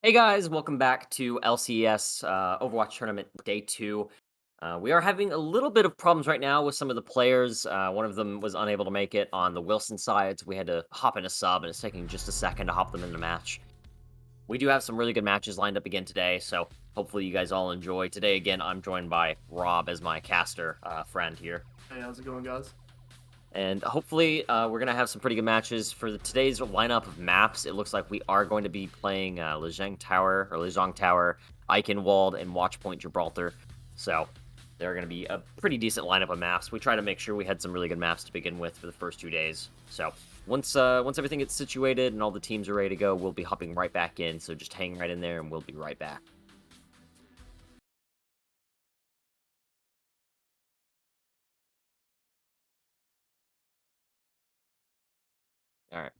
Hey guys, welcome back to LCS Overwatch Tournament Day 2. We are having a little bit of problems right now with some of the players. One of them was unable to make it on the Wilson side, so we had to hop in a sub, and it's taking just a second to hop them in the match. We do have some really good matches lined up again today, so hopefully you guys all enjoy. Today, again, I'm joined by Rob as my caster friend here. Hey, how's it going, guys? And hopefully, we're going to have some pretty good matches. For today's lineup of maps, it looks like we are going to be playing Lejang Tower, Eichenwald, and Watchpoint Gibraltar. So they're going to be a pretty decent lineup of maps. We try to make sure we had some really good maps to begin with for the first 2 days. So once everything gets situated and all the teams are ready to go, we'll be hopping right back in. So just hang right in there, and we'll be right back. All right.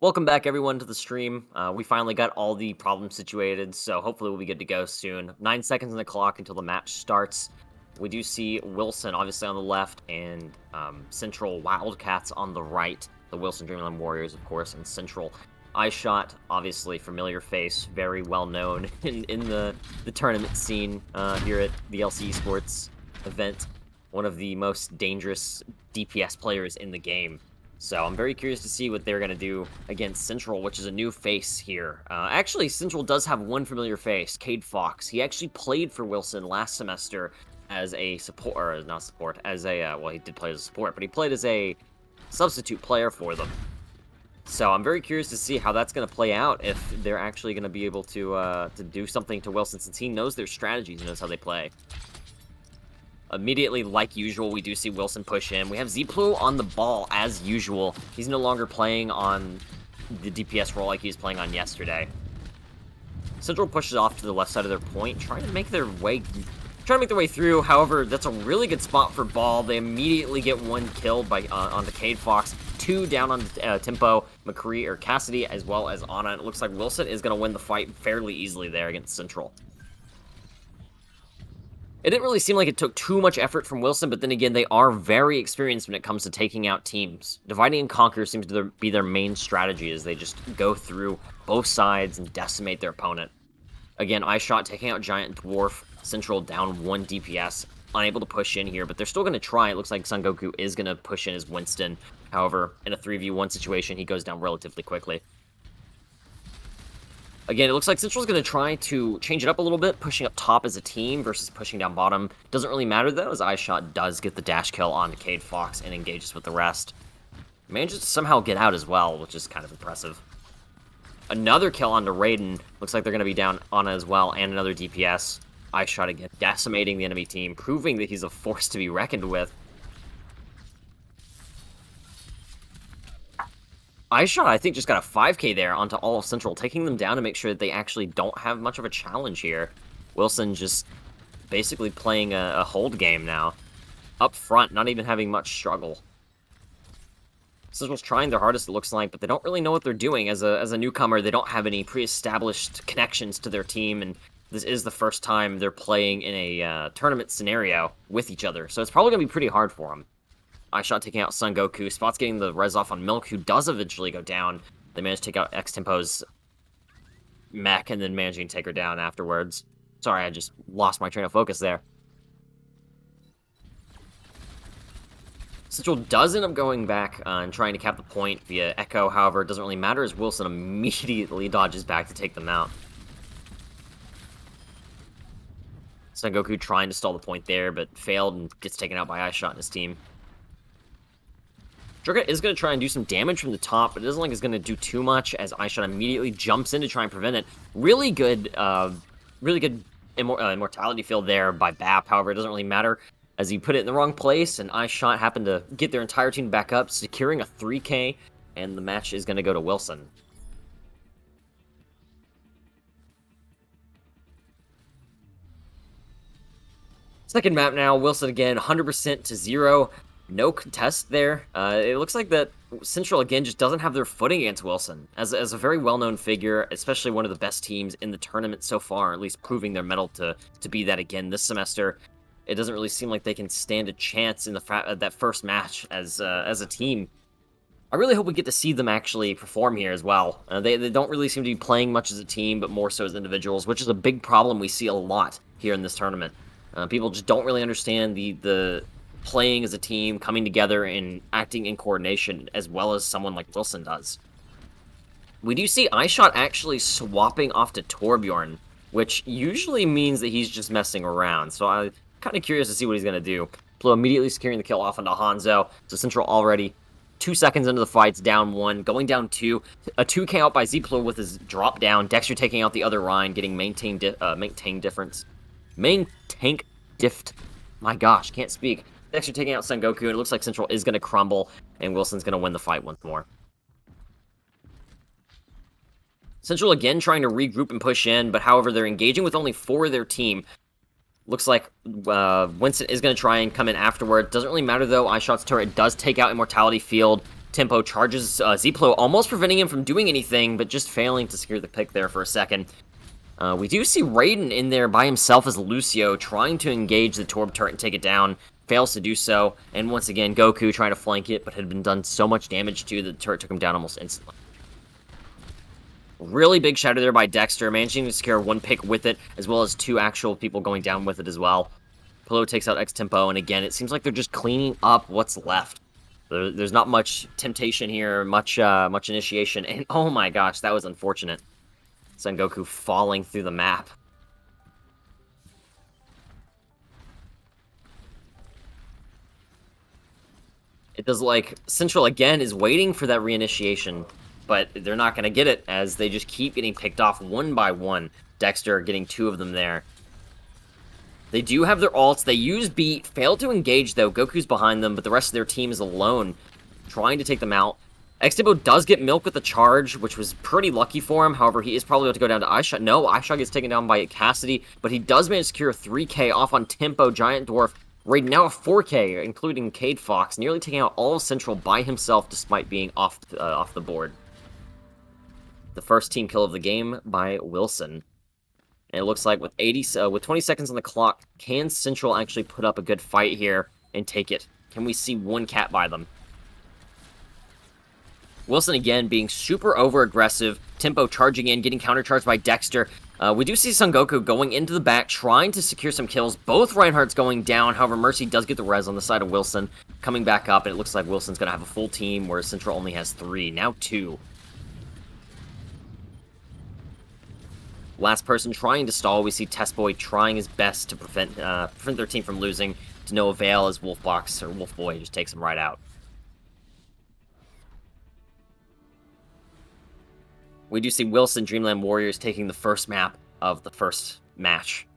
Welcome back, everyone, to the stream. We finally got all the problems situated, so hopefully we'll be good to go soon. 9 seconds on the clock until the match starts. We do see Wilson, obviously, on the left, and Central Wildcats on the right. The Wilson Dreamland Warriors, of course, and Central iShot, obviously, familiar face, very well known in the tournament scene here at the LC Esports event. One of the most dangerous DPS players in the game. So I'm very curious to see what they're going to do against Central, which is a new face here. Actually, Central does have one familiar face, Cade Fox. He actually played for Wilson last semester as a support, or not support, as a, well, he did play as a support, but he played as a substitute player for them. So I'm very curious to see how that's going to play out, if they're actually going to be able to do something to Wilson, since he knows their strategies and knows how they play. Immediately, like usual, we do see Wilson push in. We have Ziplu on the ball, as usual. He's no longer playing on the DPS role like he was playing on yesterday. Central pushes off to the left side of their point, trying to make their way through. However, that's a really good spot for ball. They immediately get one killed by on the Cade Fox, 2 down on Tempo, McCree, or Cassidy, as well as Anna. It looks like Wilson is going to win the fight fairly easily there against Central. It didn't really seem like it took too much effort from Wilson, but then again, they are very experienced when it comes to taking out teams. Dividing and conquer seems to be their main strategy, as they just go through both sides and decimate their opponent. Again, iShot taking out Giant Dwarf, Central down 1 DPS, unable to push in here, but they're still going to try. It looks like Son Goku is going to push in as Winston. However, in a 3v1 situation, he goes down relatively quickly. Again, it looks like Central's going to try to change it up a little bit, pushing up top as a team versus pushing down bottom. Doesn't really matter, though, as iShot does get the dash kill on Cade Fox and engages with the rest. Manages to somehow get out as well, which is kind of impressive. Another kill onto Raiden. Looks like they're going to be down Anna as well, and another DPS. iShot again, decimating the enemy team, proving that he's a force to be reckoned with. iShot, I think, just got a 5k there onto all of Central, taking them down to make sure that they actually don't have much of a challenge here. Wilson just basically playing a hold game now. Up front, not even having much struggle. Central's trying their hardest, it looks like, but they don't really know what they're doing. As a newcomer, they don't have any pre-established connections to their team, and this is the first time they're playing in a tournament scenario with each other, so it's probably going to be pretty hard for them. iShot taking out Son Goku. Spot's getting the res off on Milk, who does eventually go down. They manage to take out X-Tempo's mech, and then managing to take her down afterwards. Sorry, I just lost my train of focus there. Central does end up going back and trying to cap the point via Echo. However, it doesn't really matter, as Wilson immediately dodges back to take them out. Son Goku trying to stall the point there, but failed and gets taken out by iShot and his team. Juggernaut is going to try and do some damage from the top, but it doesn't look like it's going to do too much, as iShot immediately jumps in to try and prevent it. Really good immortality field there by BAP. However, it doesn't really matter, as he put it in the wrong place, and iShot happened to get their entire team back up, securing a 3k, and the match is going to go to Wilson. Second map now, Wilson again, 100% to 0. No contest there. It looks like that Central, again, just doesn't have their footing against Wilson. As a very well-known figure, especially one of the best teams in the tournament so far, at least proving their mettle to be that again this semester, it doesn't really seem like they can stand a chance in that first match as a team. I really hope we get to see them actually perform here as well. They don't really seem to be playing much as a team, but more so as individuals, which is a big problem we see a lot here in this tournament. People just don't really understand the playing as a team, coming together, and acting in coordination as well as someone like Wilson does. We do see iShot actually swapping off to Torbjorn, which usually means that he's just messing around, so I'm kind of curious to see what he's going to do. Blue immediately securing the kill off onto Hanzo, so Central already 2 seconds into the fight's down 1, going down 2, a 2k out by Ziplo with his drop down, Dexter taking out the other Rhine, getting maintain difference. Main tank dift. My gosh, can't speak. Dexter taking out Son Goku, and it looks like Central is going to crumble, and Wilson's going to win the fight once more. Central again trying to regroup and push in, but however, they're engaging with only 4 of their team. Looks like Winston is going to try and come in afterward. Doesn't really matter, though. iShot's turret does take out Immortality Field. Tempo charges Ziplo, almost preventing him from doing anything, but just failing to secure the pick there for a second. We do see Raiden in there by himself as Lucio, trying to engage the Torb turret and take it down. Fails to do so, and once again, Goku trying to flank it, but had been done so much damage to, the turret took him down almost instantly. Really big shadow there by Dexter, managing to secure one pick with it, as well as 2 actual people going down with it as well. Pillow takes out X-Tempo, and again, it seems like they're just cleaning up what's left. There's not much temptation here, much initiation, and oh my gosh, that was unfortunate. Son Goku falling through the map. It does like Central again is waiting for that reinitiation, but they're not going to get it as they just keep getting picked off one by one. Dexter getting 2 of them there. They do have their ults. They use beat, fail to engage though. Goku's behind them, but the rest of their team is alone, trying to take them out. X-Tempo does get milk with the charge, which was pretty lucky for him. However, he is probably about to go down to iShot. No, iShot gets taken down by Cassidy, but he does manage to secure a 3K off on Tempo, Giant Dwarf. Raid now a 4K, including Cade Fox, nearly taking out all of Central by himself despite being off the board. The first team kill of the game by Wilson. And it looks like with 20 seconds on the clock, can Central actually put up a good fight here and take it? Can we see one cat by them? Wilson again being super over-aggressive, Tempo charging in, getting countercharged by Dexter. We do see Son Goku going into the back, trying to secure some kills. Both Reinhardt's going down, however, Mercy does get the res on the side of Wilson, coming back up, and it looks like Wilson's going to have a full team, whereas Central only has 3, now 2. Last person trying to stall, we see Testboy trying his best to prevent their team from losing, to no avail as Wolfboy just takes him right out. We do see Wilson Dreamland Warriors taking the first map of the first match,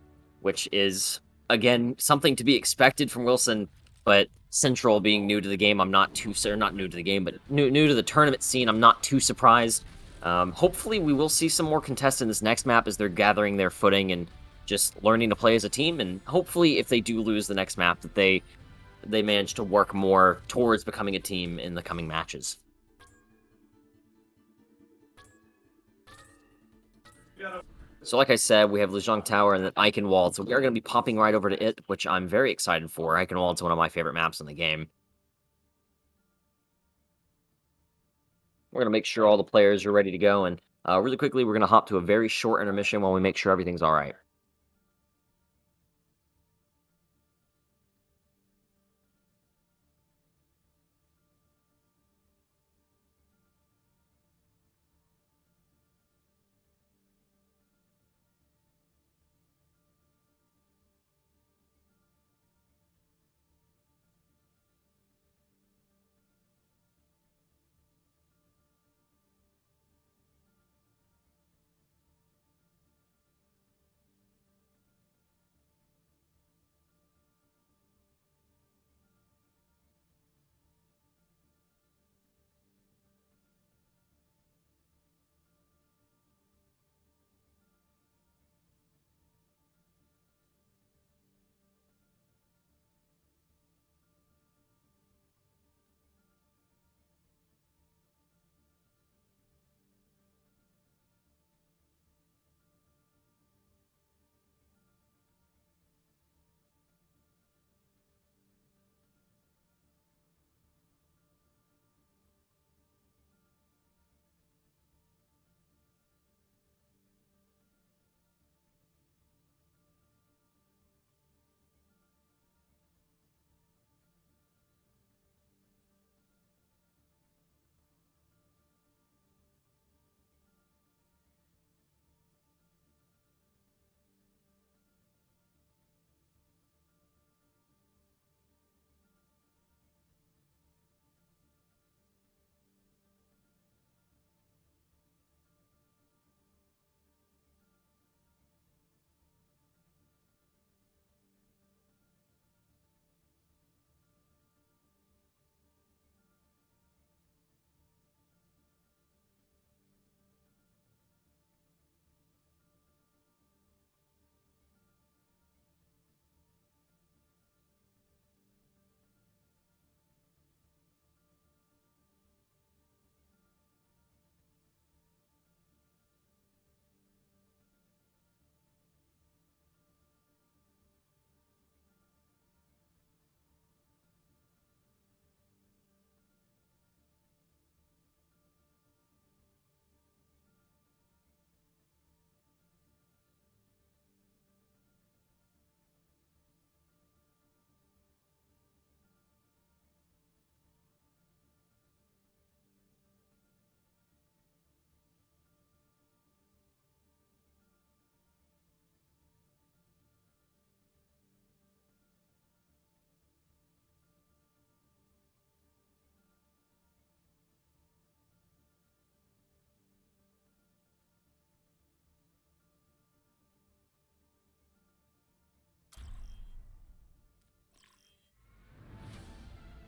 which is, again, something to be expected from Wilson, but Central being new to the game, I'm not too, not new to the game, but new to the tournament scene, I'm not too surprised. Hopefully we will see some more contests in this next map as they're gathering their footing and just learning to play as a team, and hopefully if they do lose the next map, that they manage to work more towards becoming a team in the coming matches. So like I said, we have Lejong Tower and then Eichenwald, so we are going to be popping right over to it, which I'm very excited for. Eichenwald's one of my favorite maps in the game. We're going to make sure all the players are ready to go, and really quickly, we're going to hop to a very short intermission while we make sure everything's all right.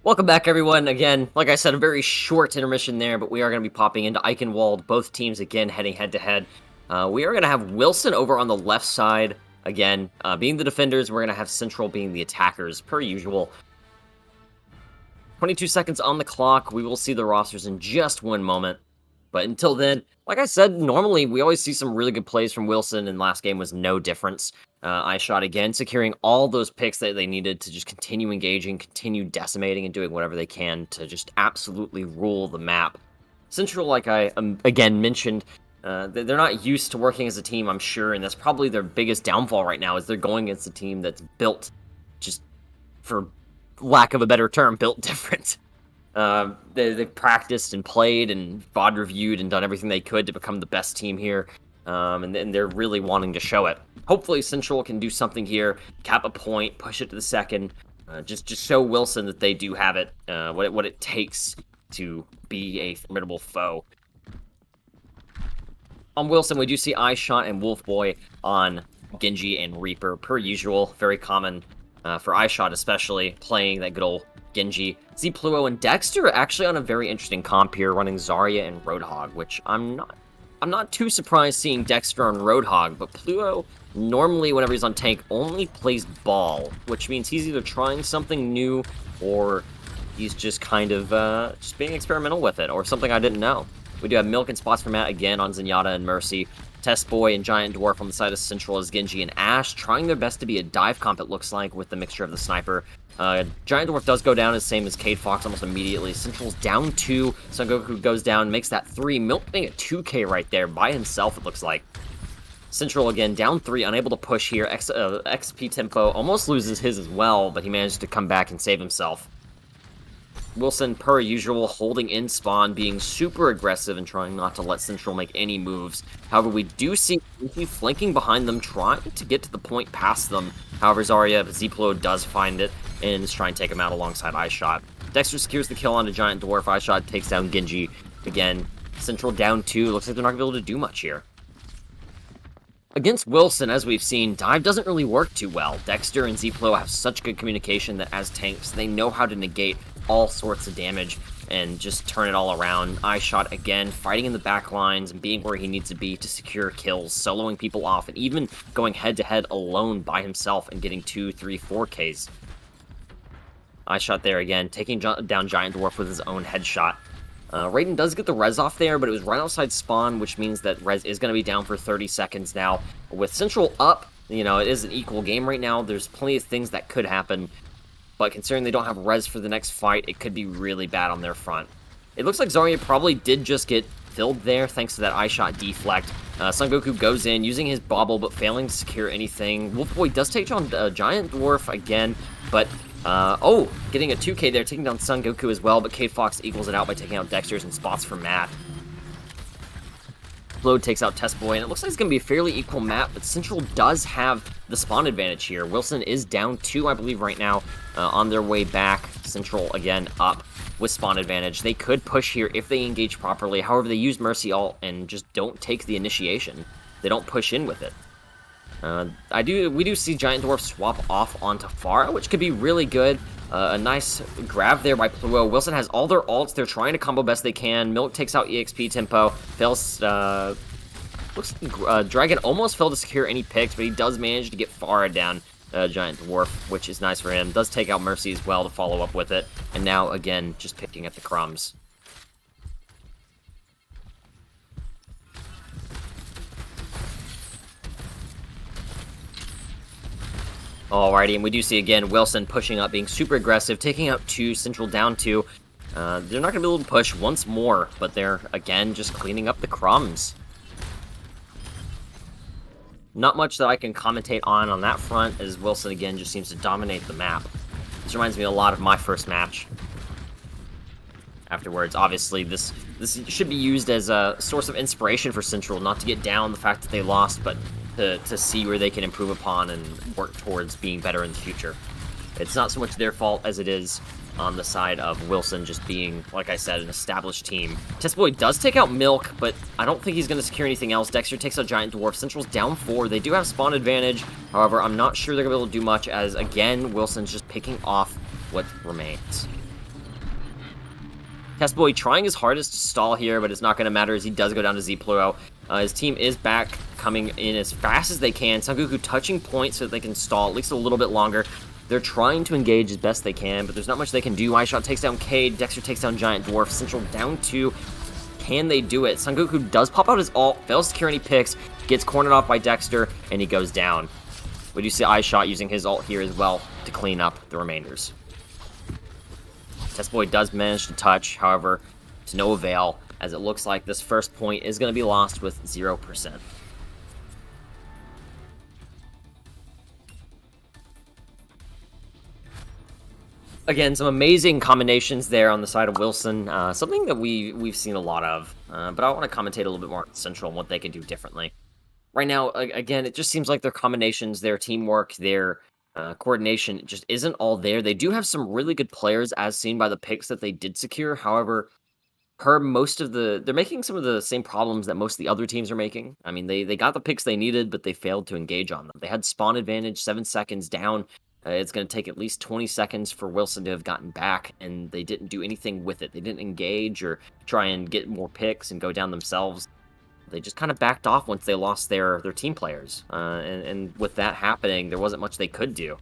Welcome back, everyone. Again, like I said, a very short intermission there, but we are going to be popping into Eichenwald. Both teams, again, heading head-to-head. We are going to have Wilson over on the left side. Again, being the defenders, we're going to have Central being the attackers, per usual. 22 seconds on the clock. We will see the rosters in just one moment. But until then, like I said, normally we always see some really good plays from Wilson, and last game was no difference. I shot again, securing all those picks that they needed to just continue engaging, continue decimating, and doing whatever they can to just absolutely rule the map. Central, like I again mentioned, they're not used to working as a team, I'm sure, and that's probably their biggest downfall right now, is they're going against a team that's built, just for lack of a better term, built different. They've practiced and played and VOD reviewed and done everything they could to become the best team here, and they're really wanting to show it. Hopefully Central can do something here, cap a point, push it to the second, just show Wilson that they do have it, what it takes to be a formidable foe. On Wilson, we do see iShot and Wolfboy on Genji and Reaper, per usual. Very common for iShot especially, playing that good old Genji. Pluo and Dexter are actually on a very interesting comp here, running Zarya and Roadhog, which I'm not too surprised seeing Dexter on Roadhog, but Pluo normally, whenever he's on tank, only plays ball, which means he's either trying something new or he's just kind of just being experimental with it, or something I didn't know. We do have Milk and spots for Matt again on Zenyatta and Mercy. Test Boy and Giant Dwarf on the side of Central as Genji and Ashe, trying their best to be a dive comp, it looks like, with the mixture of the sniper. Giant Dwarf does go down, as same as Cade Fox almost immediately. Central's down 2, Son Goku goes down, makes that 3. Milk getting a 2k right there by himself, it looks like. Central again, down 3, unable to push here. XP Tempo almost loses his as well, but he managed to come back and save himself. Wilson, per usual, holding in spawn, being super aggressive and trying not to let Central make any moves. However, we do see Genji flanking behind them, trying to get to the point past them. However, Zarya, Ziplo does find it and is trying to take him out alongside iShot. Dexter secures the kill onto Giant Dwarf. iShot takes down Genji. Again, Central down 2. Looks like they're not going to be able to do much here. Against Wilson, as we've seen, dive doesn't really work too well. Dexter and Ziplo have such good communication that as tanks, they know how to negate all sorts of damage and just turn it all around. iShot again, fighting in the back lines and being where he needs to be to secure kills, soloing people off, and even going head-to-head alone by himself and getting 2, 3, 4Ks. iShot there again, taking down Giant Dwarf with his own headshot. Raiden does get the res off there, but it was right outside spawn, which means that res is going to be down for 30 seconds now. With Central up, you know, it is an equal game right now. There's plenty of things that could happen, but considering they don't have res for the next fight, it could be really bad on their front. It looks like Zarya probably did just get filled there, thanks to that iShot deflect. Son Goku goes in, using his bobble, but failing to secure anything. Wolfboy does take on Giant Dwarf again, but getting a 2k there, taking down Son Goku as well, but Cade Fox equals it out by taking out Dexter's and spots for Matt. Floyd takes out Test Boy, and it looks like it's going to be a fairly equal map, but Central does have the spawn advantage here. Wilson is down 2, I believe, right now, on their way back. Central, again, up with spawn advantage. They could push here if they engage properly. However, they use Mercy ult and just don't take the initiation. They don't push in with it. We do see Giant Dwarf swap off onto Pharah, which could be really good. A nice grab there by Pluo. Wilson has all their ults. They're trying to combo best they can. Milk takes out EXP Tempo. Fails, looks like Dragon almost failed to secure any picks, but he does manage to get Pharah down, Giant Dwarf, which is nice for him. Does take out Mercy as well to follow up with it. And now, again, just picking at the crumbs. Alrighty, and we do see again Wilson pushing up, being super aggressive, taking out 2, Central down 2. They're not going to be able to push once more, but they're, again, just cleaning up the crumbs. Not much that I can commentate on that front, as Wilson, again, just seems to dominate the map. This reminds me a lot of my first match. Afterwards, obviously, this should be used as a source of inspiration for Central, not to get down the fact that they lost, but to see where they can improve upon and work towards being better in the future. It's not so much their fault as it is on the side of Wilson just being, like I said, an established team. Test Boy does take out Milk, but I don't think he's going to secure anything else. Dexter takes out Giant Dwarf. Central's down 4. They do have spawn advantage. However, I'm not sure they're going to be able to do much as, again, Wilson's just picking off what remains. Test Boy trying his hardest to stall here, but it's not going to matter as he does go down to Z-Pluo. His team is back, coming in as fast as they can. Sangoku touching point so that they can stall at least a little bit longer. They're trying to engage as best they can, but there's not much they can do. iShot takes down Cade, Dexter takes down Giant Dwarf, Central down 2. Can they do it? Sangoku does pop out his ult, fails security picks, gets cornered off by Dexter, and he goes down. We do see iShot using his ult here as well to clean up the remainders. Test Boy does manage to touch, however, to no avail, as it looks like this first point is going to be lost with 0%. Again, some amazing combinations there on the side of Wilson, something that we've seen a lot of, but I want to commentate a little bit more on Central and what they can do differently. Right now, again, it just seems like their combinations, their teamwork, their coordination just isn't all there. They do have some really good players, as seen by the picks that they did secure. However, they're making some of the same problems that most of the other teams are making. I mean, they got the picks they needed, but they failed to engage on them. They had spawn advantage, 7 seconds down. It's going to take at least 20 seconds for Wilson to have gotten back, and they didn't do anything with it. They didn't engage or try and get more picks and go down themselves. They just kind of backed off once they lost their team players. And with that happening, there wasn't much they could do.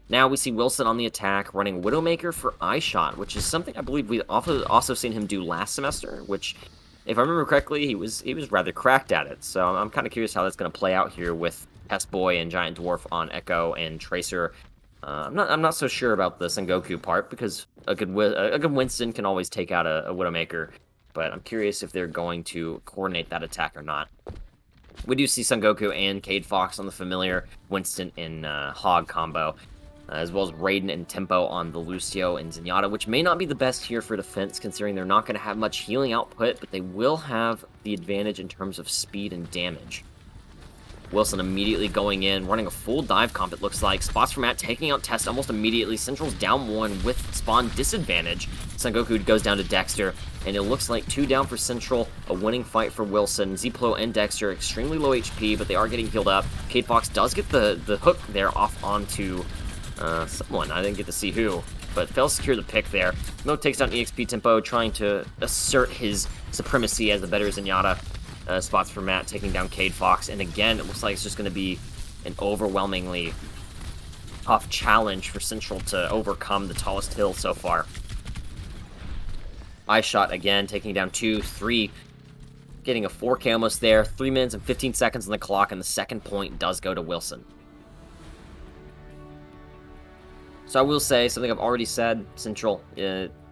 Now we see Wilson on the attack, running Widowmaker for iShot, which is something I believe we also seen him do last semester, which, if I remember correctly, he was rather cracked at it. So I'm kind of curious how that's going to play out here with Test Boy and Giant Dwarf on Echo and Tracer. I'm not so sure about the Sengoku part, because a good Winston can always take out a Widowmaker, but I'm curious if they're going to coordinate that attack or not. We do see Sengoku and Cade Fox on the familiar Winston and Hog combo, as well as Raiden and Tempo on the Lucio and Zenyatta, which may not be the best here for defense, considering they're not going to have much healing output, but they will have the advantage in terms of speed and damage. Wilson immediately going in, running a full dive comp, it looks like. Spots for Matt, taking out Test almost immediately. Central's down 1 with spawn disadvantage. Sengoku goes down to Dexter, and it looks like 2 down for Central, a winning fight for Wilson. Z-Pluo and Dexter extremely low HP, but they are getting healed up. Cade Fox does get the hook there off onto someone. I didn't get to see who, but fails to secure the pick there. Mo takes down EXP Tempo, trying to assert his supremacy as the better Zenyatta. Spots for Matt, taking down Cade Fox, and again, it looks like it's just going to be an overwhelmingly tough challenge for Central to overcome the tallest hill so far. iShot again, taking down 2, 3, getting a 4K almost there. 3 minutes and 15 seconds on the clock, and the second point does go to Wilson. So I will say something I've already said. Central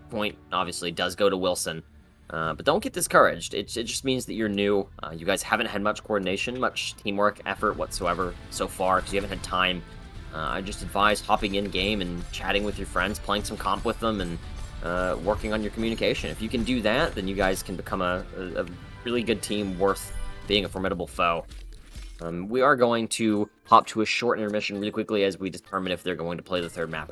point obviously does go to Wilson. But don't get discouraged. It just means that you're new. You guys haven't had much coordination, much teamwork effort whatsoever so far, because you haven't had time. I just advise hopping in game and chatting with your friends, playing some comp with them, and working on your communication. If you can do that, then you guys can become a really good team worth being a formidable foe. We are going to hop to a short intermission really quickly as we determine if they're going to play the third map.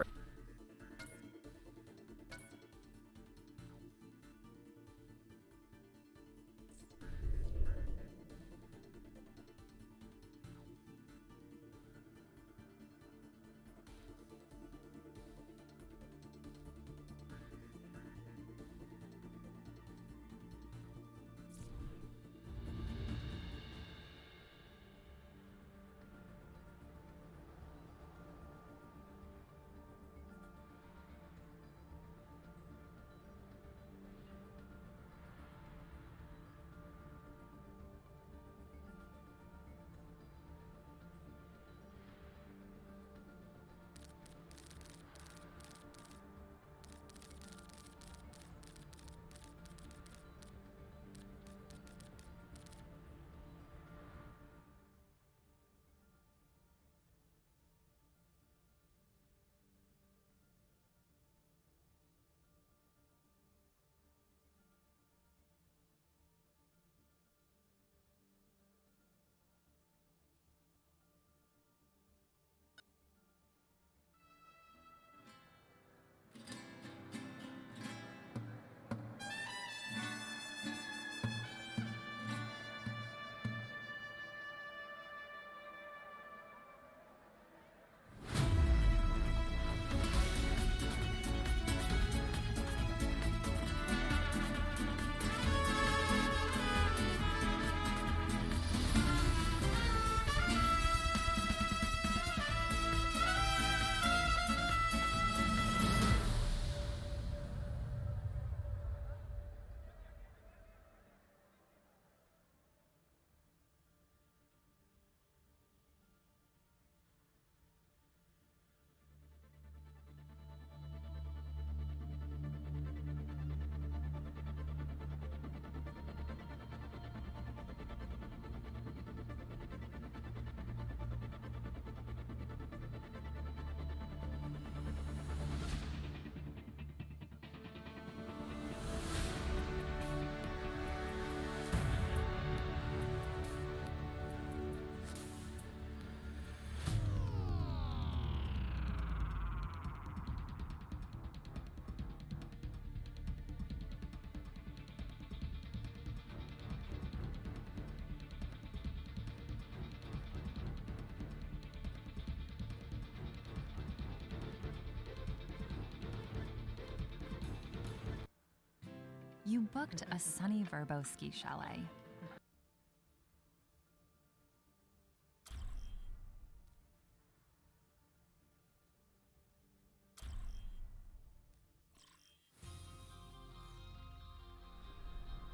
You booked a sunny Verbo ski chalet.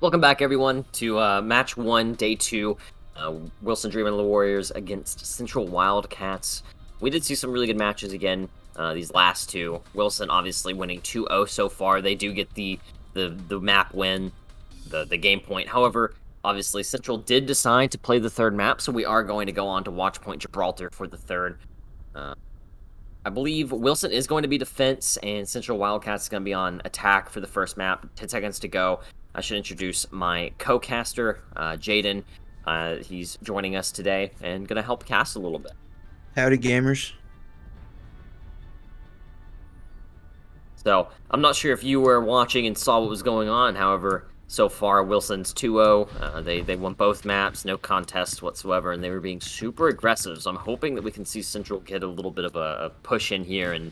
Welcome back, everyone, to match 1, day 2. Wilson Dream and the Warriors against Central Wildcats. We did see some really good matches again, these last two. Wilson obviously winning 2-0 so far. They do get the map win, the game point. However, obviously Central did decide to play the third map, so we are going to go on to Watch Point Gibraltar for the third. I believe Wilson is going to be defense, and Central Wildcats is going to be on attack for the first map. 10 seconds to go. I should introduce my co-caster, Jaden. He's joining us today and going to help cast a little bit. Howdy, gamers. So, I'm not sure if you were watching and saw what was going on. However, so far, Wilson's 2-0. They won both maps, no contest whatsoever, and they were being super aggressive. So I'm hoping that we can see Central get a little bit of a push in here. And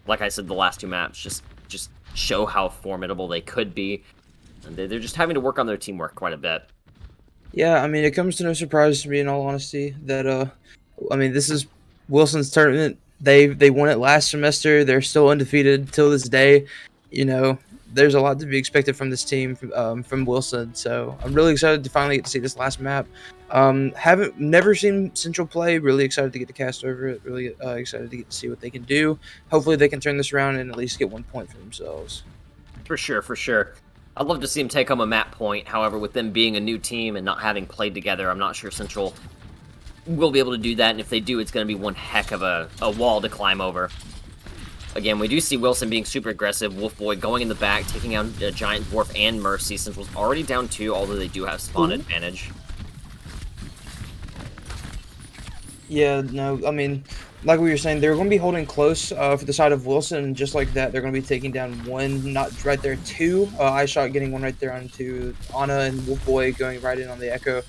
like I said, the last two maps just show how formidable they could be. And they're just having to work on their teamwork quite a bit. Yeah, I mean, it comes to no surprise to me, in all honesty, that I mean, this is Wilson's tournament. They won it last semester. They're still undefeated till this day. You know, there's a lot to be expected from this team from Wilson. So I'm really excited to finally get to see this last map. Never seen Central play. Really excited to get to cast over it. Really excited to get to see what they can do. Hopefully they can turn this around and at least get 1 point for themselves. For sure, for sure. I'd love to see them take home a map point. However, with them being a new team and not having played together, I'm not sure Central will be able to do that. And if they do, it's going to be one heck of a wall to climb over. Again, we do see Wilson being super aggressive. Wolfboy going in the back, taking out a Giant Dwarf and Mercy. Central's already down 2, although they do have spawn advantage. Yeah, no, I mean, like we were saying, they're going to be holding close for the side of Wilson. Just like that, they're going to be taking down 1, not right there, 2. iShot getting 1 right there onto Anna, and Wolfboy going right in on the Echo.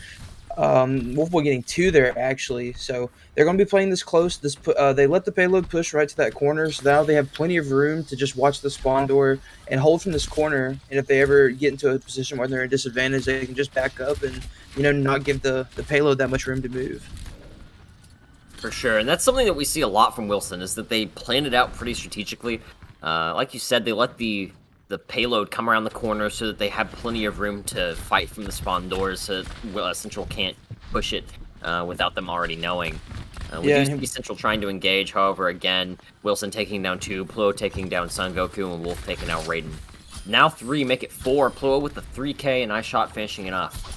Wolfboy getting 2 there, actually. So they're going to be playing this close. They let the payload push right to that corner, so now they have plenty of room to just watch the spawn door and hold from this corner. And if they ever get into a position where they're in disadvantage, they can just back up and, you know, not give the payload that much room to move. For sure, and that's something that we see a lot from Wilson, is that they plan it out pretty strategically. Like you said, they let the payload come around the corner so that they have plenty of room to fight from the spawn doors, so that Central can't push it without them already knowing. We do see Central trying to engage, however, again, Wilson taking down 2, Pluo taking down Son Goku, and Wolf taking out Raiden. Now 3, make it 4, Pluo with the 3K, and iShot finishing it off.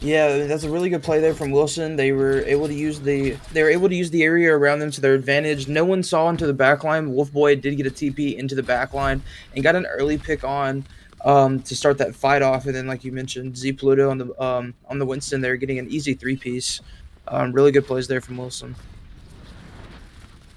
Yeah, that's a really good play there from Wilson. They were able to use the area around them to their advantage. No one saw into the backline. Wolfboy did get a TP into the backline and got an early pick on to start that fight off. And then, like you mentioned, Z Pluto on the Winston there, getting an easy 3-piece. Really good plays there from Wilson.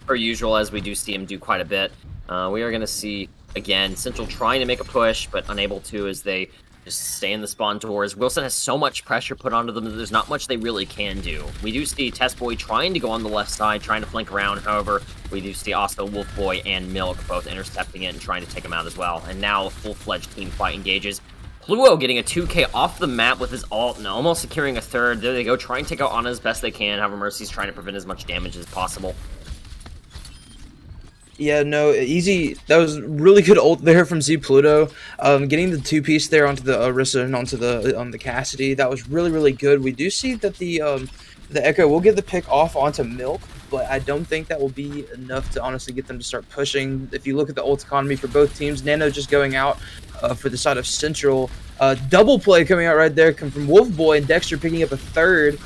Per usual, as we do see him do quite a bit, we are going to see again Central trying to make a push, but unable to as they just stay in the spawn doors. Wilson has so much pressure put onto them that there's not much they really can do. We do see Testboy trying to go on the left side, trying to flank around. However, we do see also Wolfboy and Milk both intercepting it and trying to take him out as well. And now a full-fledged team fight engages. Pluo getting a 2K off the map with his ult and almost securing a third. There they go, trying to take out Anna as best they can. However, Mercy's trying to prevent as much damage as possible. Yeah, no, easy. That was really good ult there from Z Pluto. Getting the 2-piece there onto the Orisa and onto the Cassidy. That was really, really good. We do see that the Echo will get the pick off onto Milk, but I don't think that will be enough to honestly get them to start pushing. If you look at the ult economy for both teams, Nano just going out for the side of Central. Double play coming out right there, come from Wolfboy and Dexter picking up a third.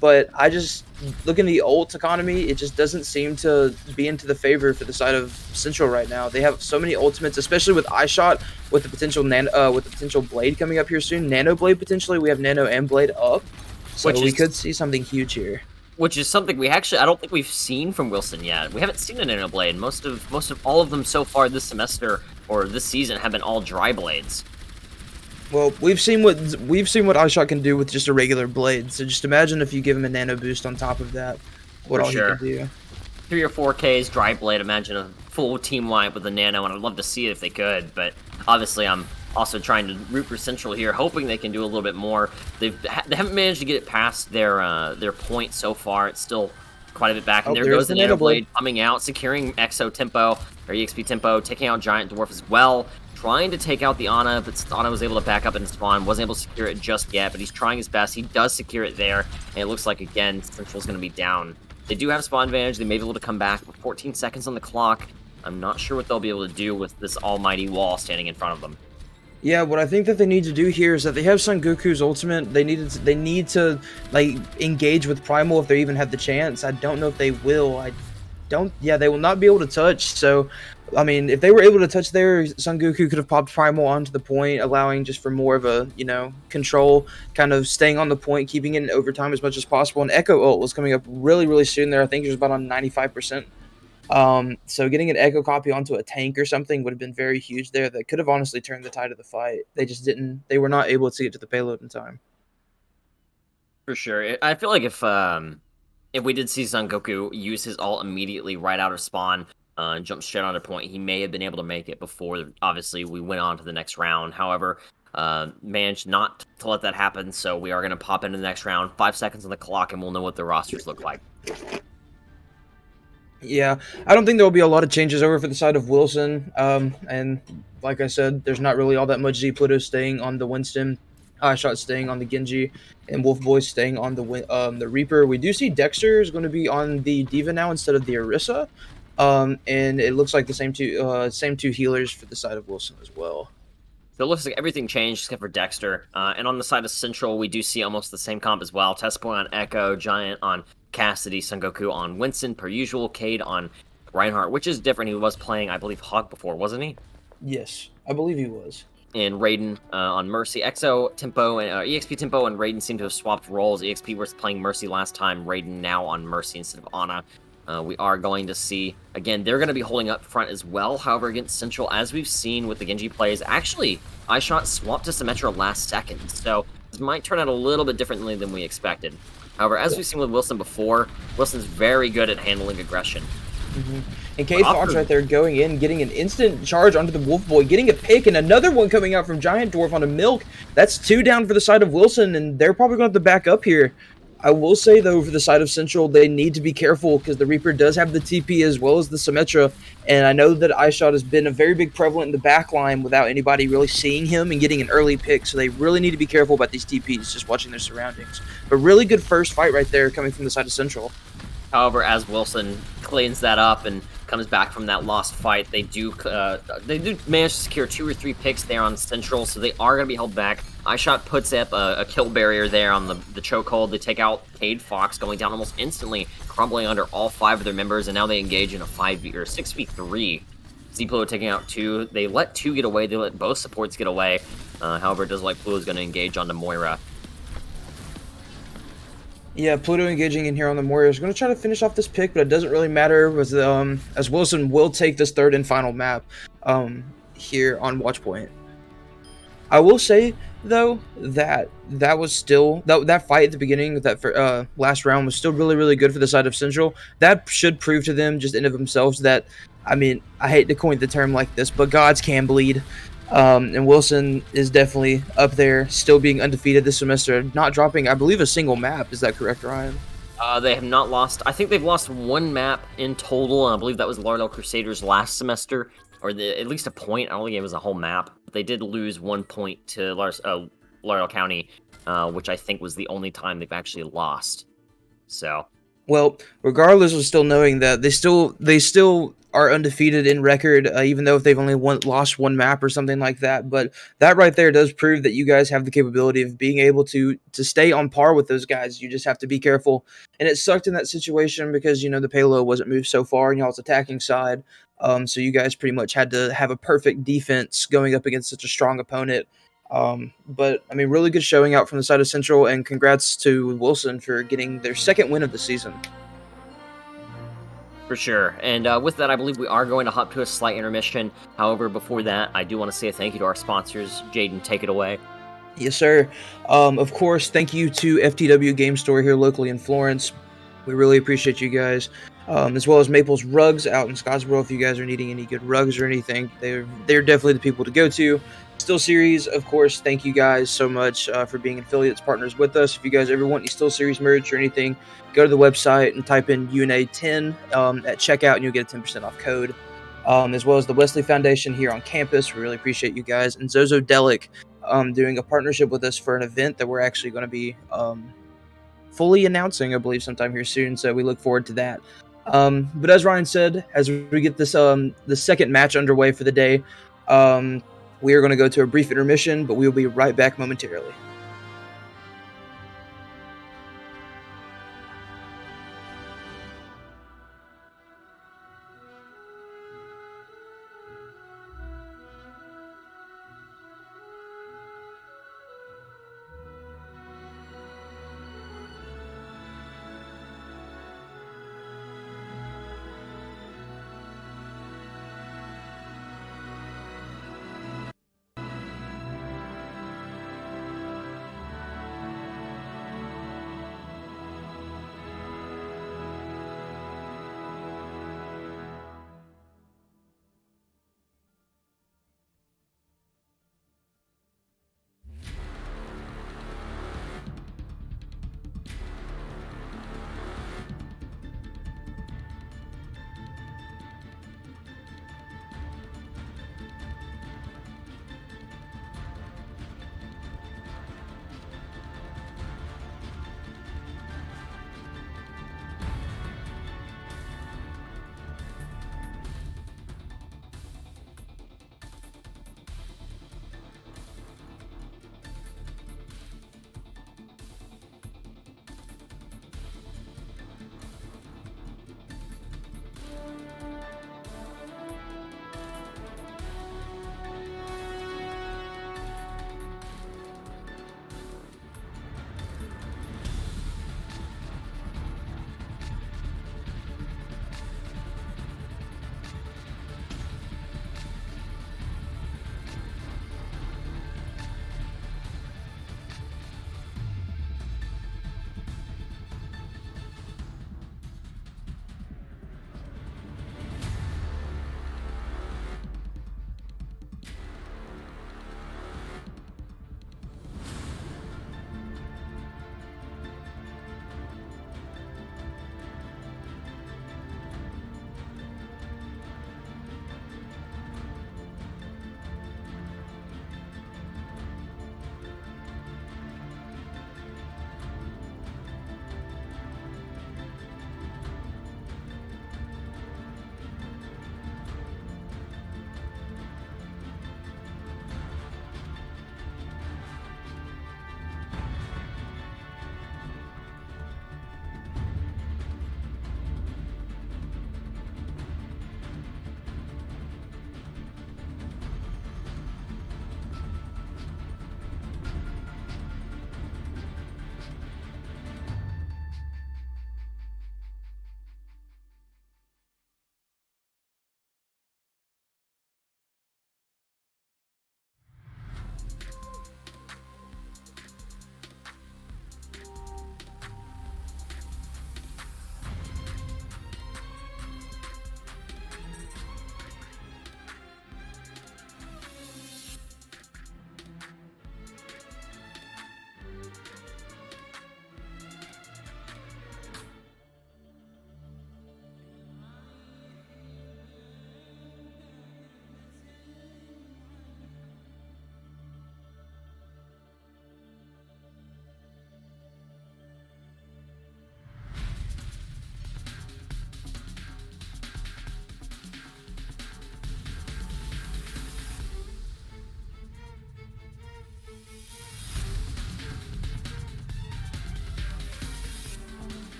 But I just, looking at the ult economy, it just doesn't seem to be into the favor for the side of Central right now. They have so many ultimates, especially with iShot, with the potential Blade coming up here soon. Nano Blade potentially. We have Nano and Blade up, so we could see something huge here. Which is something I don't think we've seen from Wilson yet. We haven't seen a Nano Blade. Most of all of them so far this semester or this season have been all dry blades. Well, we've seen what iShot can do with just a regular blade. So just imagine if you give him a nano boost on top of that, what all he can do. 3 or 4Ks, dry blade. Imagine a full team lineup with a nano, and I'd love to see it if they could. But obviously, I'm also trying to root for Central here, hoping they can do a little bit more. They haven't managed to get it past their point so far. It's still quite a bit back, and Oh, there there's goes the the Nano Nano Blade. Blade coming out, securing Exo Tempo, or EXP Tempo, taking out Giant Dwarf as well, trying to take out the Ana, but Ana was able to back up and spawn, wasn't able to secure it just yet, but he's trying his best. He does secure it there, and it looks like, again, Central's going to be down. They do have spawn advantage. They may be able to come back with 14 seconds on the clock. I'm not sure what they'll be able to do with this almighty wall standing in front of them. Yeah, what I think that they need to do here is that they have Son Goku's ultimate. They need to like engage with Primal if they even have the chance. I don't know if they will. Yeah, they will not be able to touch. So, I mean, if they were able to touch there, Son Goku could have popped Primal onto the point, allowing just for more of a, control, kind of staying on the point, keeping it in overtime as much as possible. And Echo ult was coming up really, really soon there. I think it was about on 95%. So getting an Echo copy onto a tank or something would have been very huge there. That could have honestly turned the tide of the fight. They just didn't. They were not able to get to the payload in time. For sure. I feel like if we did see Son Goku use his ult immediately right out of spawn and jump straight on a point, he may have been able to make it before, obviously, we went on to the next round. However, managed not to let that happen, so we are going to pop into the next round. 5 seconds on the clock, and we'll know what the rosters look like. Yeah, I don't think there will be a lot of changes over for the side of Wilson. And like I said, there's not really all that much. Z Pluto staying on the Winston, Shot staying on the Genji, and Wolf Boy staying on the Reaper. We do see Dexter is going to be on the Diva now instead of the Orisa. And it looks like the same two healers for the side of Wilson as well. So it looks like everything changed except for Dexter. And on the side of Central, we do see almost the same comp as well. Test Point on Echo, Giant on Cassidy, Son Goku on Winston, per usual. Cade on Reinhardt, which is different. He was playing, I believe, Hog before, wasn't he? Yes, I believe he was. And Raiden on Mercy. Exo, Tempo, and EXP Tempo and Raiden seem to have swapped roles. EXP was playing Mercy last time. Raiden now on Mercy instead of Ana. We are going to see, again, they're going to be holding up front as well. However, against Central, as we've seen with the Genji plays, actually, iShot swapped to Symmetra last second. So this might turn out a little bit differently than we expected. However, as we've seen with Wilson before, Wilson's very good at handling aggression. Mm-hmm. And K Fox right there going in, getting an instant charge onto the Wolf Boy, getting a pick, and another one coming out from Giant Dwarf on a Milk. That's 2 down for the side of Wilson, and they're probably going to have to back up here. I will say, though, for the side of Central, they need to be careful because the Reaper does have the TP as well as the Symmetra, and I know that iShot has been a very big prevalent in the back line without anybody really seeing him and getting an early pick, so they really need to be careful about these TPs, just watching their surroundings. But really good first fight right there coming from the side of Central. However, as Wilson cleans that up and comes back from that lost fight, they do manage to secure 2 or 3 picks there on Central, so they are going to be held back. iShot puts up a kill barrier there on the chokehold. They take out Cade Fox, going down almost instantly, crumbling under all 5 of their members, and now they engage in a 6v3. Z-Pluto taking out 2. They let 2 get away. They let both supports get away. However, it does look like Pluto is going to engage onto Moira. Yeah, Pluto engaging in here on the Moira is going to try to finish off this pick, but it doesn't really matter as Wilson will take this 3rd and final map here on Watchpoint. I will say, though, that was still that fight at the beginning of that last round was still really, really good for the side of Central. That should prove to them just in of themselves that, I mean, I hate to coin the term like this, but gods can bleed. And Wilson is definitely up there, still being undefeated this semester, not dropping, I believe, a single map. Is that correct, Ryan? They have not lost. I think they've lost 1 map in total, and I believe that was Lauderdale Crusaders last semester, or at least a point. I don't think it was a whole map. They did lose 1 point to Lauderdale County, which I think was the only time they've actually lost. So, well, regardless of still knowing that, they still are undefeated in record, even though if they've only lost 1 map or something like that. But that right there does prove that you guys have the capability of being able to stay on par with those guys. You just have to be careful. And it sucked in that situation because, the payload wasn't moved so far in y'all's attacking side. So you guys pretty much had to have a perfect defense going up against such a strong opponent. But, I mean, really good showing out from the side of Central, and congrats to Wilson for getting their 2nd win of the season. For sure. And with that, I believe we are going to hop to a slight intermission. However, before that, I do want to say a thank you to our sponsors. Jaden, take it away. Yes, sir. Of course, thank you to FTW Game Store here locally in Florence. We really appreciate you guys. As well as Maple's Rugs out in Scottsboro. If you guys are needing any good rugs or anything, they're definitely the people to go to. Still Series, of course, thank you guys so much for being affiliates partners with us. If you guys ever want any Still Series merch or anything, go to the website and type in UNA10 at checkout, and you'll get a 10% off code. As well as the Wesley Foundation here on campus. We really appreciate you guys. And Zozo Delic doing a partnership with us for an event that we're actually going to be fully announcing, I believe, sometime here soon. So we look forward to that. But as Ryan said, as we get this the second match underway for the day, we are going to go to a brief intermission, but we will be right back momentarily.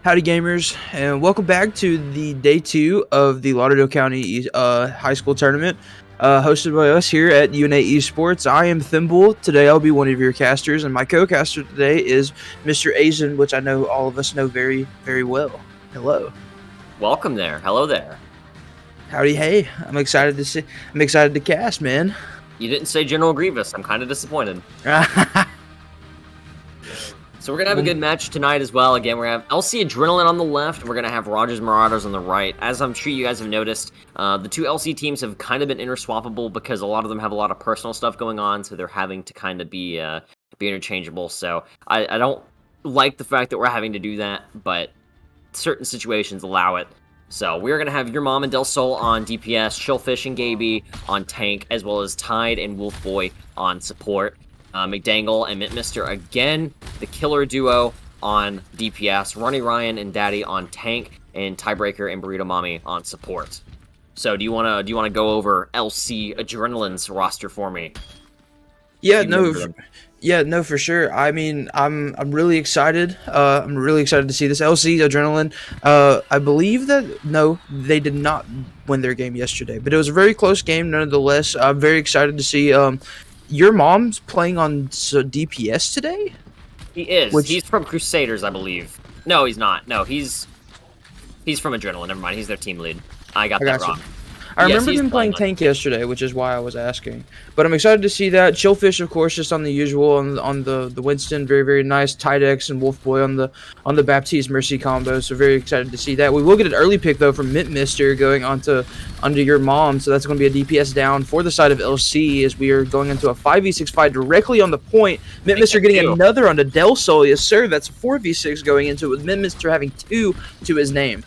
Howdy gamers, and welcome back to the day 2 of the Lauderdale County High School Tournament, hosted by us here at UNA Esports. I am Thimble. Today I'll be one of your casters, and my co-caster today is Mr. Asian, which I know all of us know very, very well. Hello. Welcome there. Hello there. Howdy, hey. I'm excited to cast, man. You didn't say General Grievous. I'm kind of disappointed. So we're going to have a good match tonight as well. Again, we're going to have LC Adrenaline on the left, and we're going to have Rogers Marauders on the right. As I'm sure you guys have noticed, the two LC teams have kind of been interswappable because a lot of them have a lot of personal stuff going on, so they're having to kind of be interchangeable. So I don't like the fact that we're having to do that, but certain situations allow it. So we're going to have Your Mom and Del Sol on DPS, Chillfish and Gaby on tank, as well as Tide and Wolfboy on support. McDangle and Mister again, the killer duo on DPS, Ronnie Ryan and Daddy on tank, and Tiebreaker and Burrito Mommy on support. So do you wanna go over LC Adrenaline's roster for me? Yeah, no, for sure. I mean, I'm really excited. I'm really excited to see this LC Adrenaline. I believe that they did not win their game yesterday, but it was a very close game nonetheless. I'm very excited to see. Your mom's playing on DPS today? He is. He's from Crusaders, I believe. No, he's not. No, he's from Adrenaline. Never mind. He's their team lead. I got that wrong. I remember him playing tank yesterday, which is why I was asking. But I'm excited to see that. Chillfish, of course, just on the usual on the Winston, very, very nice. Tidex and Wolfboy on the Baptiste Mercy combo. So very excited to see that. We will get an early pick though from Mister going onto Your Mom. So that's going to be a DPS down for the side of LC as we are going into a 5v6 fight directly on the point. Mister getting another onto Del Sol. Yes, sir. That's 4v6 going into it with Mister having 2 to his name.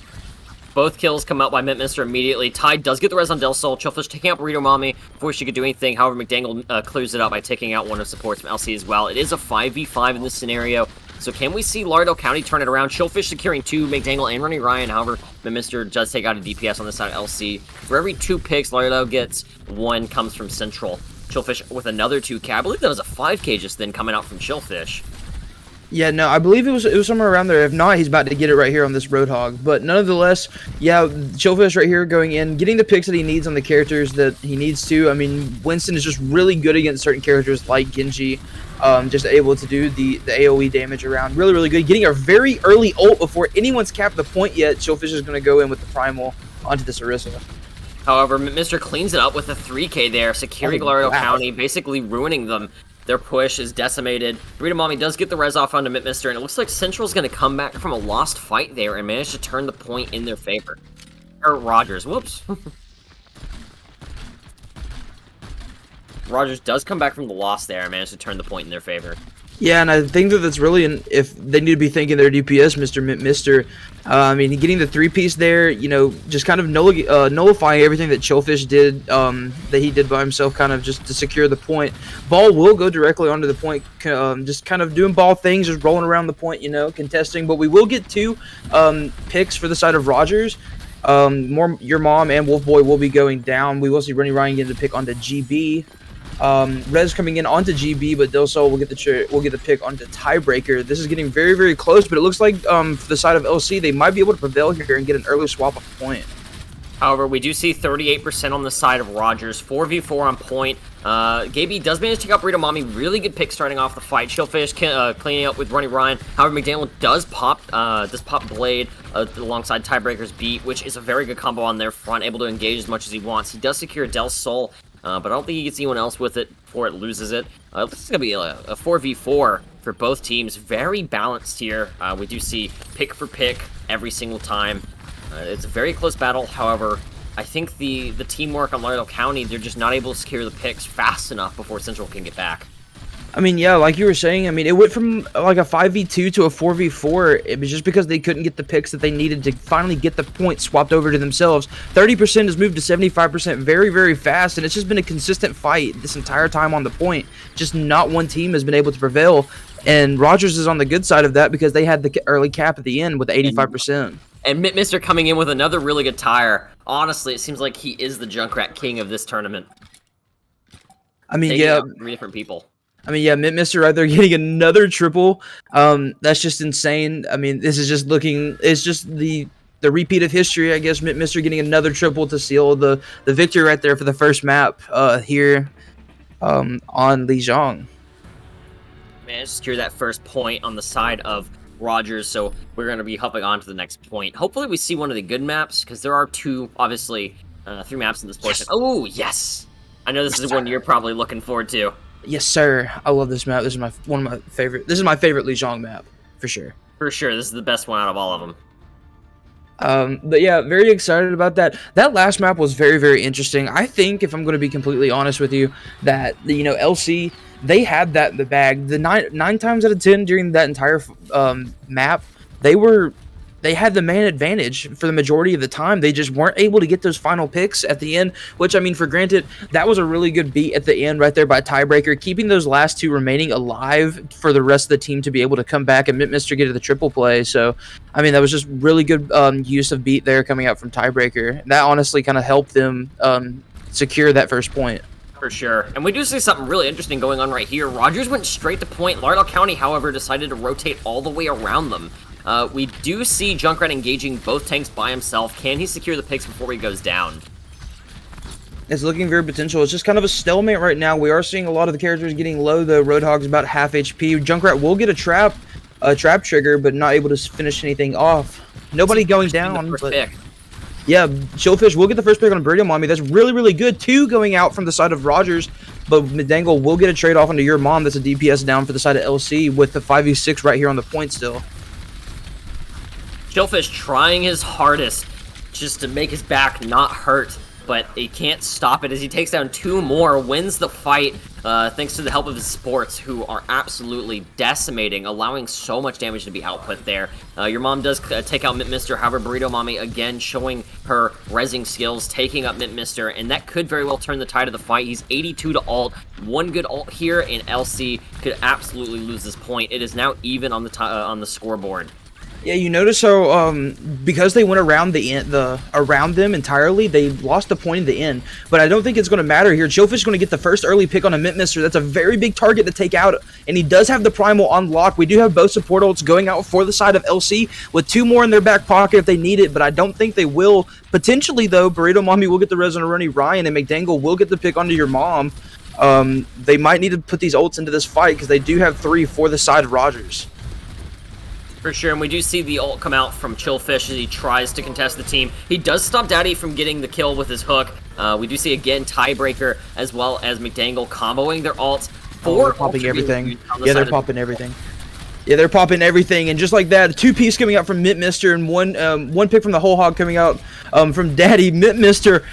Both kills come out by Mister immediately. Tide does get the res on Del Sol. Chillfish taking out Burrito Mommy before she could do anything. However, McDangle clears it up by taking out one of supports from LC as well. It is a 5v5 in this scenario. So can we see Lauderdale County turn it around? Chillfish securing 2, McDangle and Ronnie Ryan. However, Mister does take out a DPS on the side of LC. For every 2 picks Lauderdale gets, 1 comes from Central. Chillfish with another 2K. I believe that was a 5K just then coming out from Chillfish. Yeah, no, I believe it was somewhere around there. If not, he's about to get it right here on this Roadhog. But nonetheless, yeah, Chillfish right here going in, getting the picks that he needs on the characters that he needs to. I mean, Winston is just really good against certain characters like Genji, just able to do the AoE damage around. Really, really good. Getting a very early ult before anyone's capped the point yet. Chillfish is going to go in with the Primal onto this Orisa. However, Mister cleans it up with a 3K there, securing Lauderdale County, basically ruining them. Their push is decimated. Burrito Mommy does get the res off onto Mister, and it looks like Central's going to come back from a lost fight there and manage to turn the point in their favor. Or Rogers, whoops. Rogers does come back from the loss there and manage to turn the point in their favor. Yeah, and I think that that's really if they need to be thinking their DPS, Mister. I mean, getting the 3-piece there, you know, just kind of nullifying everything that Chillfish did, that he did by himself, kind of just to secure the point. Ball will go directly onto the point, just kind of doing ball things, just rolling around the point, you know, contesting. But we will get 2 picks for the side of Rogers. Your Mom and Wolfboy will be going down. We will see Ronnie Ryan getting the pick onto GB. Rez coming in onto GB, but Del Sol will get the pick onto Tiebreaker. This is getting very, very close, but it looks like for the side of LC, they might be able to prevail here and get an early swap of point. However, we do see 38% on the side of Rogers, 4v4 on point. Gaby does manage to take out Burrito Mommy. Really good pick starting off the fight. Chillfish cleaning up with Ronnie Ryan. However, McDaniel does pop Blade alongside Tiebreaker's beat, which is a very good combo on their front, able to engage as much as he wants. He does secure Del Sol. But I don't think he gets anyone else with it before it loses it. This is going to be a 4v4 for both teams. Very balanced here. We do see pick for pick every single time. It's a very close battle. However, I think the teamwork on Lauderdale County, they're just not able to secure the picks fast enough before Central can get back. I mean, yeah, like you were saying, I mean, it went from like a 5v2 to a 4v4. It was just because they couldn't get the picks that they needed to finally get the points swapped over to themselves. 30% has moved to 75% very, very fast, and it's just been a consistent fight this entire time on the point. Just not one team has been able to prevail, and Rogers is on the good side of that because they had the early cap at the end with 85%. And Mister coming in with another really good tire. Honestly, it seems like he is the Junkrat king of this tournament. I mean, yeah. 3 different people. I mean, yeah, Mister right there getting another triple. That's just insane. I mean, this is just looking. It's just the repeat of history, I guess. Mister getting another triple to seal the victory right there for the first map here on Lijiang. Managed to secure that first point on the side of Rogers, so we're going to be hopping on to the next point. Hopefully we see one of the good maps, because there are obviously, 3 maps in this portion. Yes. Oh, yes! I know this is one you're probably looking forward to. Yes, sir. I love this map. This is one of my favorite. This is my favorite Lijiang map, for sure. For sure, this is the best one out of all of them. But yeah, very excited about that. That last map was very, very interesting. I think, if I'm going to be completely honest with you, that LC, they had that in the bag. The nine times out of 10 during that entire map, they had the man advantage for the majority of the time. They just weren't able to get those final picks at the end, which, I mean, for granted, that was a really good beat at the end right there by Tiebreaker, keeping those last 2 remaining alive for the rest of the team to be able to come back and Mr. get to the triple play. So, I mean, that was just really good use of beat there coming out from Tiebreaker. That honestly kind of helped them secure that first point. For sure. And we do see something really interesting going on right here. Rogers went straight to point. Lauderdale County, however, decided to rotate all the way around them. We do see Junkrat engaging both tanks by himself. Can he secure the picks before he goes down? It's looking very potential. It's just kind of a stalemate right now. We are seeing a lot of the characters getting low, though. Roadhog's about half HP. Junkrat will get a trap trigger, but not able to finish anything off. Nobody going down. But yeah, Chillfish will get the first pick on a Burrito Mommy. That's really, really good. 2 going out from the side of Rogers, but McDangle will get a trade off onto Your Mom. That's a DPS down for the side of LC with the 5v6 right here on the point still. Chillfish trying his hardest just to make his back not hurt, but he can't stop it as he takes down 2 more, wins the fight thanks to the help of his sports, who are absolutely decimating, allowing so much damage to be output there. Your Mom does take out Mr. However, Burrito Mommy again showing her rezzing skills, taking up Mr., and that could very well turn the tide of the fight. He's 82 to ult, 1 good ult here, and LC could absolutely lose this point. It is now even on the scoreboard. Yeah, you notice how because they went around around them entirely, they lost a point in the end. But I don't think it's going to matter here. Chillfish is going to get the first early pick on a Mister. That's a very big target to take out, and he does have the primal unlocked. We do have both support ults going out for the side of LC with 2 more in their back pocket if they need it, but I don't think they will. Potentially, though, Burrito Mommy will get the res on Ronnie Ryan, and McDangle will get the pick onto Your Mom. They might need to put these ults into this fight because they do have 3 for the side of Rogers. For sure, and we do see the ult come out from Chillfish as he tries to contest the team. He does stop Daddy from getting the kill with his hook. We do see, again, Tiebreaker as well as McDangle comboing their ults. They're popping everything. Yeah, they're popping everything. Yeah, they're popping everything, and just like that, 2-piece coming out from Mister, and one pick from the whole hog coming out from Daddy. Mister,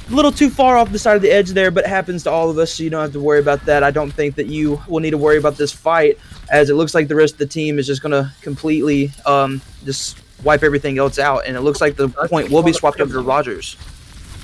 a little too far off the side of the edge there, but it happens to all of us, so you don't have to worry about that. I don't think that you will need to worry about this fight, as it looks like the rest of the team is just going to completely just wipe everything else out, and it looks like the point will be swapped over to Rogers.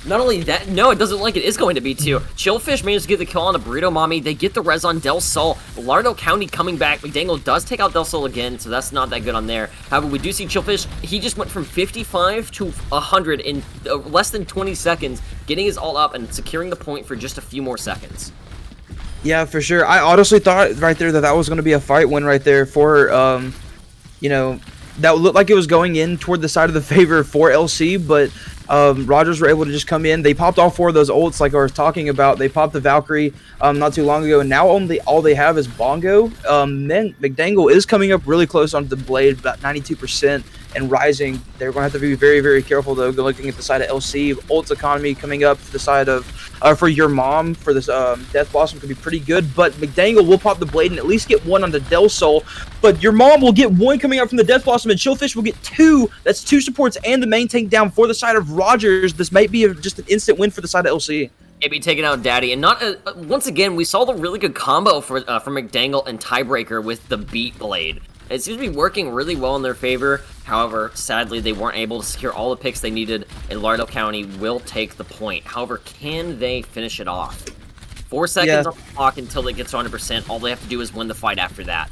Not only that, no, it doesn't look like it is going to be too. Chillfish managed to get the kill on the Burrito Mommy. They get the res on Del Sol. Lauderdale County coming back. McDangle does take out Del Sol again, so that's not that good on there. However, we do see Chillfish. He just went from 55 to 100 in less than 20 seconds, getting his ult up and securing the point for just a few more seconds. Yeah, for sure. I honestly thought right there that was going to be a fight win right there for, that looked like it was going in toward the side of the favor for LC, but Rogers were able to just come in. They popped all 4 of those ults like I was talking about. They popped the Valkyrie not too long ago, and now all they have is Bongo. Then McDangle is coming up really close onto the blade, about 92%, and rising. They're going to have to be very, very careful, though, looking at the side of LC. Ults economy coming up for the side of, for Your Mom, for this Death Blossom could be pretty good, but McDangle will pop the blade and at least get 1 on the Del Sol, but Your Mom will get 1 coming out from the Death Blossom, and Chillfish will get 2. That's 2 supports and the main tank down for the side of Rogers. This might be just an instant win for the side of LC. Maybe taking out Daddy, and not once again, we saw the really good combo for McDangle and Tiebreaker with the Beat Blade. It seems to be working really well in their favor. However, sadly, they weren't able to secure all the picks they needed, and Lauderdale County will take the point. However, can they finish it off? 4 seconds on the clock until it gets to 100%. All they have to do is win the fight after that.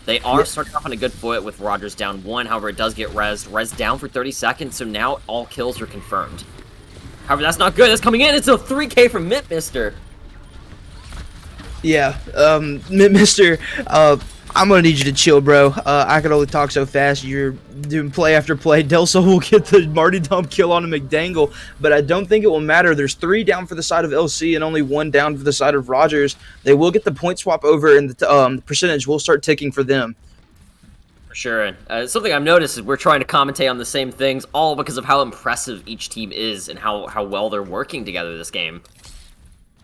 They are starting off on a good foot with Rogers down 1. However, it does get res down for 30 seconds, so now all kills are confirmed. However, that's not good. That's coming in. It's a 3K from Mister. Yeah, Mister, I'm gonna need you to chill, bro. I can only talk so fast. You're doing play after play. Del Sol will get the Marty Dump kill on a McDangle, but I don't think it will matter. There's 3 down for the side of LC and only 1 down for the side of Rogers. They will get the point swap over, and the percentage will start ticking for them. For sure. And something I've noticed is we're trying to commentate on the same things, all because of how impressive each team is and how well they're working together this game.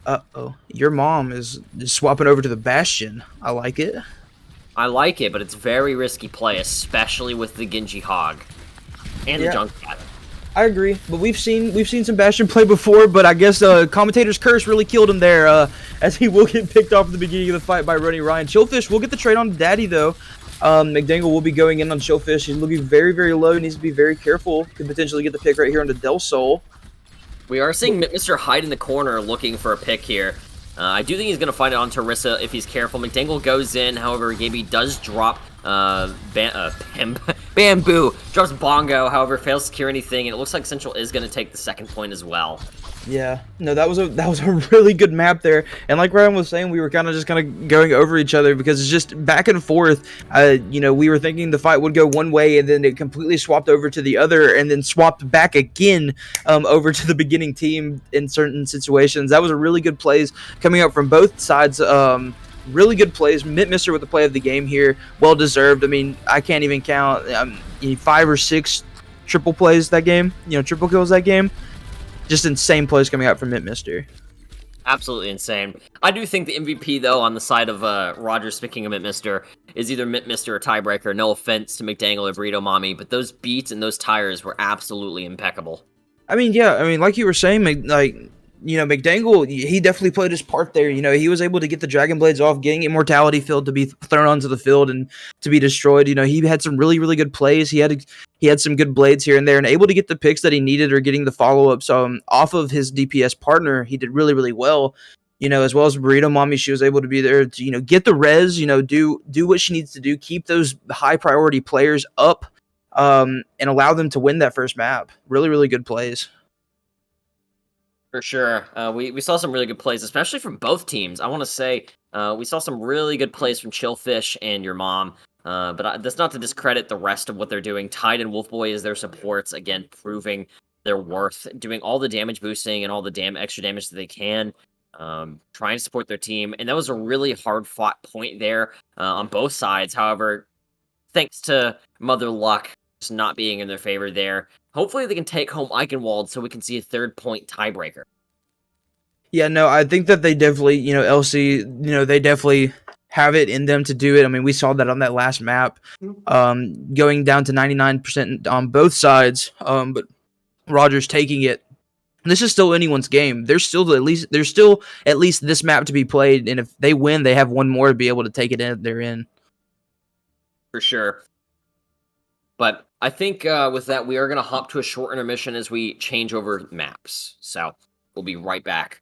Uh-oh. Your mom is swapping over to the Bastion. I like it. I like it, but it's very risky play, especially with the Genji Hog and the Junkrat. I agree, but we've seen some Bastion play before, but I guess commentator's curse really killed him there, as he will get picked off at the beginning of the fight by Runny Ryan. Chillfish will get the trade on Daddy, though. McDangle will be going in on Chillfish. He's looking very, very low. He needs to be very careful. Could potentially get the pick right here onto Del Sol. We are seeing Mr. hide in the corner looking for a pick here. I do think he's going to find it on Teresa if he's careful. McDangle goes in, however, Gaby does drop Bamboo. Drops Bongo, however, fails to secure anything, and it looks like Central is going to take the second point as well. Yeah, no, that was a really good map there, and like Ryan was saying, we were kind of going over each other because it's just back and forth. We were thinking the fight would go one way, and then it completely swapped over to the other, and then swapped back again over to the beginning team in certain situations. That was a really good plays coming up from both sides. Really good plays. Mister with the play of the game here, well deserved. I mean, I can't even count 5 or 6 triple plays that game. Triple kills that game. Just insane plays coming out from Mister. Absolutely insane. I do think the MVP, though, on the side of Rogers, speaking of Mister, is either Mister or Tiebreaker. No offense to McDangle or Burrito Mommy, but those beats and those tires were absolutely impeccable. I mean, yeah. I mean, like you were saying, McDangle, he definitely played his part there. He was able to get the Dragon Blades off, getting Immortality Field to be thrown onto the field and to be destroyed. He had some really, really good plays. He had some good blades here and there and able to get the picks that he needed or getting the follow-ups off of his DPS partner. He did really, really well. As well as Burrito Mommy, she was able to be there to, get the res, do what she needs to do, keep those high priority players up, and allow them to win that first map. Really, really good plays. For sure. We saw some really good plays, especially from both teams. I want to say we saw some really good plays from Chillfish and your mom. But that's not to discredit the rest of what they're doing. Tide and Wolfboy as their supports, again, proving their worth, doing all the damage boosting and all the extra damage that they can, trying to support their team. And that was a really hard-fought point there on both sides. However, thanks to Mother Luck just not being in their favor there, hopefully they can take home Eichenwald so we can see a 3rd-point tiebreaker. Yeah, no, I think that they definitely, LC, they definitely have it in them to do it. I mean, we saw that on that last map, going down to 99% on both sides, but Rogers taking it. This is still anyone's game. There's still at least this map to be played, and if they win, they have one more to be able to take it in. They're in. For sure. But I think with that, we are going to hop to a short intermission as we change over maps. So we'll be right back.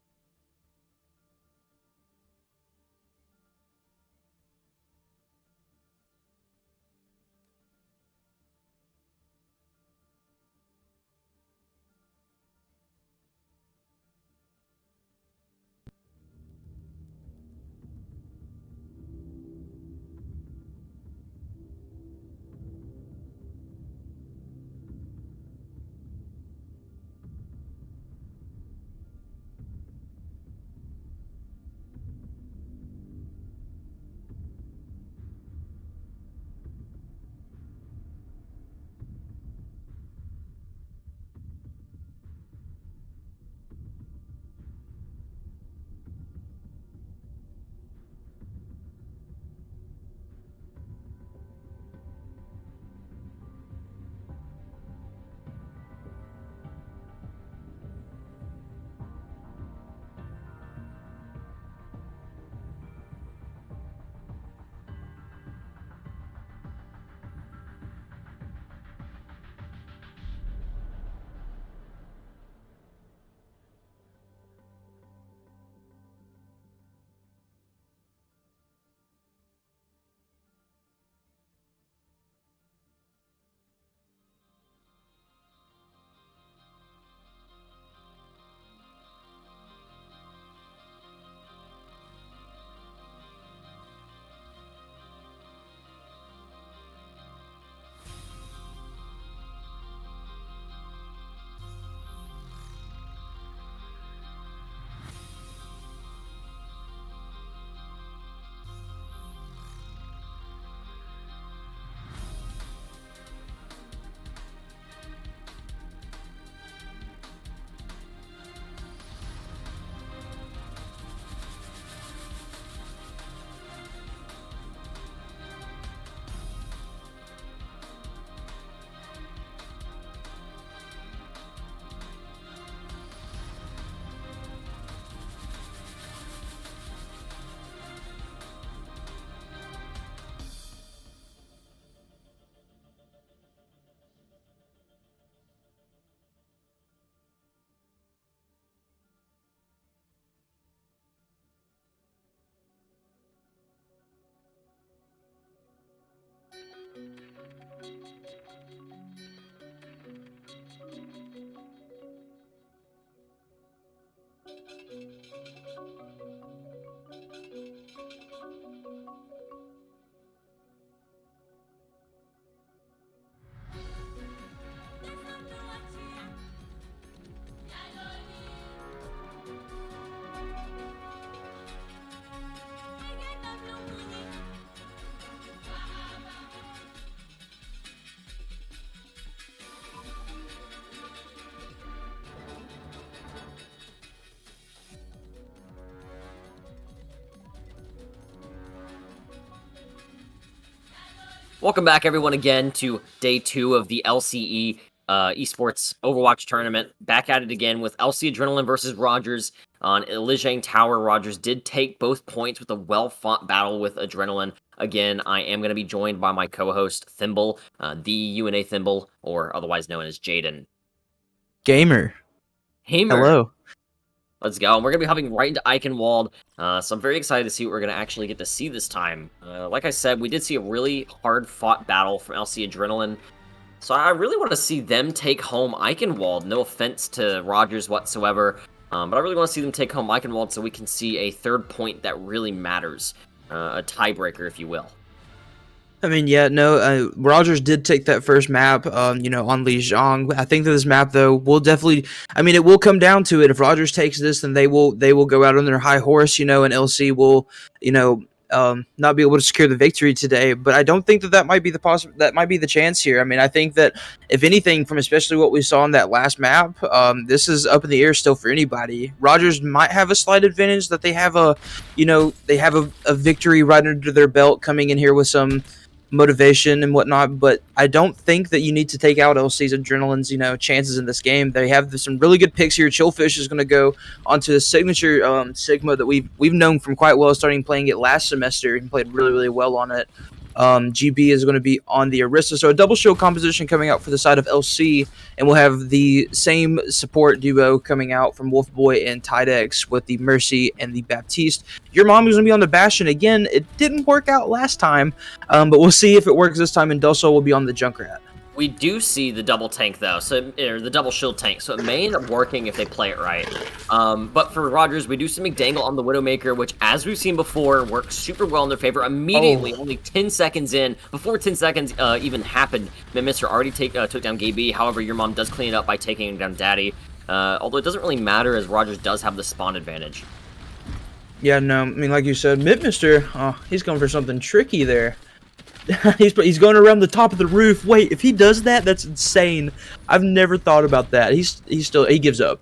Welcome back, everyone, again to day 2 of the LCE Esports Overwatch Tournament. Back at it again with LC Adrenaline versus Rogers on Lijiang Tower. Rogers did take both points with a well-fought battle with Adrenaline. Again, I am going to be joined by my co-host, Thimble, the UNA Thimble, or otherwise known as Jaden. Gamer. Hamer. Hello. Let's go. And we're going to be hopping right into Eichenwald. So I'm very excited to see what we're going to actually get to see this time. Like I said, we did see a really hard-fought battle from LC Adrenaline. So I really want to see them take home Eichenwald. No offense to Rogers whatsoever. But I really want to see them take home Eichenwald so we can see a third point that really matters. A tiebreaker, if you will. I mean, yeah, no, Rogers did take that first map, on Lijiang. I think that this map, though, will definitely, I mean, it will come down to it. If Rogers takes this, then they will go out on their high horse, and LC will, not be able to secure the victory today. But I don't think that might be the chance here. I mean, I think that if anything, from especially what we saw in that last map, this is up in the air still for anybody. Rogers might have a slight advantage that they have a victory right under their belt coming in here with some motivation and whatnot, but I don't think that you need to take out LC's Adrenaline's chances in this game. They have some really good picks here. Chillfish is going to go onto the signature Sigma that we've known from quite well, starting playing it last semester and played really well on it. GB is going to be on the Orisa, so a double shield composition coming out for the side of LC, and we'll have the same support duo coming out from Wolfboy and Tidex with the Mercy and the Baptiste. Your mom is going to be on the Bastion again. It didn't work out last time, but we'll see if it works this time, and Del Sol will be on the Junkrat. We do see the double tank, though, or the double shield tank, so it may end up working if they play it right. But for Rogers, we do see McDangle on the Widowmaker, which, as we've seen before, works super well in their favor. Immediately, only 10 seconds in, before 10 seconds even happened, Mr. already took down GB. However, your mom does clean it up by taking down Daddy, although it doesn't really matter as Rogers does have the spawn advantage. Yeah, no, I mean, like you said, Mister, he's going for something tricky there. He's going around the top of the roof. Wait, if he does that, that's insane. I've never thought about that. He gives up.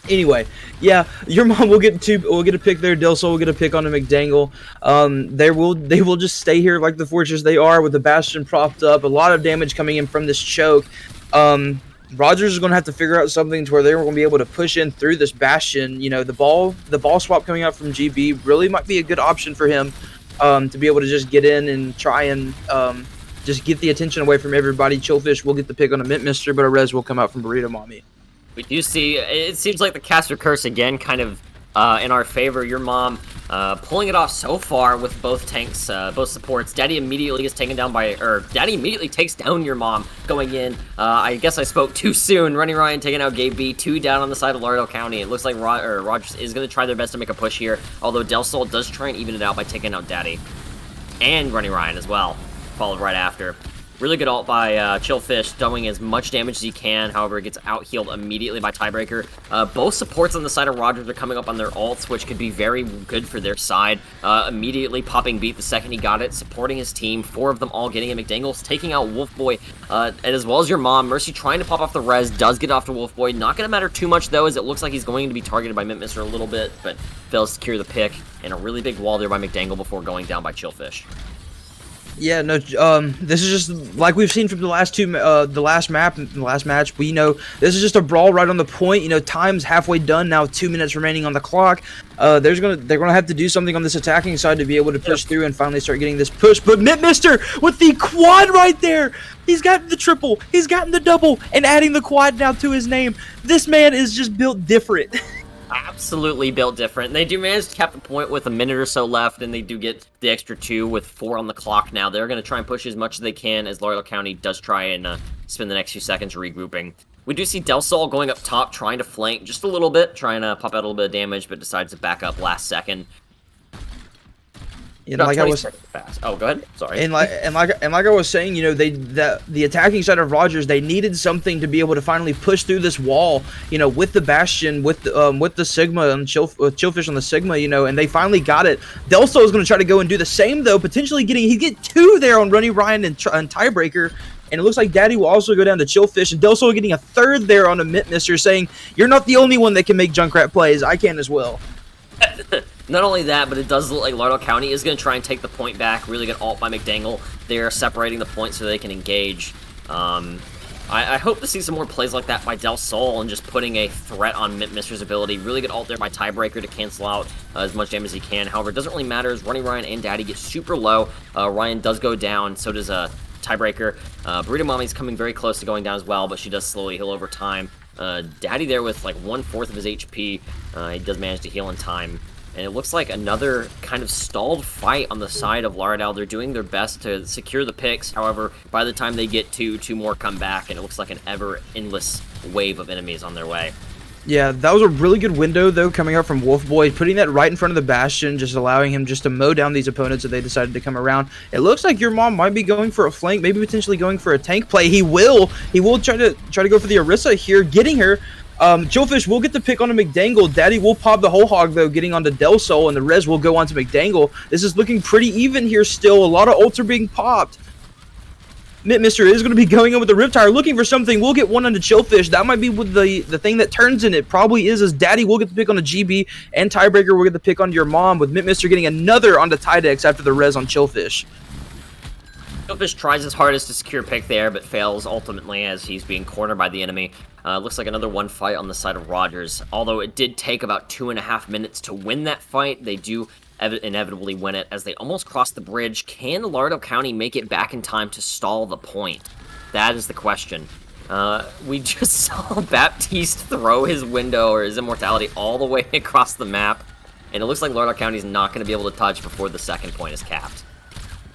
Anyway, yeah, your mom will get a pick there. Del Sol will get a pick on a McDangle. They will just stay here like the fortress they are with the Bastion propped up. A lot of damage coming in from this choke. Rogers is going to have to figure out something to where they're going to be able to push in through this Bastion. The ball swap coming out from GB really might be a good option for him. To be able to just get in and try and just get the attention away from everybody. Chillfish will get the pick on a Mister, but a res will come out from Burrito Mommy. We do see, it seems like the caster curse again kind of in our favor. Your mom pulling it off so far with both tanks, both supports. Daddy immediately gets taken down Daddy immediately takes down your mom going in. I guess I spoke too soon. Running Ryan taking out Gabe B, 2 down on the side of Lauderdale County. It looks like Rogers is going to try their best to make a push here, although Del Sol does try and even it out by taking out Daddy. And Running Ryan as well, followed right after. Really good ult by Chillfish, doing as much damage as he can. However, it gets out-healed immediately by Tiebreaker. Both supports on the side of Rogers are coming up on their ults, which could be very good for their side. Immediately popping beat the second he got it, supporting his team. 4 of them all getting it. McDangle's taking out Wolfboy, and as well as your mom. Mercy trying to pop off the res, does get off to Wolfboy. Not going to matter too much, though, as it looks like he's going to be targeted by Mister a little bit, but fails to secure the pick. And a really big wall there by McDangle before going down by Chillfish. Yeah, no, this is just like we've seen from the last match. We know this is just a brawl right on the point. Time's halfway done now, 2 minutes remaining on the clock. They're gonna have to do something on this attacking side to be able to push through and finally start getting this push. But Mister with the quad right there, he's gotten the triple, he's gotten the double, and adding the quad now to his name. This man is just built different. Absolutely built different. They do manage to cap the point with a minute or so left, and they do get the extra 2 with 4 on the clock now. They're going to try and push as much as they can as Lauderdale County does try and spend the next few seconds regrouping. We do see Del Sol going up top, trying to flank just a little bit, trying to pop out a little bit of damage, but decides to back up last second. Like I was, oh, go ahead. Sorry. And like I was saying, the attacking side of Rogers, they needed something to be able to finally push through this wall, with the Bastion, with the Sigma and Chillfish on the Sigma, and they finally got it. Del Sol is going to try to go and do the same though, potentially he get 2 there on Running Ryan and Tiebreaker. And it looks like Daddy will also go down to Chillfish, and Del Sol getting a 3rd there on a Mister, saying, "You're not the only one that can make Junkrat plays. I can as well." Not only that, but it does look like Lauderdale County is going to try and take the point back. Really good ult by McDangle. They're separating the point so they can engage. I hope to see some more plays like that by Del Sol and just putting a threat on Mister's ability. Really good ult there by Tiebreaker to cancel out as much damage as he can. However, it doesn't really matter as Running Ryan and Daddy get super low. Ryan does go down, so does Tiebreaker. Burrito Mommy's coming very close to going down as well, but she does slowly heal over time. Daddy there with like 1/4 of his HP. He does manage to heal in time. And it looks like another kind of stalled fight on the side of Lauderdale. They're doing their best to secure the picks. However, by the time they get two more come back, and it looks like an ever-endless wave of enemies on their way. Yeah, that was a really good window, though, coming out from Wolf Boy, putting that right in front of the Bastion, just allowing him just to mow down these opponents if they decided to come around. It looks like your mom might be going for a flank, maybe potentially going for a tank play. He will try to go for the Orisa here, getting her. Chillfish will get the pick onto McDangle. Daddy will pop the whole hog, though, getting onto Del Sol, and the res will go onto McDangle. This is looking pretty even here still. A lot of ults are being popped. Mister is going to be going in with the Riptire, looking for something. We'll get one onto Chillfish. That might be with the thing that turns in it. Probably is, as Daddy will get the pick on the GB, and Tiebreaker will get the pick onto your mom, with Mister getting another onto Tidex after the res on Chillfish. Chillfish tries his hardest to secure a pick there, but fails ultimately as he's being cornered by the enemy. Looks like another one fight on the side of Rogers. Although it did take about 2.5 minutes to win that fight, they do inevitably win it as they almost cross the bridge. Can Lauderdale County make it back in time to stall the point? That is the question. We just saw Baptiste throw his window or his immortality all the way across the map, and it looks like Lauderdale County is not going to be able to touch before the second point is capped.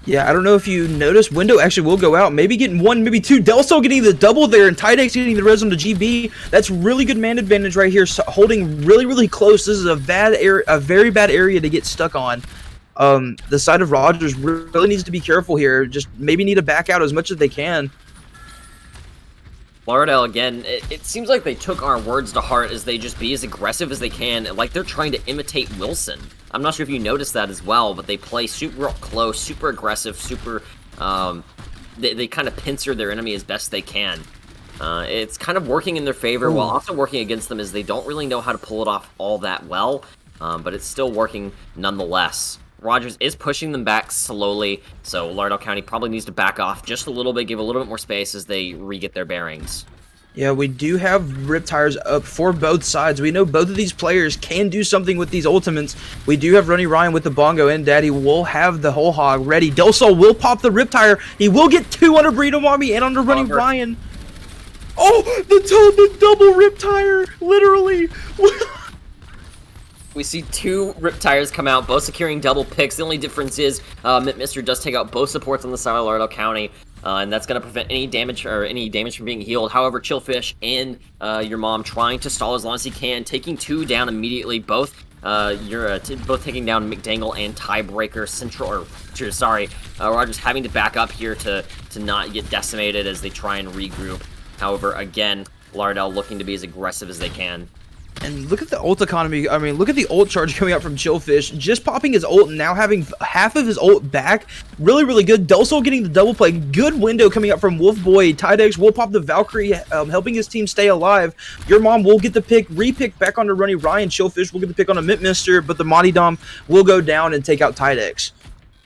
Yeah, I don't know if you noticed, window actually will go out, maybe getting one, maybe two. Del Sol getting the double there, and Tidex getting the res on the GB. That's really good man advantage right here, so holding really, really close. This is a very bad area to get stuck on. The side of Rogers really needs to be careful here. Just maybe need to back out as much as they can. Lauderdale, again, it seems like they took our words to heart as they just be as aggressive as they can, like they're trying to imitate Wilson. I'm not sure if you noticed that as well, but they play super close, super aggressive, super, they kind of pincer their enemy as best they can. It's kind of working in their favor, while also working against them as they don't really know how to pull it off all that well, but it's still working nonetheless. Rogers is pushing them back slowly, so Lauderdale County probably needs to back off just a little bit, give a little bit more space as they re-get their bearings. Yeah, we do have Riptires up for both sides. We know both of these players can do something with these ultimates. We do have Runny Ryan with the Bongo, and Daddy will have the whole hog ready. Del Sol will pop the Riptire. He will get two under Burrito Mommy and under Runny Ryan. Oh, the double Riptire, literally. We see two Riptires come out, both securing double picks. The only difference is Mister does take out both supports on the side of Lauderdale County, and that's going to prevent any damage from being healed. However, Chillfish and your mom trying to stall as long as he can, taking two down immediately. Both both taking down McDangle and Tiebreaker. Rogers having to back up here to not get decimated as they try and regroup. However, again, Lauderdale looking to be as aggressive as they can. And look at the ult economy. I mean, look at the ult charge coming out from Chillfish. Just popping his ult and now having half of his ult back. Really, really good. Del Sol getting the double play. Good window coming out from Wolf Boy. Tidex will pop the Valkyrie, helping his team stay alive. Your mom will get the pick, re-pick back onto Runny Ryan. Chillfish will get the pick on a Mister, but the Monty Dom will go down and take out Tidex.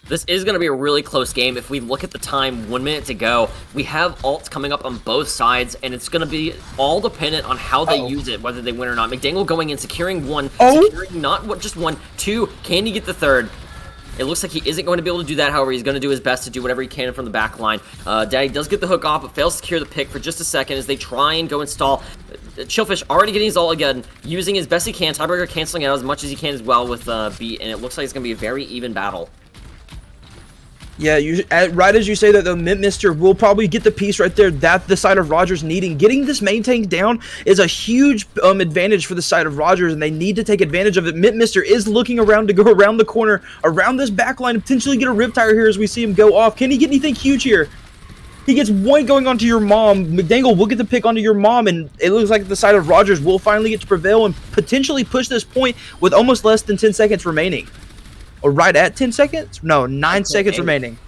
This is going to be a really close game. If we look at the time, 1 minute to go, we have ults coming up on both sides, and it's going to be all dependent on how they use it, whether they win or not. McDangle going in, securing one, securing not just one, two. Can he get the third? It looks like he isn't going to be able to do that. However, he's going to do his best to do whatever he can from the back line. Daddy does get the hook off, but fails to secure the pick for just a second as they try and go install. Chillfish already getting his ult again, using as best he can. Tiebreaker canceling out as much as he can as well with beat, and it looks like it's going to be a very even battle. Yeah, right as you say that, though, Mister will probably get the piece right there that the side of Rogers needing. Getting this main tank down is a huge advantage for the side of Rogers, and they need to take advantage of it. Mister is looking around to go around the corner, around this back line, potentially get a Riptire here as we see him go off. Can he get anything huge here? He gets one going onto your mom. McDangle will get the pick onto your mom, and it looks like the side of Rogers will finally get to prevail and potentially push this point with almost less than 10 seconds remaining. Or right at 10 seconds? No, 9 seconds remaining.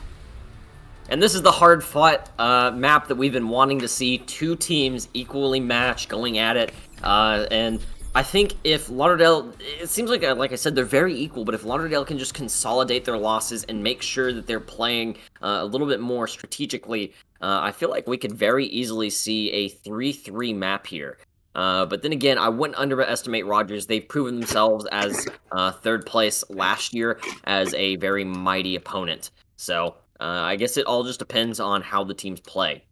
And this is the hard-fought map that we've been wanting to see. Two teams equally matched, going at it. And I think if Lauderdale, it seems like I said, they're very equal, but if Lauderdale can just consolidate their losses and make sure that they're playing a little bit more strategically, I feel like we could very easily see a 3-3 map here. But then again, I wouldn't underestimate Rogers. They've proven themselves as third place last year as a very mighty opponent. So I guess it all just depends on how the teams play.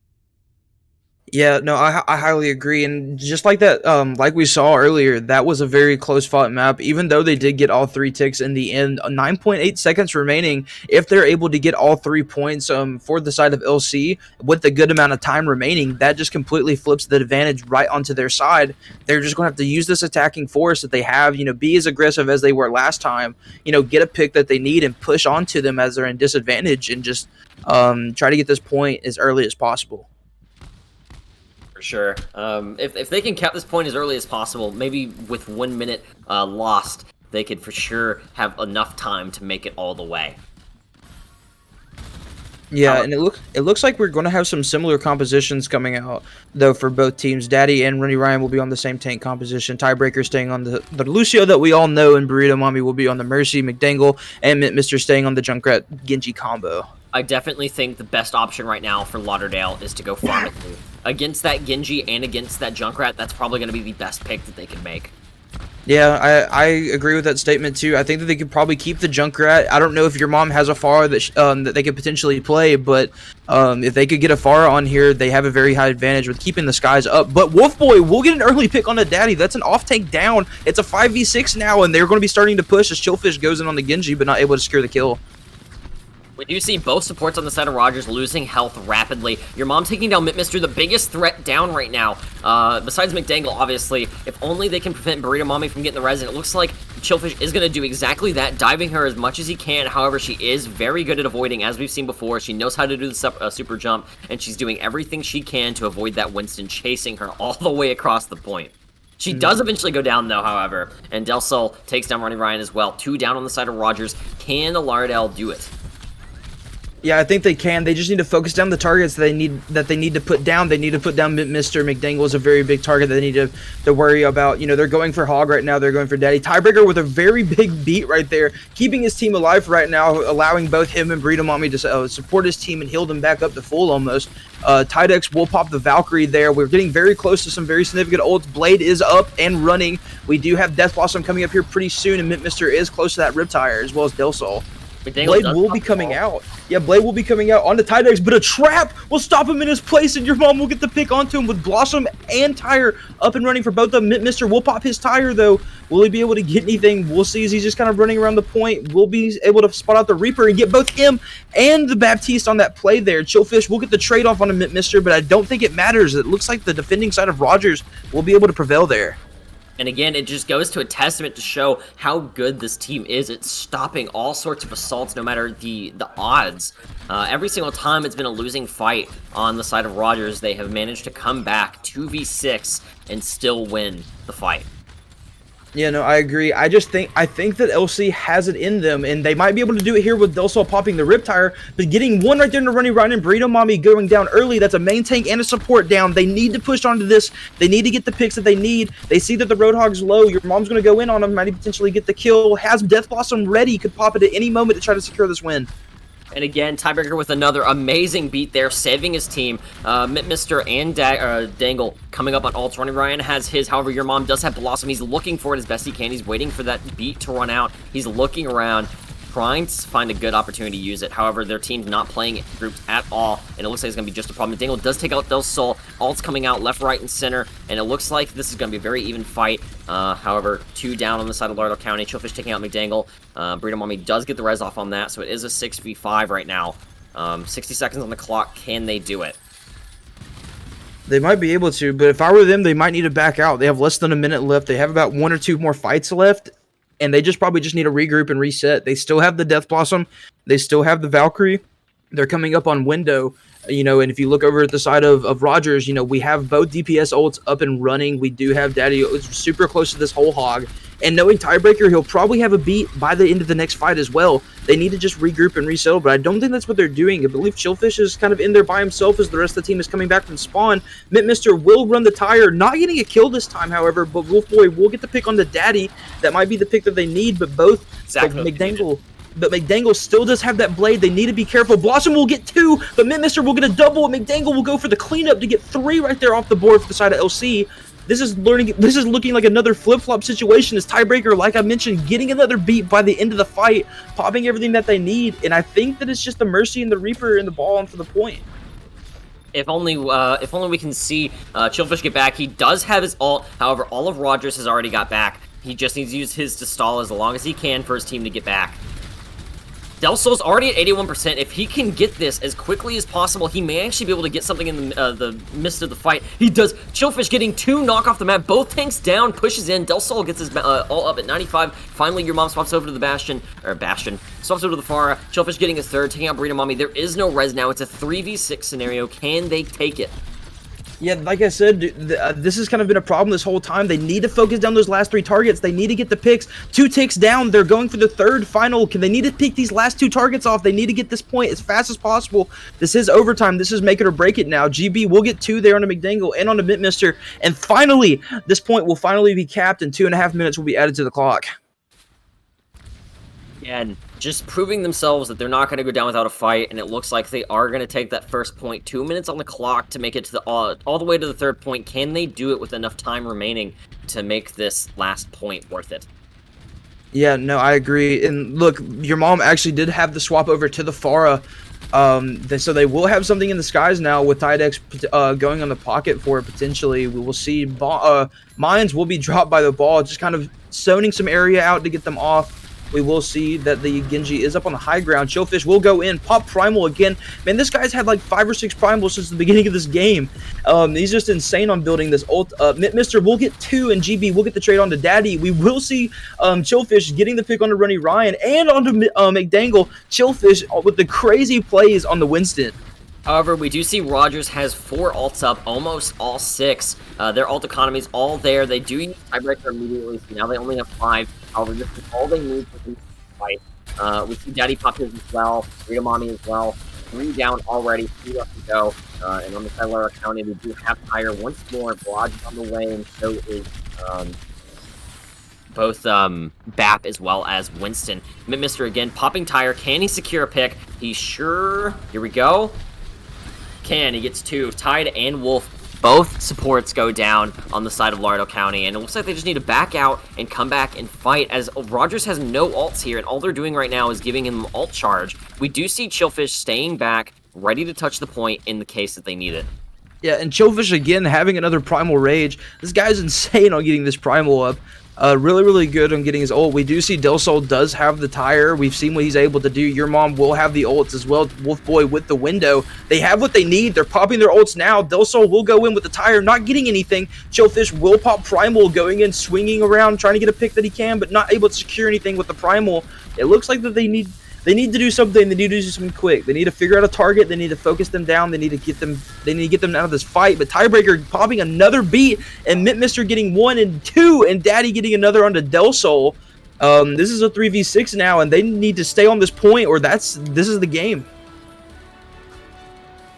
Yeah, no, I highly agree, and just like that, like we saw earlier, that was a very close fought map. Even though they did get all 3 ticks in the end, 9.8 seconds remaining. If they're able to get all 3 points, for the side of LC with the good amount of time remaining, that just completely flips the advantage right onto their side. They're just going to have to use this attacking force that they have, be as aggressive as they were last time. Get a pick that they need and push onto them as they're in disadvantage, and just try to get this point as early as possible. For sure. If they can cap this point as early as possible, maybe with 1 minute lost, they could for sure have enough time to make it all the way. Yeah, and it looks like we're going to have some similar compositions coming out, though, for both teams. Daddy and Runny Ryan will be on the same tank composition. Tiebreaker staying on the Lucio that we all know, and Burrito Mommy will be on the Mercy, McDangle, and Mr. staying on the Junkrat Genji combo. I definitely think the best option right now for Lauderdale is to go farm it. Against that Genji and against that Junkrat, that's probably going to be the best pick that they can make. Yeah, I agree with that statement too. I think that they could probably keep the Junkrat. I don't know if your mom has a Pharah that they could potentially play, but if they could get a Pharah on here, they have a very high advantage with keeping the skies up. But Wolfboy will get an early pick on the Daddy. That's an off tank down. It's a 5v6 now, and they're going to be starting to push as Chillfish goes in on the Genji, but not able to secure the kill. We do see both supports on the side of Rogers losing health rapidly. Your mom taking down Mister, the biggest threat down right now. Besides McDangle, obviously. If only they can prevent Burrito Mommy from getting the res, and it looks like Chillfish is going to do exactly that, diving her as much as he can. However, she is very good at avoiding, as we've seen before. She knows how to do the super jump, and she's doing everything she can to avoid that Winston chasing her all the way across the point. She does eventually go down, though, however, and Del Sol takes down Runny Ryan as well. 2 down on the side of Rogers. Can the Lauderdale do it? Yeah, I think they can. They just need to focus down the targets they need to put down. They need to put down Mr. McDangle is a very big target that they need to worry about. They're going for Hog right now. They're going for Daddy. Tiebreaker with a very big beat right there, keeping his team alive right now, allowing both him and Burrito Mommy to support his team and heal them back up to full almost. Tidex will pop the Valkyrie there. We're getting very close to some very significant ults. Blade is up and running. We do have Death Blossom coming up here pretty soon, and Mr. is close to that Riptire as well as Del Sol. Blade will be coming out. Yeah, Blade will be coming out on the Tidex, but a trap will stop him in his place, and your mom will get the pick onto him with Blossom and Tire up and running for both of them. Mr. will pop his Tire, though. Will he be able to get anything? We'll see as he's just kind of running around the point. We'll be able to spot out the Reaper and get both him and the Baptiste on that play there. Chillfish will get the trade-off on Mr., but I don't think it matters. It looks like the defending side of Rogers will be able to prevail there. And again, it just goes to a testament to show how good this team is. It's stopping all sorts of assaults, no matter the odds. Every single time it's been a losing fight on the side of Rogers, they have managed to come back 2v6 and still win the fight. Yeah, no, I agree. I think that LC has it in them, and they might be able to do it here with Del Sol popping the Riptire, but getting one right there in the Runny Ryan and Burrito Mommy going down early. That's a main tank and a support down. They need to push onto this. They need to get the picks that they need. They see that the Roadhog's low. Your mom's going to go in on them, might potentially get the kill. Has Death Blossom ready, could pop it at any moment to try to secure this win. And again, Tiebreaker with another amazing beat there, saving his team. Mr. and Dangle coming up on ults. Runny Ryan has his. However, your mom does have Blossom. He's looking for it as best he can. He's waiting for that beat to run out. He's looking around, trying to find a good opportunity to use it. However, their team's not playing it groups at all, and it looks like it's going to be just a problem. Dangle does take out Del Sol. Ult's coming out left, right, and center, and it looks like this is going to be a very even fight. However, 2 down on the side of Lauderdale County. Chillfish taking out McDangle. Burrito Mommy does get the res off on that, so it is a 6v5 right now. 60 seconds on the clock. Can they do it? They might be able to, but if I were them, they might need to back out. They have less than a minute left. They have about 1 or 2 more fights left, and they probably just need to regroup and reset. They still have the Death Blossom. They still have the Valkyrie. They're coming up on window, and if you look over at the side of Rogers, we have both DPS ults up and running. We do have Daddy super close to this whole hog. And knowing Tiebreaker, he'll probably have a beat by the end of the next fight as well. They need to just regroup and resettle, but I don't think that's what they're doing. I believe Chillfish is kind of in there by himself as the rest of the team is coming back from spawn. Mister will run the tire, not getting a kill this time, however, but Wolfboy will get the pick on the Daddy. That might be the pick that they need, but both McDangle... But McDangle still does have that blade. They need to be careful. Blossom will get 2, but Mister will get a double. McDangle will go for the cleanup to get 3 right there off the board for the side of LC. This is looking like another flip-flop situation as Tiebreaker, like I mentioned, getting another beat by the end of the fight, popping everything that they need, and I think that it's just the Mercy and the Reaper and the ball on for the point. If only we can see Chillfish get back. He does have his ult. However, all of Rogers has already got back. He just needs to use his to stall as long as he can for his team to get back. Del Sol's already at 81%. If he can get this as quickly as possible, he may actually be able to get something in the midst of the fight. He does. Chillfish getting 2 knock off the map. Both tanks down, pushes in. Del Sol gets his all up at 95. Finally, your mom swaps over to the Bastion. Swaps over to the Pharah. Chillfish getting his 3rd, taking out Burrito Mommy. There is no res now. It's a 3v6 scenario. Can they take it? Yeah, like I said, this has kind of been a problem this whole time. They need to focus down those last 3 targets. They need to get the picks. 2 ticks down. They're going for the 3rd final. They need to pick these last 2 targets off. They need to get this point as fast as possible. This is overtime. This is make it or break it now. GB will get 2 there on the McDangle and on the Mister. And finally, this point will finally be capped and 2.5 minutes will be added to the clock. And just proving themselves that they're not going to go down without a fight, and it looks like they are going to take that first point. 2 minutes on the clock to make it to the all the way to the 3rd point. Can they do it with enough time remaining to make this last point worth it? Yeah, no, I agree. And look, your mom actually did have the swap over to the Pharah. So they will have something in the skies now with Tidex going on the pocket for it potentially. We will see mines will be dropped by the ball, just kind of zoning some area out to get them off. We will see that the Genji is up on the high ground. Chillfish will go in, pop Primal again. Man, this guy's had like 5 or 6 Primals since the beginning of this game. He's just insane on building this ult. Mister will get 2, and GB will get the trade on to Daddy. We will see Chillfish getting the pick on the Runny Ryan and on to McDangle. Chillfish with the crazy plays on the Winston. However, we do see Rogers has 4 ults up, almost all 6. Their ult economy's all there. They do use Tiebreaker immediately, so now they only have 5. However, this is all they need to fight. We see Daddy pop his as well, Rita Mommy as well. 3 down already, 3 left to go. And on the side of Lauderdale County, we do have Tire once more. Blodge on the way, and so is both Bap as well as Winston. Mister again, popping Tire. Can he secure a pick? He sure... Here we go. He gets 2. Tide and Wolf, both supports go down on the side of Lauderdale County, and it looks like they just need to back out and come back and fight, as Rogers has no ults here, and all they're doing right now is giving him ult charge. We do see Chillfish staying back, ready to touch the point in the case that they need it. Yeah, and Chillfish again having another Primal Rage. This guy's insane on getting this Primal up. Really, really good on getting his ult. We do see Del Sol does have the tire. We've seen what he's able to do. Your mom will have the ults as well. Wolfboy with the window. They have what they need. They're popping their ults now. Del Sol will go in with the tire, not getting anything. Chillfish will pop Primal, going in, swinging around, trying to get a pick that he can, but not able to secure anything with the Primal. It looks like that they need to do something. They need to do something quick. They need to figure out a target. They need to focus them down. They need to get them out of this fight. But Tiebreaker popping another beat, and Mister getting 1 and 2, and Daddy getting another onto Del Sol. This is a 3v6 now, and they need to stay on this point, or this is the game.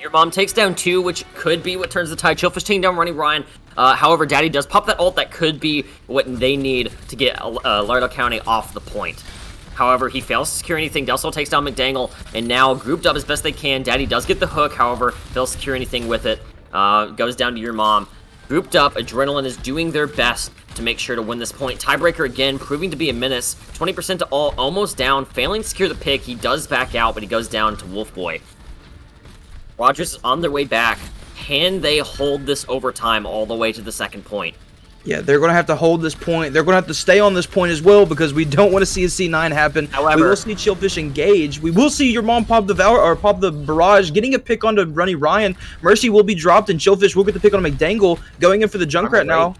Your mom takes down 2, which could be what turns the tide. Chillfish taking down Runny Ryan. However, Daddy does pop that ult. That could be what they need to get Lauderdale County off the point. However, he fails to secure anything. Del Sol takes down McDangle, and now grouped up as best they can. Daddy does get the hook, however, fails to secure anything with it. Goes down to your mom. Grouped up, Adrenaline is doing their best to make sure to win this point. Tiebreaker again, proving to be a menace. 20% to all, almost down. Failing to secure the pick. He does back out, but he goes down to Wolfboy. Rogers is on their way back. Can they hold this overtime all the way to the 2nd point? Yeah, they're going to have to hold this point. They're going to have to stay on this point as well, because we don't want to see a C9 happen. However, we will see Chillfish engage. We will see your mom pop the pop the barrage, getting a pick onto Runny Ryan. Mercy will be dropped, and Chillfish will get the pick on McDangle, going in for the Junkrat now.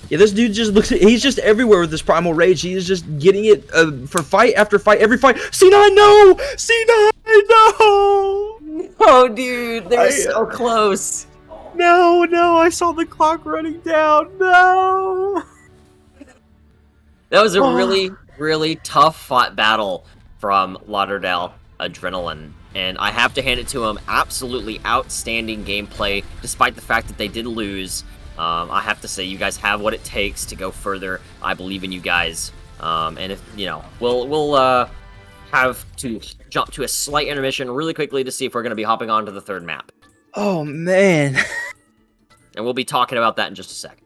Yeah, this dude just looks. He's just everywhere with this primal rage. He is just getting it for fight after fight, every fight. C9, no! C9, no! Oh, dude, they were I so close. no, I saw the clock running down. No. That was a really, really tough fought battle from Lauderdale Adrenaline. And I have to hand it to him. Absolutely outstanding gameplay, despite the fact that they did lose. I have to say, you guys have what it takes to go further. I believe in you guys. And if, you know, we'll have to jump to a slight intermission really quickly to see if we're going to be hopping on to the third map. Oh man. And we'll be talking about that in just a second.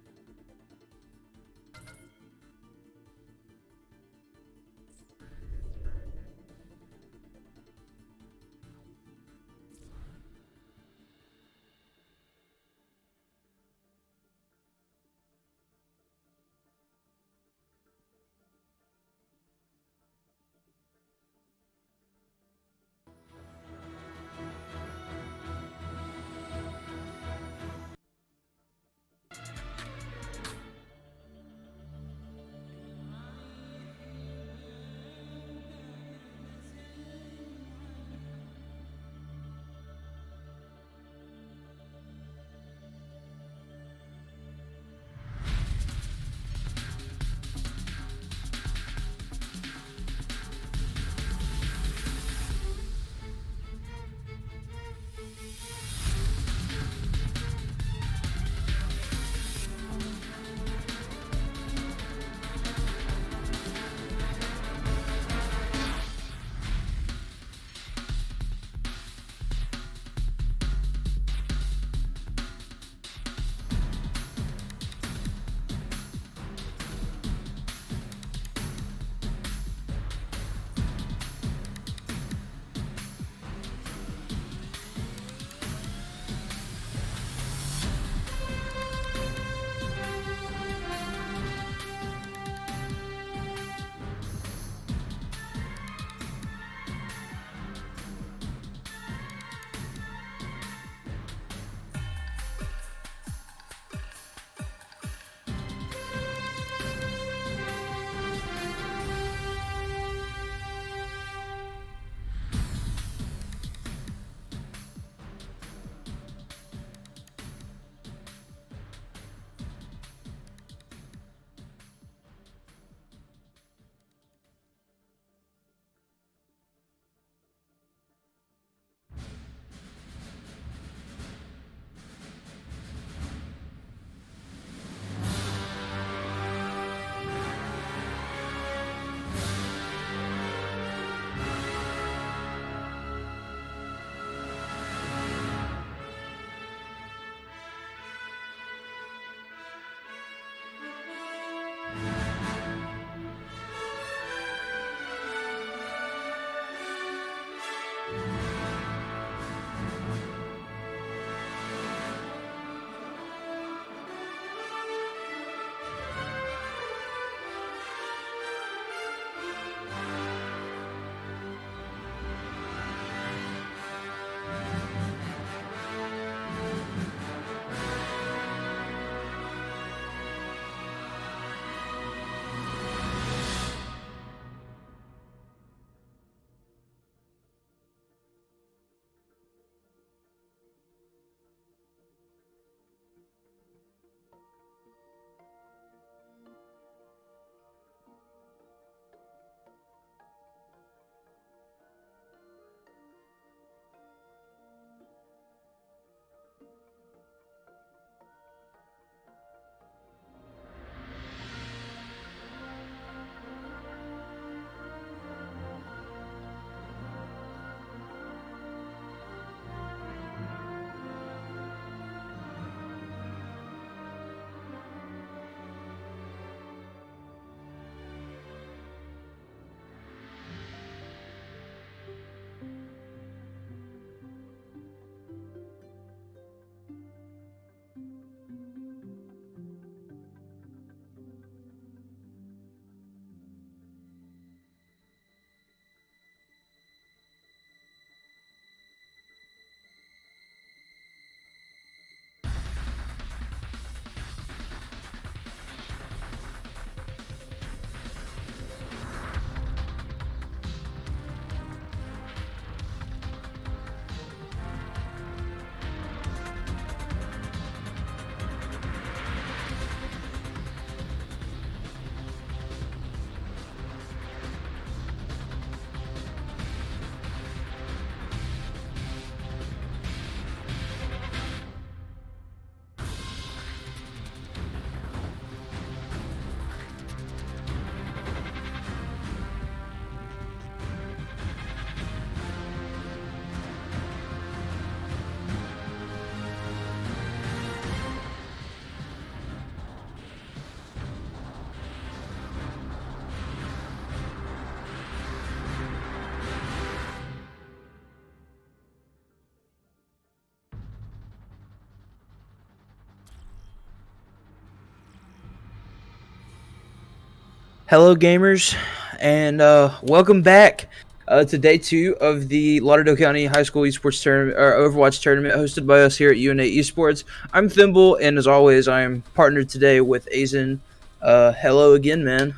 Hello, gamers, and welcome back to day 2 of the Lauderdale County High School Esports Tournament or Overwatch Tournament, hosted by us here at UNA Esports. I'm Thimble, and as always, I am partnered today with Azen. Hello again, man.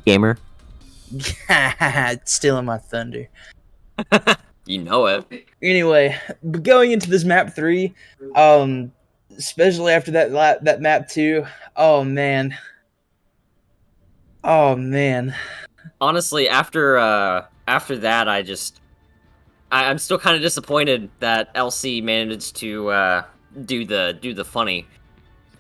Gamer. Stealing my thunder. You know it. Anyway, going into this map 3, especially after that map 2. Oh man. Honestly, after that, I'm still kind of disappointed that LC managed to do the funny.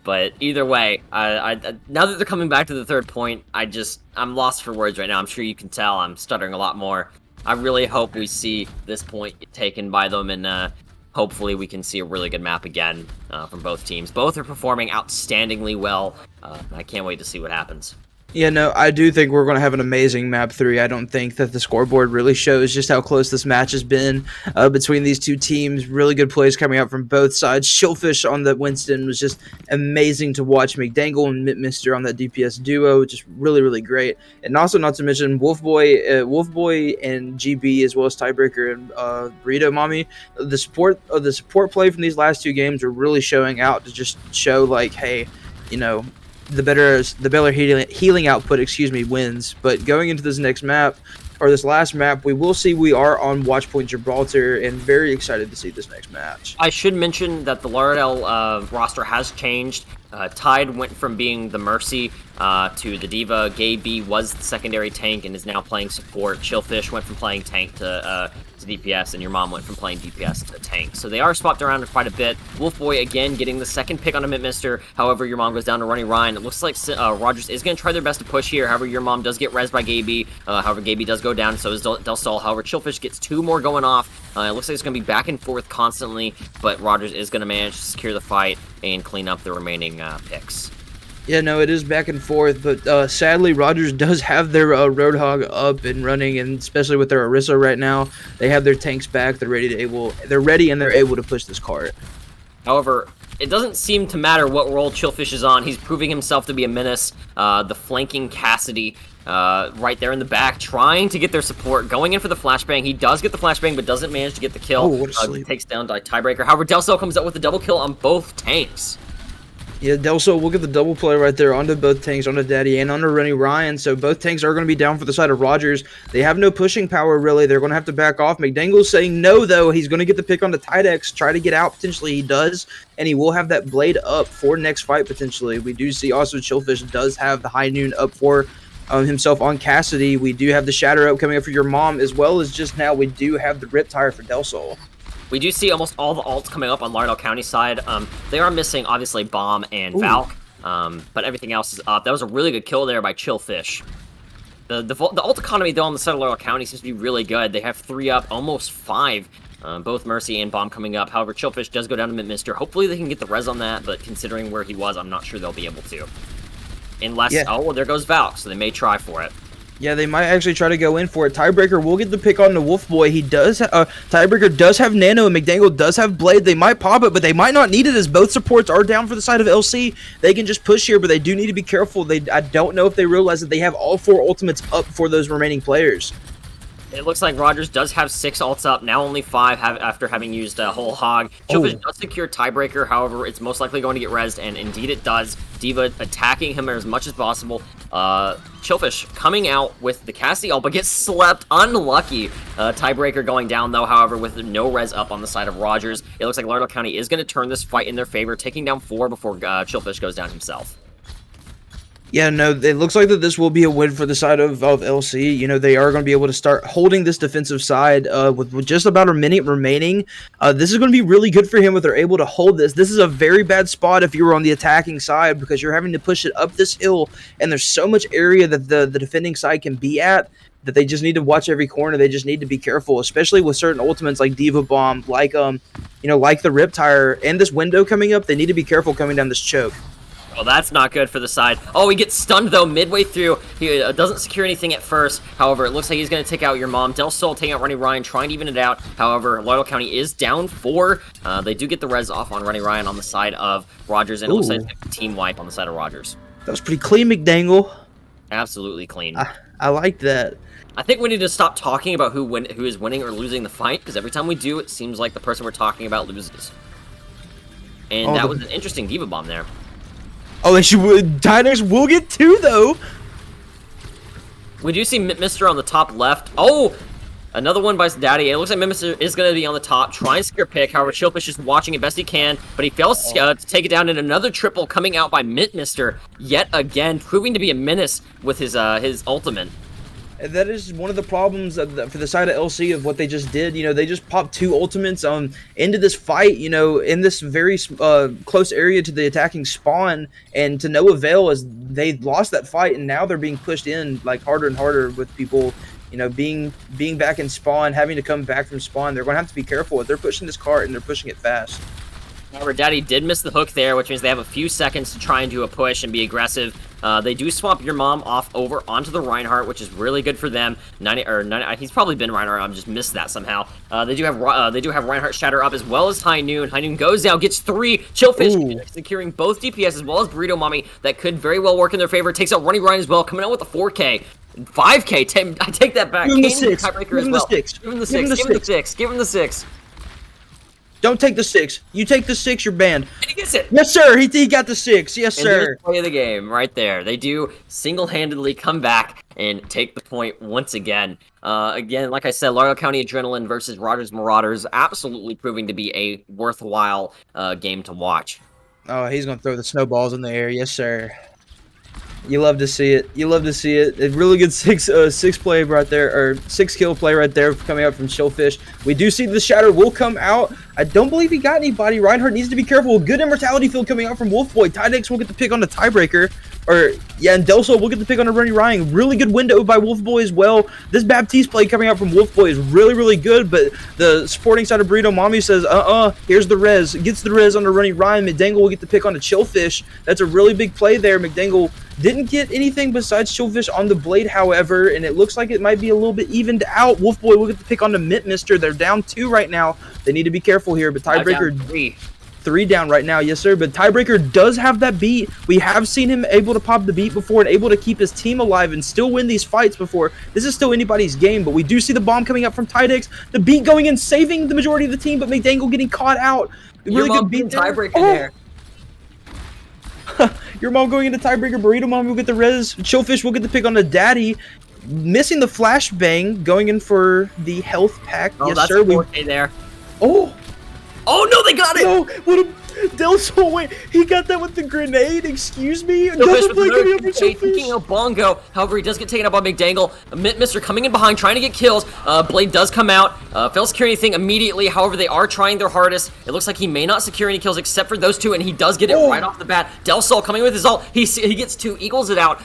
But either way, I now that they're coming back to the third point, I'm lost for words right now. I'm sure you can tell I'm stuttering a lot more. I really hope we see this point taken by them, and hopefully we can see a really good map again from both teams. Both are performing outstandingly well. I can't wait to see what happens. Yeah, no, I do think we're going to have an amazing map 3. I don't think that the scoreboard really shows just how close this match has been between these two teams. Really good plays coming out from both sides. Shellfish on the Winston was just amazing to watch. McDangle and Mister on that DPS duo, just really, really great. And also, not to mention Wolfboy and GB, as well as Tiebreaker and Burrito Mommy. The support play from these last two games are really showing out to just show, like, hey, you know, the better healing output, wins. But going into this next map, or this last map, we will see we are on Watchpoint Gibraltar, and very excited to see this next match. I should mention that the Lauderdale roster has changed. Tide went from being the Mercy to the Diva. Gay B was the secondary tank and is now playing support. Chillfish went from playing tank to DPS, and your mom went from playing DPS to tank. So they are swapped around quite a bit. Wolfboy again getting the second pick on a Mister. However, your mom goes down to Running Ryan. It looks like Rogers is going to try their best to push here. However, your mom does get rezzed by Gay B. However, Gay B does go down, so is Del Sol. However, Chillfish gets two more going off. It looks like it's going to be back and forth constantly, but Rogers is going to manage to secure the fight and clean up the remaining picks. Yeah, no, it is back and forth, but sadly, Rogers does have their Roadhog up and running, and especially with their Orisa right now, they have their tanks back. They're ready and they're able to push this cart. However, it doesn't seem to matter what role Chillfish is on. He's proving himself to be a menace. The flanking Cassidy right there in the back, trying to get their support, going in for the flashbang. He does get the flashbang, but doesn't manage to get the kill. Oh, what a sleep. Takes down by Tiebreaker. However, Del Sol comes out with a double kill on both tanks. Yeah, Del Sol will get the double play right there onto both tanks, onto Daddy and onto Rennie Ryan. So both tanks are going to be down for the side of Rogers. They have no pushing power, really. They're going to have to back off. McDangle's saying no, though. He's going to get the pick on the Tidex, try to get out, potentially. He does, and he will have that blade up for next fight, potentially. We do see also Chillfish does have the High Noon up for himself on Cassidy. We do have the Shatter up coming up for your mom, as well as just now we do have the Rip Tire for Del Sol. We do see almost all the alts coming up on Lauderdale County side. They are missing, obviously, Bomb and Valk, but everything else is up. That was a really good kill there by Chillfish. The ult economy, though, on the side of Lauderdale County seems to be really good. They have 3 up, almost 5, both Mercy and Bomb coming up. However, Chillfish does go down to Mister. Hopefully they can get the res on that, but considering where he was, I'm not sure they'll be able to. Unless, oh, well, there goes Valk, so they may try for it. Yeah, they might actually try to go in for it. Tiebreaker will get the pick on the Wolfboy. He does. Tiebreaker does have Nano, and McDangle does have Blade. They might pop it, but they might not need it, as both supports are down for the side of LC. They can just push here, but they do need to be careful. I don't know if they realize that they have all 4 ultimates up for those remaining players. It looks like Rogers does have 6 ults up, now only 5 after having used a whole hog. Chillfish does secure Tiebreaker, however, it's most likely going to get rezzed, and indeed it does. Diva attacking him as much as possible. Chillfish coming out with the Cassidy ult, but gets slept. Unlucky. Tiebreaker going down, though, however, with no res up on the side of Rogers. It looks like Lauderdale County is going to turn this fight in their favor, taking down 4 before Chillfish goes down himself. Yeah, no, it looks like that this will be a win for the side of LC. You know, they are going to be able to start holding this defensive side with just about a minute remaining. This is going to be really good for him if they're able to hold this. This is a very bad spot if you were on the attacking side, because you're having to push it up this hill, and there's so much area that the defending side can be at that they just need to watch every corner. They just need to be careful, especially with certain ultimates like Diva Bomb, like like the Rip Tire, and this window coming up. They need to be careful coming down this choke. Well, that's not good for the side. Oh, he gets stunned, though, midway through. He doesn't secure anything at first. However, it looks like he's going to take out your mom. Del Sol taking out Running Ryan, trying to even it out. However, Lauderdale County is down 4. They do get the res off on Running Ryan on the side of Rogers, and it looks like it's a team wipe on the side of Rogers. That was pretty clean, McDangle. Absolutely clean. I like that. I think we need to stop talking about who is winning or losing the fight, because every time we do, it seems like the person we're talking about loses. And Oh, that was an interesting Diva Bomb there. Oh, and she would. Diners will get 2 though. We do see Mister on the top left. Oh! Another one by his daddy. It looks like Mister is going to be on the top, trying to secure pick. However, Chillfish is watching it best he can, but he fails to take it down in another triple coming out by Mister, yet again, proving to be a menace with his ultimate. And that is one of the problems for the side of LC of what they just did. You know, they just popped 2 ultimates into this fight, you know, in this very close area to the attacking spawn, and to no avail as they lost that fight, and now they're being pushed in like harder and harder with people, you know, being back in spawn, having to come back from spawn. They're going to have to be careful. They're pushing this cart and they're pushing it fast. However, Daddy did miss the hook there, which means they have a few seconds to try and do a push and be aggressive. They do swap your mom off over onto the Reinhardt, which is really good for them. 90, he's probably been Reinhardt. I've just missed that somehow. They do have Reinhardt Shatter up as well as High Noon. High Noon goes down, gets 3. Chillfish securing both DPS as well as Burrito Mommy. That could very well work in their favor. Takes out Running Ryan as well, coming out with a 4K. 5K. I take that back. Give him the 6. Give him the 6. Give him the 6. Give him the 6. Give him the 6. Don't take the 6. You take the 6, you're banned. And he gets it. Yes, sir. He got the 6. Yes, sir. And play of the game right there. They do single-handedly come back and take the point once again. Again, like I said, Lauderdale County Adrenaline versus Rogers Marauders, absolutely proving to be a worthwhile game to watch. Oh, he's gonna throw the snowballs in the air. Yes, sir. You love to see it. You love to see it. A really good 6 play right there, or 6 kill play right there coming out from Chillfish. We do see the Shatter will come out. I don't believe he got anybody. Reinhardt needs to be careful. Good immortality field coming out from Wolfboy. Tydex will get the pick on the tiebreaker. And Delso will get the pick on a Running Ryan. Really good window by Wolfboy as well. This Baptiste play coming out from Wolfboy is really, really good, but the supporting side of Burrito Mommy says, here's the res. Gets the res on the Running Ryan. McDangle will get the pick on the Chillfish. That's a really big play there. McDangle didn't get anything besides Chillfish on the blade, however, and it looks like it might be a little bit evened out. Wolfboy will get the pick on the Mister. They're down 2 right now. They need to be careful here, but tiebreaker 3 down right now, yes sir, but tiebreaker does have that beat. We have seen him able to pop the beat before and able to keep his team alive and still win these fights before. This is still anybody's game, but we do see the bomb coming up from Tydex, the beat going in, saving the majority of the team, but McDangle getting caught out. Really good beat tiebreaker there. Your mom going into tiebreaker. Burrito Mom will get the res. Chillfish will get the pick on the daddy. Missing the flashbang, going in for the health pack. Oh, yes that's sir. A 4K there. Oh no, they got it! No, what a Delso, wait, he got that with the grenade, excuse me? Chillfish with another taking a bongo. However, he does get taken out by McDangle. Mister coming in behind, trying to get kills. Blade does come out. Fails to secure anything immediately. However, they are trying their hardest. It looks like he may not secure any kills except for those 2, and he does get it right off the bat. Del Sol coming with his ult. He gets 2, equals it out.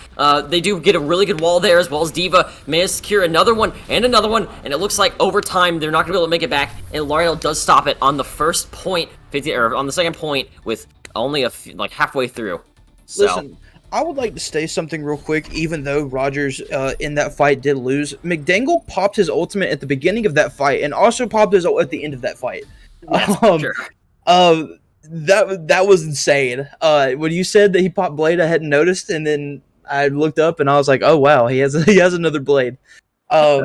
They do get a really good wall there, as well as Diva may secure another one, and it looks like over time they're not going to be able to make it back, and Lauderdale does stop it on the first point. On the second point with only halfway through. So. Listen, I would like to say something real quick, even though Rogers in that fight did lose. McDangle popped his ultimate at the beginning of that fight and also popped his ult at the end of that fight. Sure. That was insane. When you said that he popped blade, I hadn't noticed, and then I looked up and I was like, oh wow, he has another blade. Yeah.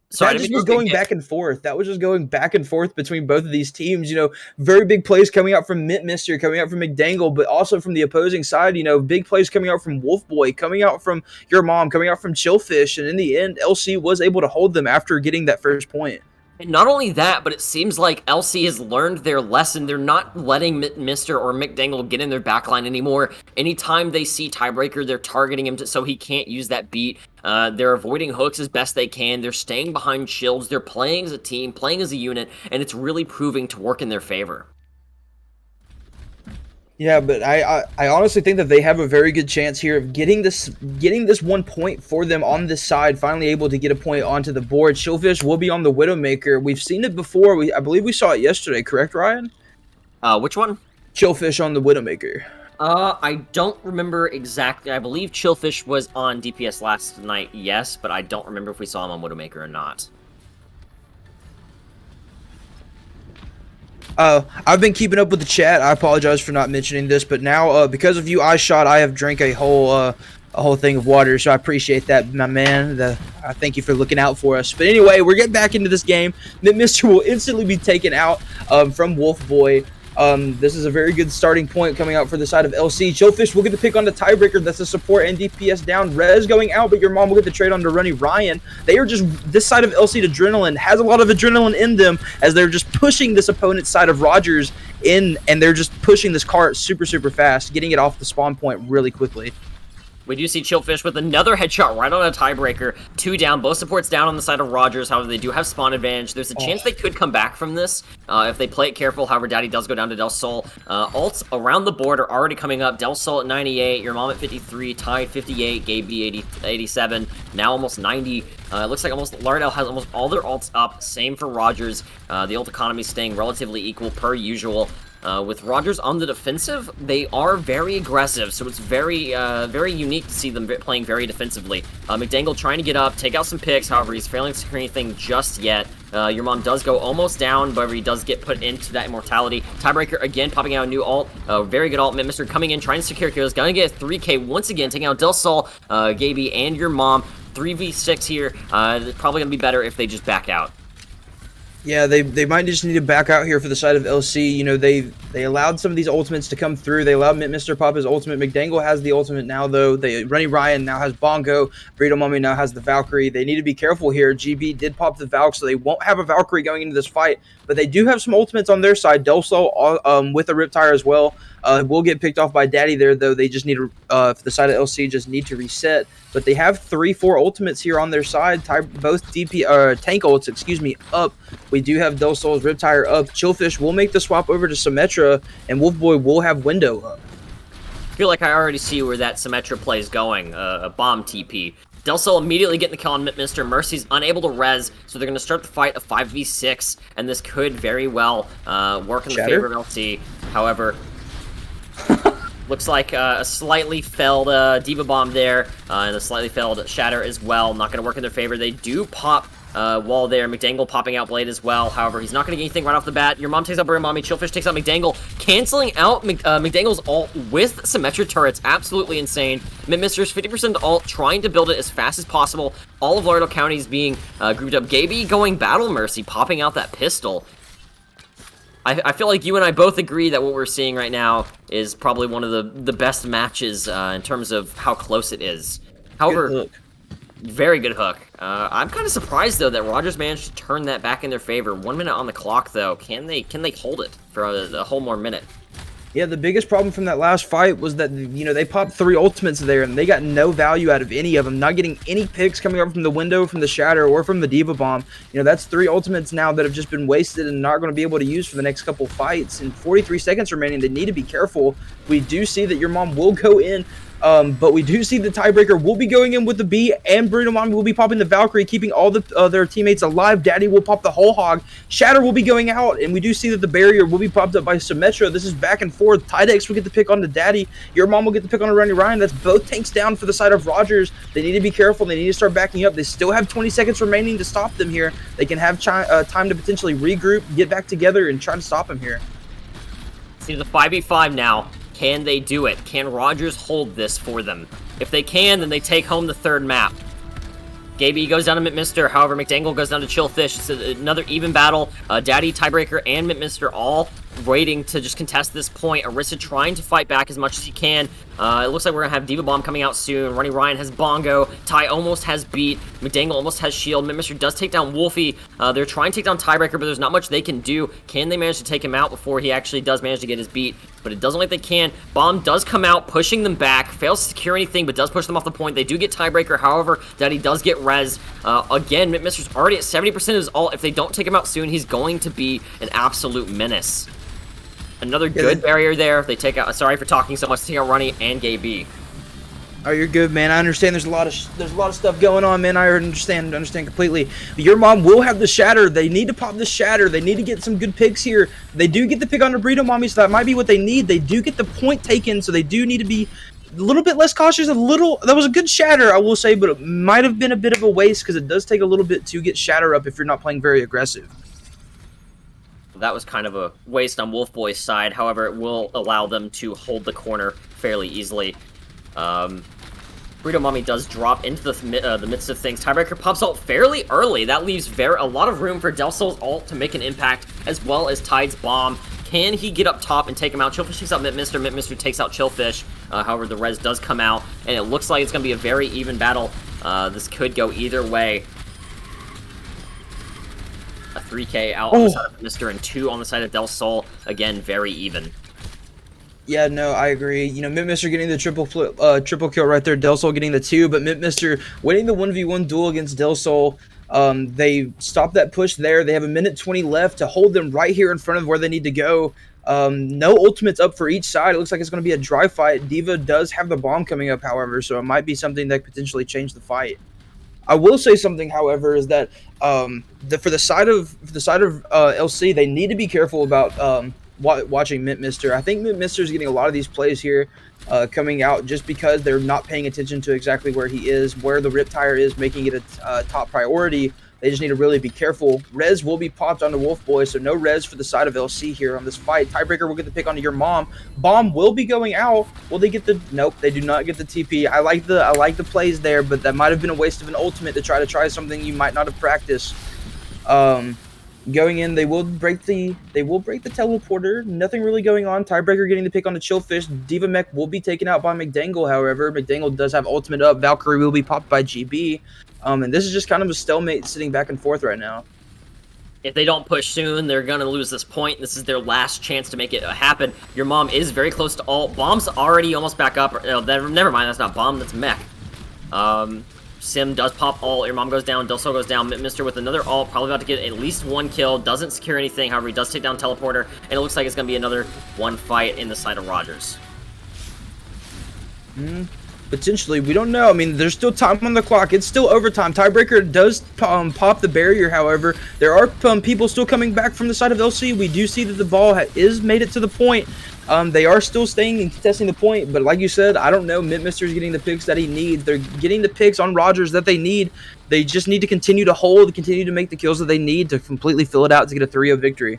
Sorry, that just was going back and forth. That was just going back and forth between both of these teams. You know, very big plays coming out from Mister, coming out from McDangle, but also from the opposing side. You know, big plays coming out from Wolfboy, coming out from your mom, coming out from Chillfish, and in the end, LC was able to hold them after getting that first point. And not only that, but it seems like LC has learned their lesson. They're not letting Mister or McDangle get in their backline anymore. Anytime they see tiebreaker, they're targeting him so he can't use that beat. They're avoiding hooks as best they can. They're staying behind shields. They're playing as a team, playing as a unit, and it's really proving to work in their favor. Yeah, but I honestly think that they have a very good chance here of getting this 1 point for them on this side, finally able to get a point onto the board. Chillfish will be on the Widowmaker. We've seen it before. I believe we saw it yesterday, correct, Ryan? Which one? Chillfish on the Widowmaker. I don't remember exactly. I believe Chillfish was on DPS last night, yes, but I don't remember if we saw him on Widowmaker or not. I've been keeping up with the chat. I apologize for not mentioning this, but now because of you, I have drank a whole thing of water. So I appreciate that, my man. I thank you for looking out for us. But anyway, we're getting back into this game. Mister will instantly be taken out from Wolf Boy. This is a very good starting point coming out for the side of LC. Chillfish will get the pick on the tiebreaker. That's the support and DPS down. Rez going out, but your mom will get the trade on to Runny Ryan. They are just, this side of LC to Adrenaline has a lot of adrenaline in them as they're just pushing this opponent's side of Rogers in, and they're just pushing this cart super, super fast, getting it off the spawn point really quickly. We do see Chillfish with another headshot right on a tiebreaker. 2 down, both supports down on the side of Rogers. However, they do have spawn advantage. There's a chance they could come back from this if they play it careful. However, Daddy does go down to Del Sol. Ults around the board are already coming up. Del Sol at 98, your mom at 53, Tide 58, Gabe B 87, now almost 90. It looks like Lauderdale has almost all their ults up. Same for Rogers. The ult economy staying relatively equal per usual. With Rogers on the defensive, they are very aggressive, so it's very unique to see them playing very defensively. McDangle trying to get up, take out some picks, however, he's failing to secure anything just yet. Your mom does go almost down, but he does get put into that immortality. Tiebreaker again, popping out a new ult. Very good ult. Mr. coming in, trying to secure kills. Gonna get a 3K once again, taking out Del Sol, Gaby, and your mom. 3v6 here. It's probably gonna be better if they just back out. Yeah, they might just need to back out here for the side of LC. You know, they allowed some of these ultimates to come through. They allowed Mr. Pop his ultimate. McDangle has the ultimate now, though. Runny Ryan now has Bongo. Burrito Mommy now has the Valkyrie. They need to be careful here. GB did pop the Valk, so they won't have a Valkyrie going into this fight. But they do have some ultimates on their side. Del Sol with a Riptire as well. Will get picked off by Daddy there, though. They just need to, for the side of LC, just need to reset. But they have 3-4 ultimates here on their side. Both tank ults, excuse me, up. We do have Del Sol's Riptire up. Chillfish will make the swap over to Symmetra, and Wolfboy will have Window up. I feel like I already see where that Symmetra play is going. A bomb TP. Del Sol immediately getting the kill on Mr. Mercy's unable to res, so they're going to start the fight a 5v6, and this could very well work in the favor of LC. However, looks like a slightly failed Diva Bomb there, and a slightly failed Shatter as well. Not going to work in their favor. They do pop wall there. McDangle popping out Blade as well. However, he's not going to get anything right off the bat. Your mom takes out Burrito Mommy. Chillfish takes out McDangle, canceling out McDangle's ult with Symmetra turrets. Absolutely insane. Mister's 50% ult, trying to build it as fast as possible. All of Lauderdale County is being grouped up. Gaby going Battle Mercy, popping out that pistol. I feel like you and I both agree that what we're seeing right now is probably one of the best matches in terms of how close it is. However, very good hook. I'm kind of surprised though that Rogers managed to turn that back in their favor. 1 minute on the clock though. Can they hold it for a whole more minute? Yeah, the biggest problem from that last fight was that, you know, they popped 3 ultimates there, and they got no value out of any of them. Not getting any picks coming up from the window, from the Shatter, or from the Diva Bomb. You know, that's 3 ultimates now that have just been wasted and not going to be able to use for the next couple fights. And 43 seconds remaining, they need to be careful. We do see that your mom will go in, but we do see the tiebreaker will be going in with the B, and Burrito Mommy will be popping the Valkyrie, keeping all their teammates alive. Daddy will pop the whole hog. Shatter will be going out, and we do see that the barrier will be popped up by Symmetra. This is back and forth. Tidex will get the pick on the Daddy. Your mom will get the pick on Runny Ryan. That's both tanks down for the side of Rogers. They need to be careful. They need to start backing up. They still have 20 seconds remaining to stop them here. They can have time to potentially regroup, get back together, and try to stop them here. See the 5v5 now. Can they do it? Can Rogers hold this for them? If they can, then they take home the 3rd map. Gaby goes down to Mister. However, McDangle goes down to Chillfish. It's another even battle. Daddy, Tiebreaker, and Mister all waiting to just contest this point. Orisa trying to fight back as much as he can. It looks like we're going to have Diva Bomb coming out soon. Runny Ryan has Bongo. Ty almost has beat. McDangle almost has shield. Mister does take down Wolfie. They're trying to take down Tiebreaker, but there's not much they can do. Can they manage to take him out before he actually does manage to get his beat? But it doesn't look like they can. Bomb does come out, pushing them back. Fails to secure anything, but does push them off the point. They do get Tiebreaker. However, Daddy does get res. Again, Mister's already at 70% of his ult. If they don't take him out soon, he's going to be an absolute menace. Another good barrier there. They take out. Sorry for talking so much. Take out Runny and Gaby. Oh, you're good, man. I understand. There's a lot of stuff going on, man. I understand completely. But your mom will have the Shatter. They need to pop the Shatter. They need to get some good picks here. They do get the pick on the Burrito Mommy, so that might be what they need. They do get the point taken, so they do need to be a little bit less cautious. That was a good Shatter, I will say, but it might have been a bit of a waste because it does take a little bit to get Shatter up if you're not playing very aggressive. That was kind of a waste on Wolf Boy's side. However, it will allow them to hold the corner fairly easily. Burrito Mommy does drop into the midst of things. Tiebreaker pops ult fairly early. That leaves a lot of room for Del Sol's ult to make an impact, as well as Tide's bomb. Can he get up top and take him out? Chillfish takes out Mitmister. Mitmister takes out Chillfish. However, the res does come out, and it looks like it's going to be a very even battle. This could go either way. A 3K out on the side of Mitmister and 2 on the side of Del Sol. Again, very even. Yeah, no, I agree. You know, Mitmister getting the triple kill right there, Del Sol getting the 2, but Mitmister winning the 1v1 duel against Del Sol. They stopped that push there. They have a minute 20 left to hold them right here in front of where they need to go. No ultimates up for each side. It looks like it's going to be a dry fight. D.Va does have the bomb coming up, however, so it might be something that could potentially change the fight. I will say something, however, is that for the side of LC, they need to be careful about watching Mitmister. I think Mitmister is getting a lot of these plays here coming out just because they're not paying attention to exactly where he is, where the rip tire is, making it a top priority. They just need to really be careful. Res will be popped onto Wolf Boy, so no res for the side of LC here on this fight. Tiebreaker will get the pick onto your mom. Bomb will be going out. Will they get the... Nope, they do not get the TP. I like the plays there, but that might have been a waste of an ultimate to try something you might not have practiced. Going in, they will break the teleporter. Nothing really going on. Tiebreaker getting the pick on the Chillfish. D.Va Mech will be taken out by McDangle, however. McDangle does have ultimate up. Valkyrie will be popped by GB. And this is just kind of a stalemate sitting back and forth right now. If they don't push soon, they're going to lose this point. This is their last chance to make it happen. Your mom is very close to ult. Bomb's already almost back up. Never mind, that's not bomb, that's mech. Sim does pop ult. Your mom goes down. Del Sol goes down. Mitmister with another ult. Probably about to get at least 1 kill. Doesn't secure anything. However, he does take down Teleporter. And it looks like it's going to be another one fight in the side of Rogers. Potentially. We don't know. I mean, there's still time on the clock. It's still overtime. Tiebreaker does pop the barrier, however. There are people still coming back from the side of LC. We do see that the ball is made it to the point. They are still staying and contesting the point, but like you said, I don't know. Mitmister's getting the picks that he needs. They're getting the picks on Rogers that they need. They just need to continue to hold, continue to make the kills that they need to completely fill it out to get a 3-0 victory.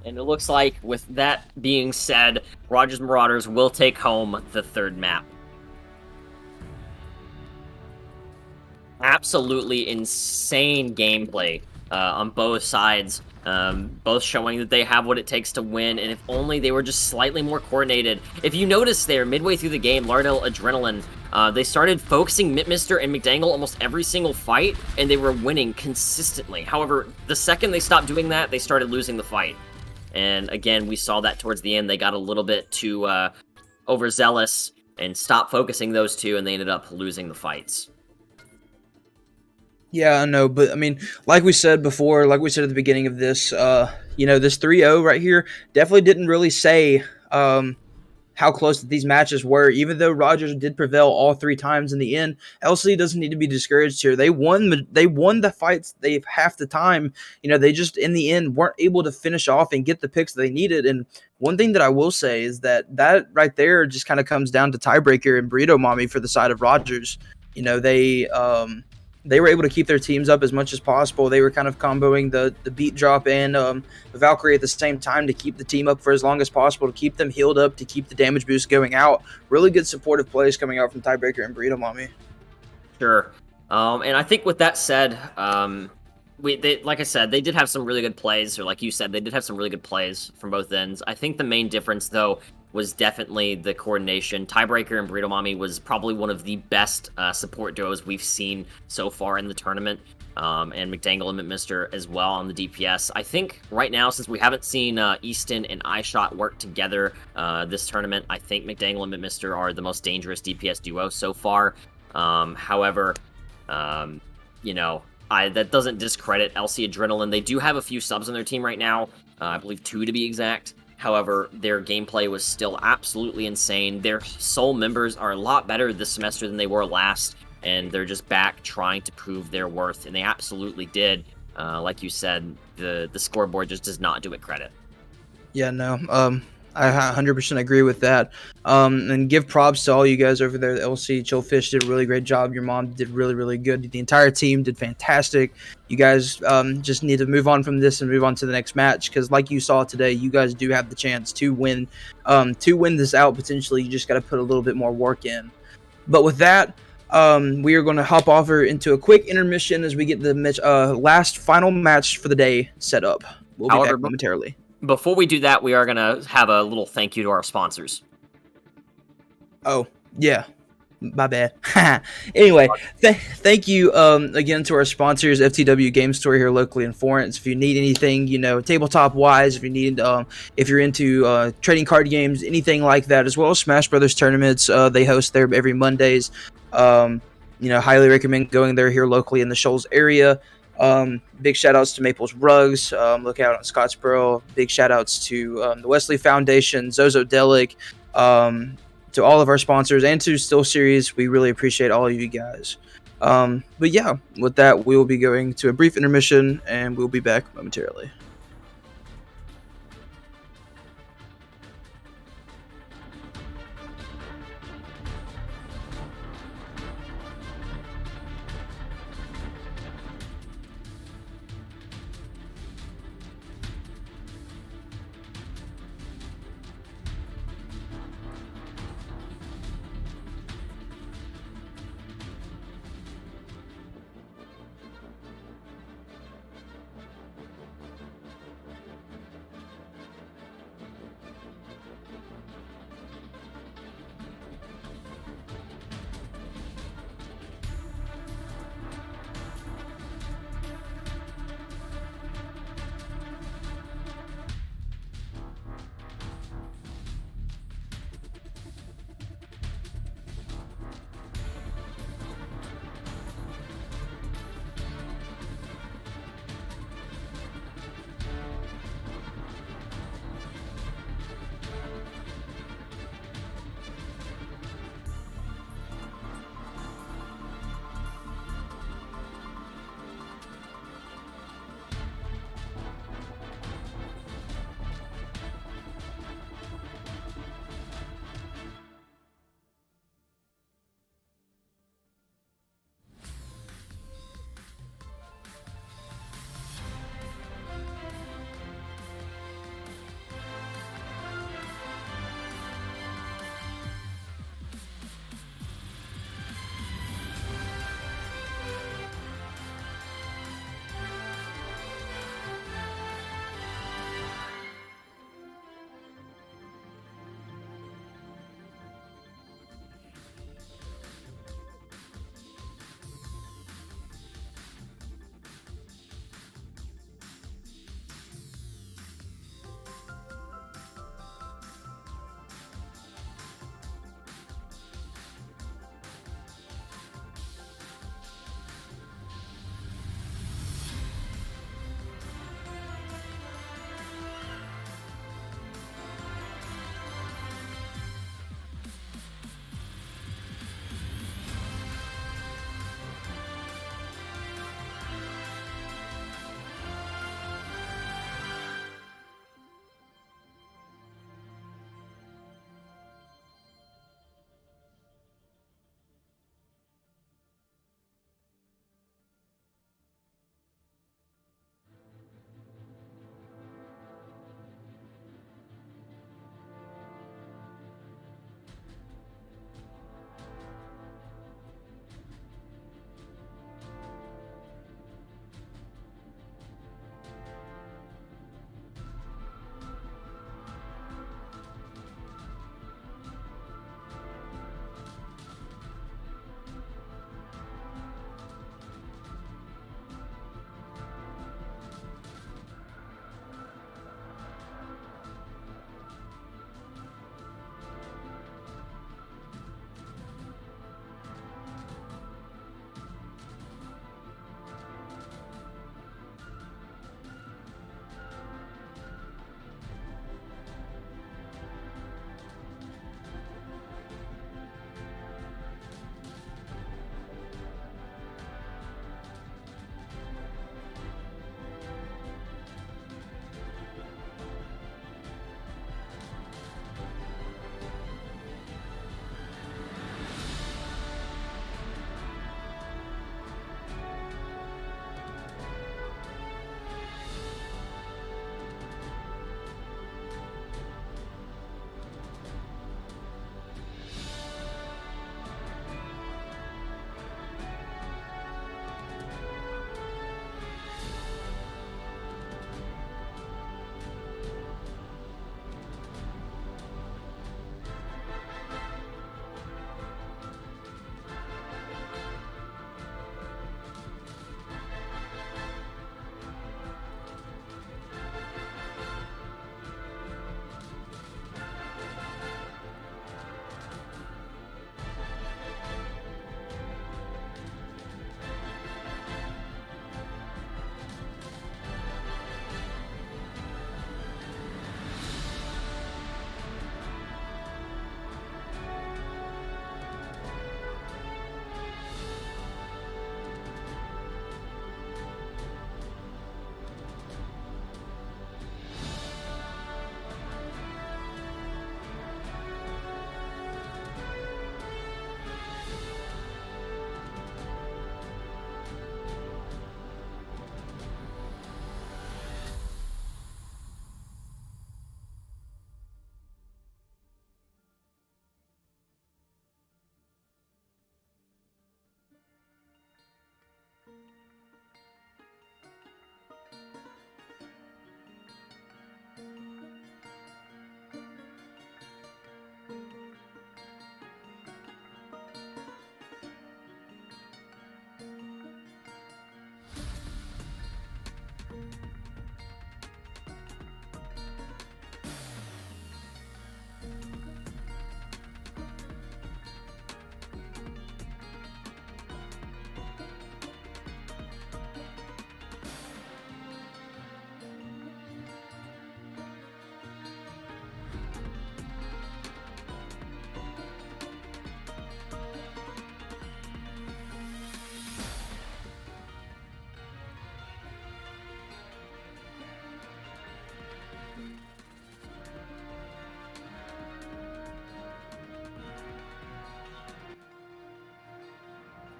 And it looks like, with that being said, Rogers Marauders will take home the 3rd map. Absolutely insane gameplay on both sides. Both showing that they have what it takes to win, and if only they were just slightly more coordinated. If you notice there, midway through the game, Lauderdale Adrenaline, they started focusing Mitmister and McDangle almost every single fight, and they were winning consistently. However, the second they stopped doing that, they started losing the fight. And again, we saw that towards the end. They got a little bit too overzealous and stopped focusing those two, and they ended up losing the fights. Yeah, I know, but I mean, like we said before, like we said at the beginning of this, you know, this 3-0 right here definitely didn't really say how close these matches were. Even though Rogers did prevail all 3 times in the end, LC doesn't need to be discouraged here. They won the fights they half the time. You know, they just in the end weren't able to finish off and get the picks they needed. And one thing that I will say is that right there just kind of comes down to Tiebreaker and Burrito Mommy for the side of Rogers. You know, they were able to keep their teams up as much as possible. They were kind of comboing the beat drop and the Valkyrie at the same time to keep the team up for as long as possible, to keep them healed up, to keep the damage boost going out. Really good supportive plays coming out from Tiebreaker and Burrito Mommy. Sure. And I think with that said, like I said, they did have some really good plays, or like you said, they did have some really good plays from both ends. I think the main difference, though, was definitely the coordination. Tiebreaker and Burrito Mommy was probably one of the best support duos we've seen so far in the tournament, and McDangle and Mitmister as well on the DPS. I think right now, since we haven't seen Easton and iShot work together this tournament, I think McDangle and Mitmister are the most dangerous DPS duo so far. However, you know, that doesn't discredit LC Adrenaline. They do have a few subs on their team right now, I believe 2 to be exact. However, their gameplay was still absolutely insane. Their sole members are a lot better this semester than they were last, and they're just back trying to prove their worth, and they absolutely did. Like you said, the scoreboard just does not do it credit. Yeah, no. I 100% agree with that. And give props to all you guys over there. The LC Chillfish did a really great job. Your mom did really, really good. The entire team did fantastic. You guys just need to move on from this and move on to the next match because, like you saw today, you guys do have the chance to win. To win this out, potentially, you just got to put a little bit more work in. But with that, we are going to hop over into a quick intermission as we get the last final match for the day set up. We'll be However, back momentarily. Before we do that, we are going to have a little thank you to our sponsors. Oh, yeah. My bad. Anyway, thank you again to our sponsors, FTW Game Store here locally in Florence. If you need anything, tabletop wise, if you need, if you're into trading card games, anything like that, as well as Smash Brothers tournaments, they host there every Mondays. Highly recommend going there here locally in the Shoals area. Big shout outs to Maples Rugs. Look out on Scottsboro. Big shout outs to the Wesley Foundation, Zozo Delic. To all of our sponsors and to Still Series, we really appreciate all of you guys. But yeah, with that, we will be going to a brief intermission and we'll be back momentarily.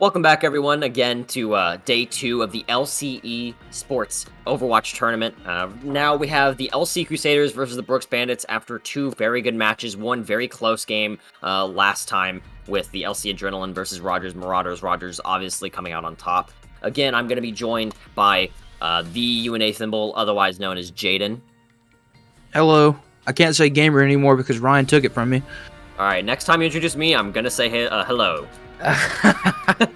Welcome back, everyone, again to day 2 of the LCE Sports Overwatch Tournament. Now we have the LC Crusaders versus the Brooks Bandits after 2 very good matches. One very close game last time with the LC Adrenaline versus Rogers Marauders. Rogers obviously coming out on top. Again, I'm going to be joined by the UNA Thimble, otherwise known as Jaden. Hello. I can't say gamer anymore because Ryan took it from me. All right, next time you introduce me, I'm going to say hello. I'm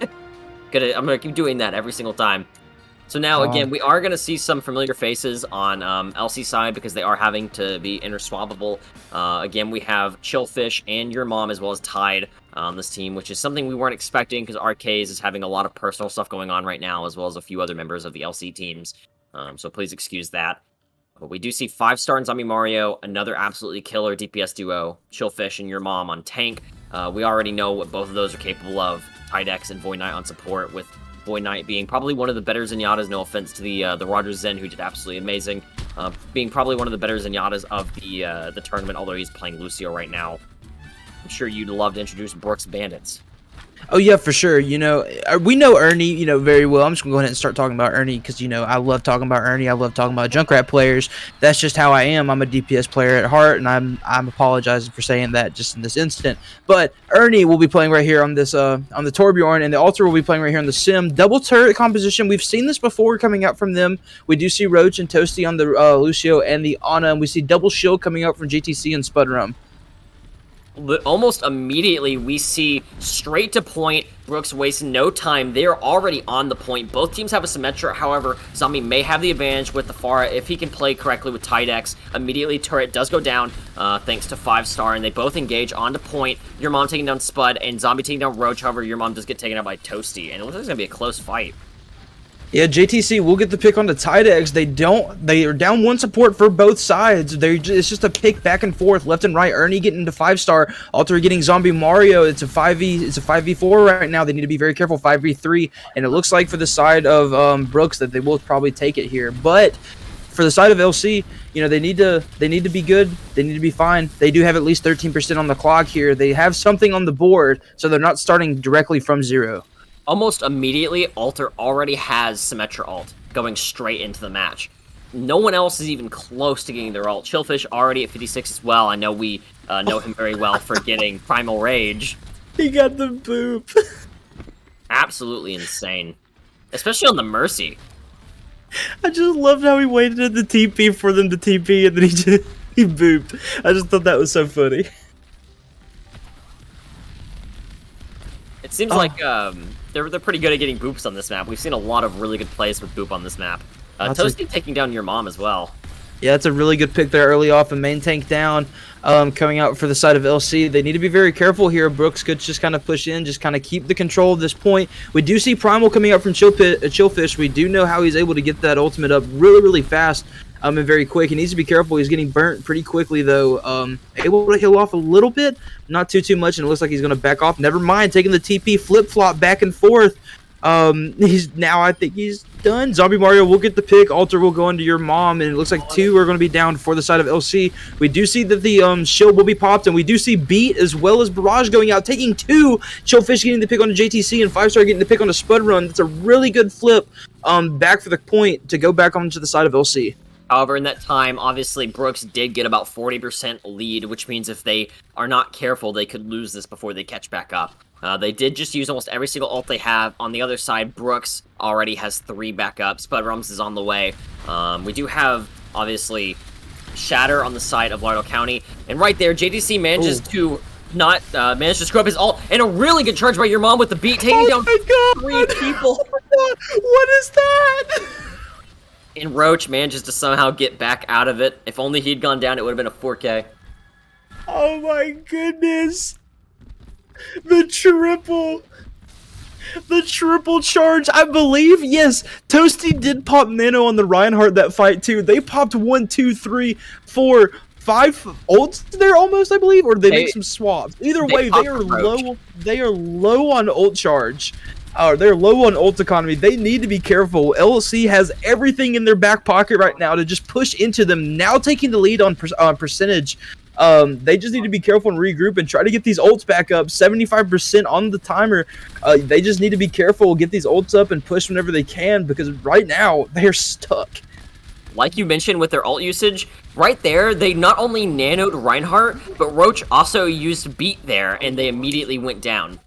gonna keep doing that every single time. So now, again, we are gonna see some familiar faces on LC side because they are having to be interswappable. Again, we have Chillfish and Your Mom as well as Tide on this team, which is something we weren't expecting because RKs is having a lot of personal stuff going on right now, as well as a few other members of the LC teams. So please excuse that. But we do see 5-star and Zombie Mario, another absolutely killer DPS duo, Chillfish and Your Mom on tank. We already know what both of those are capable of. Tidex and Void Knight on support, with Void Knight being probably one of the better Zenyatas, no offense to the Rogers Zen, who did absolutely amazing, being probably one of the better Zenyatas of the tournament, although he's playing Lucio right now. I'm sure you'd love to introduce Brooks Bandits. Oh, yeah, for sure. You know, we know Ernie, you know, very well. I'm just going to go ahead and start talking about Ernie because, you know, I love talking about Ernie. I love talking about Junkrat players. That's just how I am. I'm a DPS player at heart, and I'm apologizing for saying that just in this instant. But Ernie will be playing right here on this on the Torbjorn, and the Altar will be playing right here on the Sim. Double turret composition. We've seen this before coming out from them. We do see Roach and Toasty on the Lucio and the Ana, and we see double shield coming out from GTC and Spudrum. Almost immediately, we see straight to point. Brooks wastes no time. They are already on the point. Both teams have a Symmetra. However, Zombie may have the advantage with the Pharah if he can play correctly with Tidex. Immediately, turret does go down thanks to 5-star, and they both engage onto point. Your Mom taking down Spud, and Zombie taking down Roach. However, Your Mom does get taken out by Toasty, and it looks like it's going to be a close fight. Yeah, JTC will get the pick on the Tidex. They are down one support for both sides. It's just a pick back and forth, left and right. Ernie getting to 5-star, Alter getting Zombie Mario. It's a 5v4 right now. They need to be very careful. 5v3, and it looks like for the side of Brooks that they will probably take it here. But for the side of LC, you know, they need to be good. They need to be fine. They do have at least 13% on the clock here. They have something on the board, so they're not starting directly from zero. Almost immediately, Alter already has Symmetra ult going straight into the match. No one else is even close to getting their ult. Chillfish already at 56 as well. I know we know him very well for getting Primal Rage. He got the boop. Absolutely insane. Especially on the Mercy. I just loved how he waited at the TP for them to TP and then he booped. I just thought that was so funny. It seems like they're pretty good at getting boops on this map. We've seen a lot of really good plays with boop on this map. Toasty taking down Your Mom as well. Yeah, it's a really good pick there early off, and main tank down, coming out for the side of LC. They need to be very careful here. Brooks could just kind of push in, just kind of keep the control of this point. We do see Primal coming out from Chillfish. We do know how he's able to get that ultimate up really, really fast. And very quick. He needs to be careful. He's getting burnt pretty quickly, though. Able to heal off a little bit, not too much, and it looks like he's going to back off. Never mind, taking the TP flip-flop back and forth. I think he's done. Zombie Mario will get the pick. Alter will go into Your Mom, and it looks like 2 are going to be down for the side of LC. We do see that the shield will be popped, and we do see Beat as well as Barrage going out, taking 2. Chillfish getting the pick on the JTC, and 5-star getting the pick on the Spud Run. That's a really good flip back for the point to go back onto the side of LC. However, in that time, obviously, Brooks did get about 40% lead, which means if they are not careful, they could lose this before they catch back up. They did just use almost every single ult they have. On the other side, Brooks already has 3 backups. Spudrums is on the way. We do have, obviously, Shatter on the side of Lauderdale County. And right there, JDC manages to not manage to screw up his ult. And a really good charge by Your Mom with the beat, taking down 3 people. What is that? And Roach manages to somehow get back out of it. If only he'd gone down, it would have been a 4K. Oh my goodness. The triple charge, I believe. Yes, Toasty did pop Nano on the Reinhardt that fight too. They popped 1, 2, 3, 4, 5 ults there almost, I believe, or they make some swaps. Either way, they are low. They are low on ult charge. They're low on ult economy. They need to be careful. LC has everything in their back pocket right now to just push into them. Now taking the lead on percentage. They just need to be careful and regroup and try to get these ults back up. 75% on the timer. They just need to be careful, get these ults up, and push whenever they can, because right now they're stuck. Like you mentioned with their ult usage, right there, they not only nanoed Reinhardt, but Roach also used Beat there, and they immediately went down.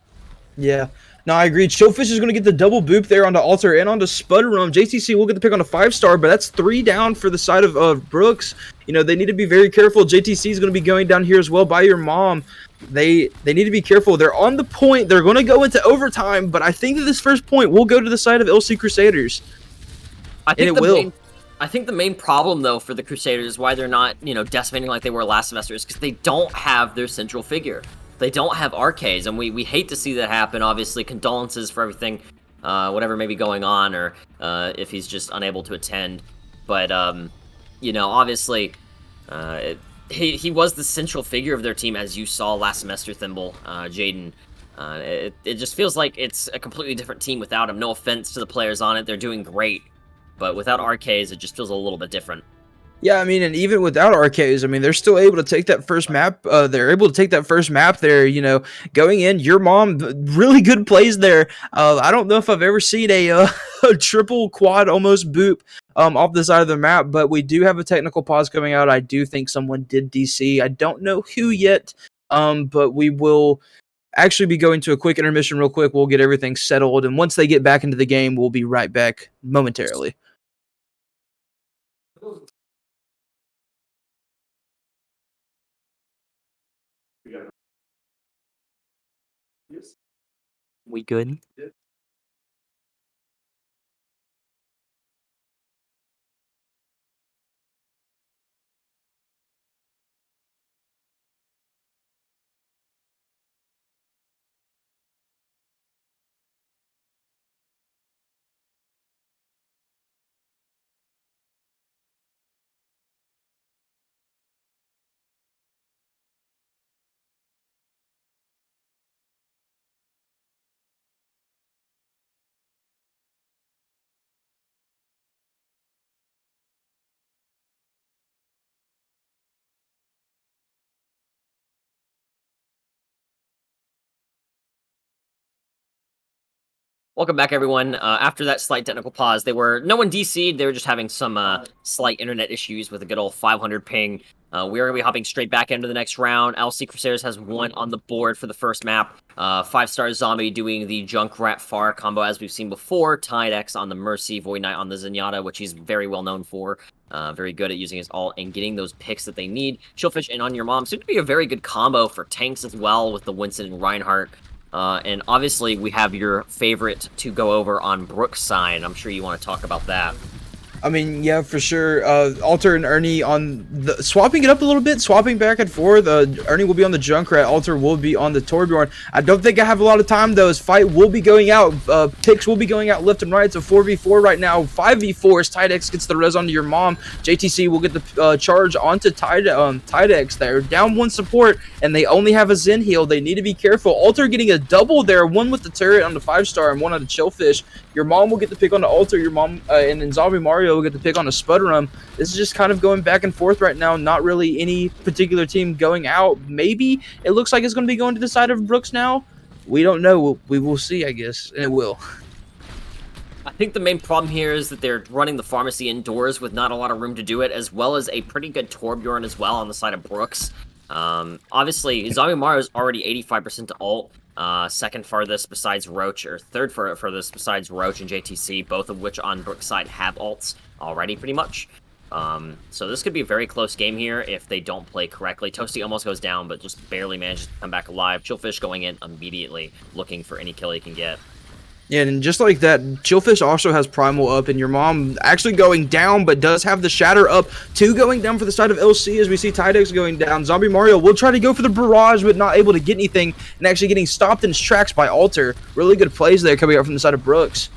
Yeah. No, I agree. Chillfish is going to get the double boop there onto Alter and onto Sputterum. JTC will get the pick on a 5-star, but that's 3 down for the side of Brooks. You know, they need to be very careful. JTC is going to be going down here as well by your mom. They need to be careful. They're on the point. They're going to go into overtime, but I think that this first point will go to the side of LC Crusaders. I think and it will. I think the main problem, though, for the Crusaders, why they're not, you know, decimating like they were last semester, is because they don't have their central figure. They don't have RKs, and we hate to see that happen. Obviously, condolences for everything, whatever may be going on, or if he's just unable to attend. But, you know, obviously, he was the central figure of their team, as you saw last semester, Thimble, Jaden. It just feels like it's a completely different team without him. No offense to the players on it. They're doing great. But without RKs, it just feels a little bit different. Yeah, I mean, and even without RKs, I mean, they're still able to take that first map. They're able to take that first map there, you know, going in. Your mom, really good plays there. I don't know if I've ever seen a triple quad almost boop off the side of the map, but we do have a technical pause coming out. I do think someone did DC. I don't know who yet, but we will actually be going to a quick intermission real quick. We'll get everything settled, and once they get back into the game, we'll be right back momentarily. We good? Welcome back, everyone. After that slight technical pause, no one DC'd. They were just having some slight internet issues with a good old 500 ping. We are going to be hopping straight back into the next round. LC Crusaders has 1 on the board for the first map. 5-star Zombie doing the Junkrat Far combo as we've seen before. Tide X on the Mercy, Void Knight on the Zenyatta, which he's very well known for. Very good at using his ult and getting those picks that they need. Chillfish and On Your Mom seem to be a very good combo for tanks as well with the Winston and Reinhardt. And obviously, we have your favorite to go over on Brooks' side. I'm sure you want to talk about that. I mean, yeah, for sure. Alter and Ernie on the swapping it up a little bit, swapping back and forth. Ernie will be on the Junkrat, Alter will be on the Torbjorn. I don't think I have a lot of time though. His fight will be going out. Picks will be going out left and right. It's a 4v4 right now. 5v4 as Tidex gets the res onto your mom. JTC will get the charge onto Tidex there. Down 1 support, and they only have a Zen heal. They need to be careful. Alter getting a double there. 1 with the turret on the 5-star and 1 on the Chillfish. Your mom will get the pick on the Alter. Your mom and then Zombie Mario will get the pick on a Sputterum. This is just kind of going back and forth right now. Not really any particular team going out. Maybe it looks like it's going to be going to the side of Brooks now. We don't know. We will see, I guess, and it will. I think the main problem here is that they're running the pharmacy indoors with not a lot of room to do it, as well as a pretty good Torbjorn as well on the side of Brooks. Obviously, Zombie Mario is already 85% to ult. Second farthest besides Roach, or third farthest besides Roach and JTC, both of which on Brooks' side have ults already, pretty much. So this could be a very close game here if they don't play correctly. Toasty almost goes down, but just barely manages to come back alive. Chillfish going in immediately, looking for any kill he can get. Yeah, and just like that, Chillfish also has Primal up, and your mom actually going down, but does have the Shatter up. 2 going down for the side of LC as we see Tidex going down. Zombie Mario will try to go for the barrage, but not able to get anything, and actually getting stopped in his tracks by Alter. Really good plays there coming out from the side of Brooks.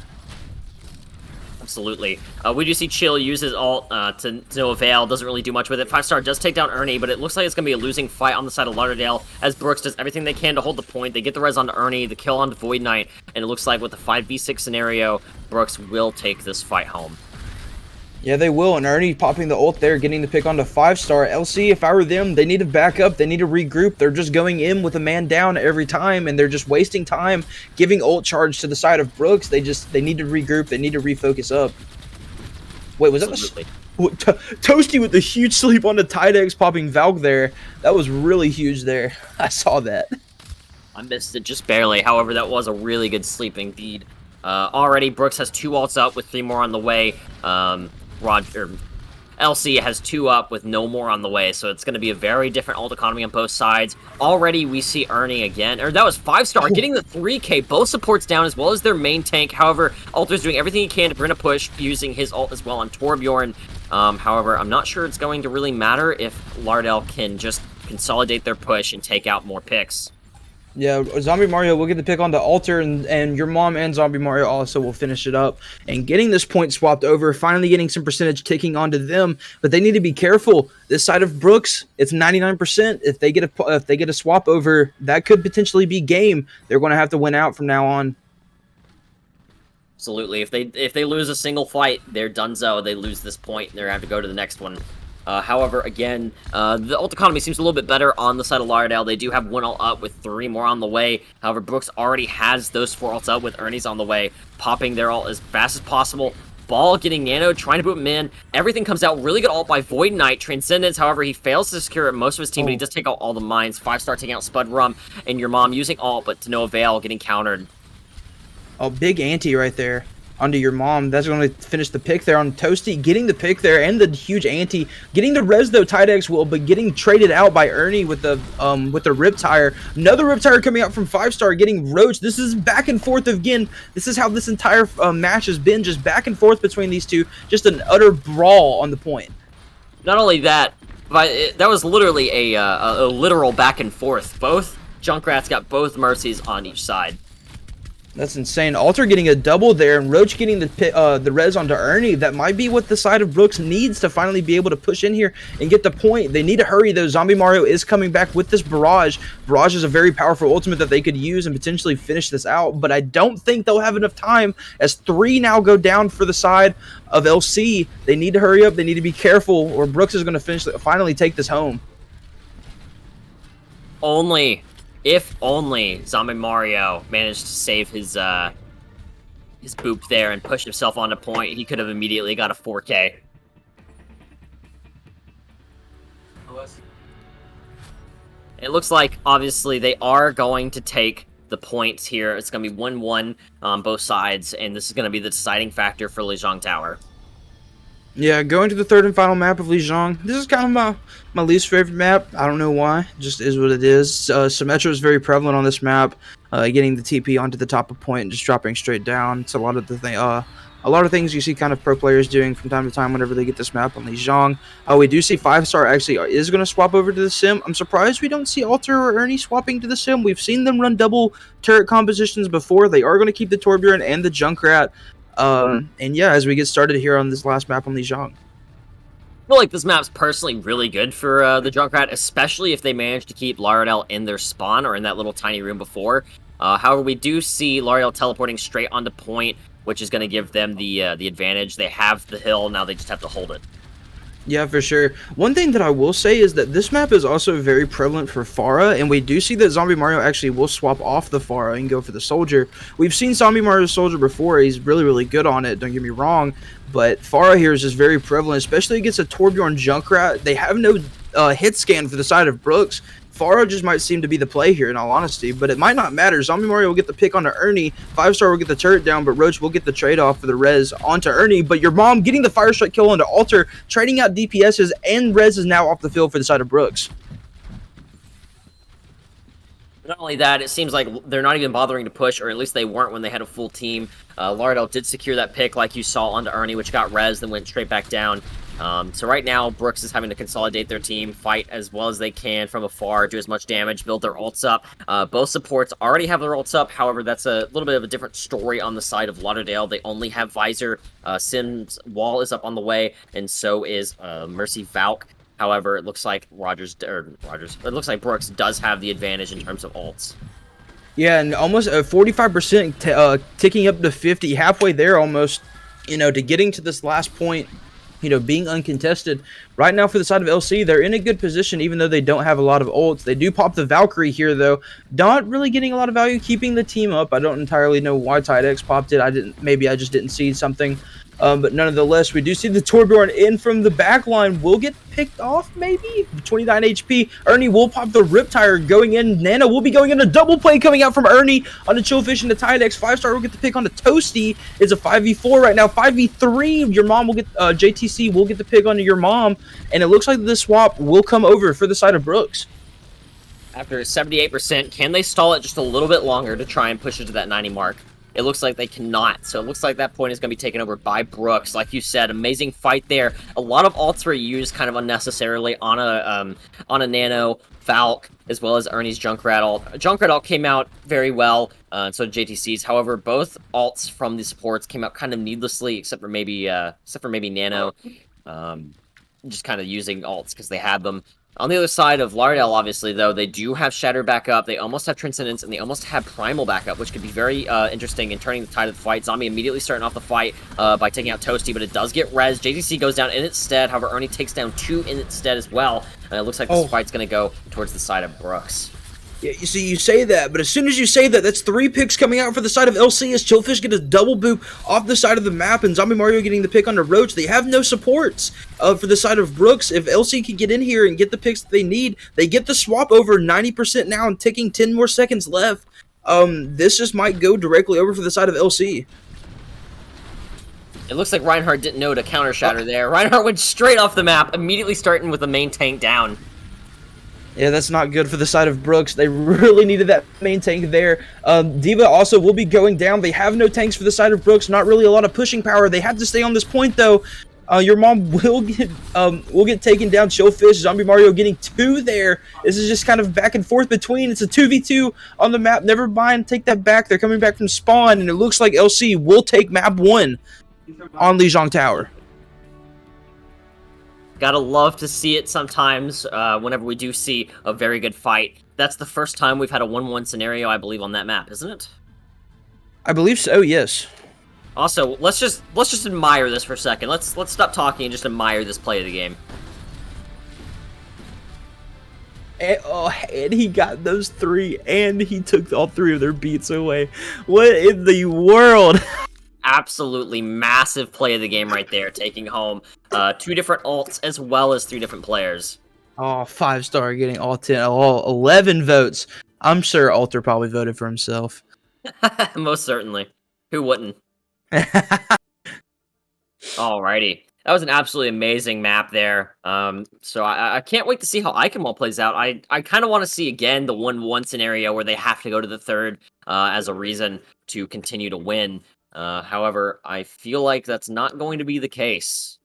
Absolutely. We do see Chill use his ult to no avail. Doesn't really do much with it. 5-star does take down Ernie, but it looks like it's going to be a losing fight on the side of Lauderdale as Brooks does everything they can to hold the point. They get the res onto Ernie, the kill onto Void Knight, and it looks like with the 5v6 scenario, Brooks will take this fight home. Yeah, they will. And Ernie popping the ult there, getting the pick onto 5-star. LC, if I were them, they need to back up. They need to regroup. They're just going in with a man down every time, and they're just wasting time giving ult charge to the side of Brooks. They need to regroup. They need to refocus up. Wait, was Absolutely. that Toasty with the huge sleep on the Tidex popping Valk there? That was really huge there. I saw that. I missed it just barely. However, that was a really good sleep indeed. Already, Brooks has 2 ults up with 3 more on the way. LC has 2 up with no more on the way, so it's going to be a very different ult economy on both sides. Already, we see Ernie again, or that was 5-star, getting the 3K, both supports down as well as their main tank. However, Alter's doing everything he can to bring a push, using his ult as well on Torbjorn. However, I'm not sure it's going to really matter if Lauderdale can just consolidate their push and take out more picks. Yeah, Zombie Mario will get the pick on the altar, and your mom and Zombie Mario also will finish it up. And getting this point swapped over, finally getting some percentage ticking onto them. But they need to be careful. This side of Brooks, it's 99%. If they get a swap over, that could potentially be game. They're going to have to win out from now on. Absolutely. If they lose a single fight, they're donezo. They lose this point, and they're going to have to go to the next one. However, again, the ult economy seems a little bit better on the side of Lauderdale. They do have 1 ult up with 3 more on the way. However, Brooks already has those 4 ults up with Ernie's on the way, popping their ult as fast as possible. Ball getting nano, trying to boot him in. Everything comes out. Really good ult by Void Knight. Transcendence, however, he fails to secure most of his team, but he does take out all the mines. 5-star taking out Spud Rum, and your mom using ult, but to no avail, getting countered. Oh, big anti right there onto your mom. That's going to finish the pick there on Toasty, getting the pick there and the huge anti, getting the res though. Tidex will, but getting traded out by Ernie with the rip tire. Another rip tire coming out from 5-star, getting roached. This is back and forth again. This is how this entire match has been, just back and forth between these two, just an utter brawl on the point. Not only that, but that was literally a literal back and forth. Both Junkrats got both mercies on each side. That's insane. Alter getting a double there, and Roach getting the res onto Ernie. That might be what the side of Brooks needs to finally be able to push in here and get the point. They need to hurry, though. Zombie Mario is coming back with this Barrage. Barrage is a very powerful ultimate that they could use and potentially finish this out, but I don't think they'll have enough time as 3 now go down for the side of LC. They need to hurry up. They need to be careful, or Brooks is going to finally take this home. If only Zombie Mario managed to save his boop there and push himself on a point, he could have immediately got a 4K. It looks like, obviously, they are going to take the points here. It's going to be 1-1 on both sides, and this is going to be the deciding factor for Lijiang Tower. Yeah, going to the 3rd and final map of Lijiang. This is kind of my least favorite map. I don't know why. It just is what it is. Symmetra is very prevalent on this map. Getting the TP onto the top of point and just dropping straight down. It's a lot of things you see kind of pro players doing from time to time whenever they get this map on Lijiang. We do see 5-star actually is going to swap over to the Sim. I'm surprised we don't see Alter or Ernie swapping to the Sim. We've seen them run double turret compositions before. They are going to keep the Torbjorn and the Junkrat. And yeah, as we get started here on this last map on Lijiang. I feel like this map's personally really good for the Junkrat, especially if they manage to keep Lauderdale in their spawn or in that little tiny room before. However, we do see Lauderdale teleporting straight onto point, which is going to give them the advantage. They have the hill, now they just have to hold it. Yeah, for sure. One thing that I will say is that this map is also very prevalent for Pharah, and we do see that Zombie Mario actually will swap off the Pharah and go for the Soldier. We've seen Zombie Mario's Soldier before. He's really, really good on it, don't get me wrong, but Pharah here is just very prevalent, especially against a Torbjorn Junkrat. They have no hit scan for the side of Brooks. Pharah just might seem to be the play here, in all honesty, but it might not matter. Zombie Mario will get the pick onto Ernie. 5-star will get the turret down, but Roach will get the trade-off for the res onto Ernie. But your mom getting the Fire Strike kill onto Alter, trading out DPSs, and res is now off the field for the side of Brooks. Not only that, it seems like they're not even bothering to push, or at least they weren't when they had a full team. Lauderdale did secure that pick, like you saw, onto Ernie, which got res, then went straight back down. So right now, Brooks is having to consolidate their team, fight as well as they can from afar, do as much damage, build their ults up. Both supports already have their ults up. However, that's a little bit of a different story on the side of Lauderdale. They only have Visor. Sim's wall is up on the way, and so is Mercy Valk. However, it looks like it looks like Brooks does have the advantage in terms of ults. Yeah, and almost 45% ticking up to 50, halfway there almost, to getting to this last point being uncontested. Right now for the side of LC, they're in a good position even though they don't have a lot of ults. They do pop the Valkyrie here though. Not really getting a lot of value, keeping the team up. I don't entirely know why Tidex popped it. Maybe I just didn't see something. But nonetheless, we do see the Torbjorn in from the back line. Will get picked off, maybe? 29 HP. Ernie will pop the Rip Tire going in. Nana will be going in a double play coming out from Ernie on the Chillfish and the Tidex. 5-star will get the pick on the Toasty. It's a 5v4 right now. 5v3. Your mom will get, JTC will get the pick onto your mom. And it looks like this swap will come over for the side of Brooks. After 78%, can they stall it just a little bit longer to try and push it to that 90 mark? It looks like they cannot, so it looks like that point is going to be taken over by Brooks. Like you said, amazing fight there. A lot of ults were used kind of unnecessarily on a Nano, Falc, as well as Ernie's Junkrat ult. Junkrat ult came out very well, so did JTC's. However, both ults from the supports came out kind of needlessly, except for maybe Nano, just kind of using ults because they had them. On the other side of Lauderdale, obviously, though, they do have Shatter back up, they almost have Transcendence, and they almost have Primal back up, which could be very interesting in turning the tide of the fight. Zombie immediately starting off the fight by taking out Toasty, but it does get res. JTC goes down in its stead, however, Ernie takes down 2 in its stead as well, and it looks like this fight's going to go towards the side of Brooks. Yeah, you see, you say that, but as soon as you say that, that's 3 picks coming out for the side of LC as Chillfish get a double boop off the side of the map, and Zombie Mario getting the pick on the Roach. They have no supports for the side of Brooks. If LC can get in here and get the picks that they need, they get the swap over 90% now and ticking 10 more seconds left. This just might go directly over for the side of LC. It looks like Reinhardt didn't know to counter Shatter there. Reinhardt went straight off the map, immediately starting with the main tank down. Yeah, that's not good for the side of Brooks. They really needed that main tank there. D.Va also will be going down. They have no tanks for the side of Brooks. Not really a lot of pushing power. They have to stay on this point, though. Your mom will get taken down. Chillfish, Zombie Mario getting 2 there. This is just kind of back and forth between. It's a 2v2 on the map. Never mind, take that back. They're coming back from spawn, and it looks like LC will take map 1 on Lijiang Tower. Gotta love to see it sometimes whenever we do see a very good fight. That's the first time we've had a 1-1 scenario, I believe, on that map, isn't it? I believe so, yes. Also, let's just admire this for a second. Let's stop talking and just admire this play of the game. And he got those 3, and he took all 3 of their beats away. What in the world? Absolutely massive play of the game right there, taking home 2 different ults as well as 3 different players. Oh, 5-star getting all 11 votes. I'm sure Alter probably voted for himself. Most certainly. Who wouldn't? Alrighty. That was an absolutely amazing map there. So I can't wait to see how Iconwall plays out. I kind of want to see, again, the 1-1 scenario where they have to go to the third as a reason to continue to win. However, I feel like that's not going to be the case.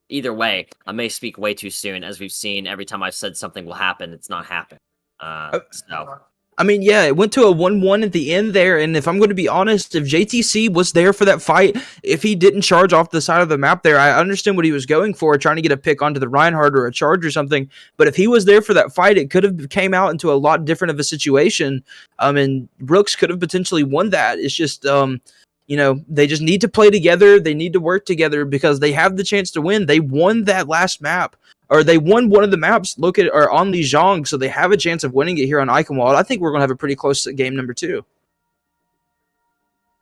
Either way, I may speak way too soon. As we've seen, every time I've said something will happen, it's not happening. I mean, yeah, it went to a 1-1 at the end there, and if I'm going to be honest, if JTC was there for that fight, if he didn't charge off the side of the map there, I understand what he was going for, trying to get a pick onto the Reinhardt or a charge or something, but if he was there for that fight, it could have came out into a lot different of a situation, and Brooks could have potentially won that. It's just, they just need to play together, they need to work together, because they have the chance to win. They won that last map. Or they won one of the maps on Lijiang, so they have a chance of winning it here on Iconwall. I think we're going to have a pretty close game number 2.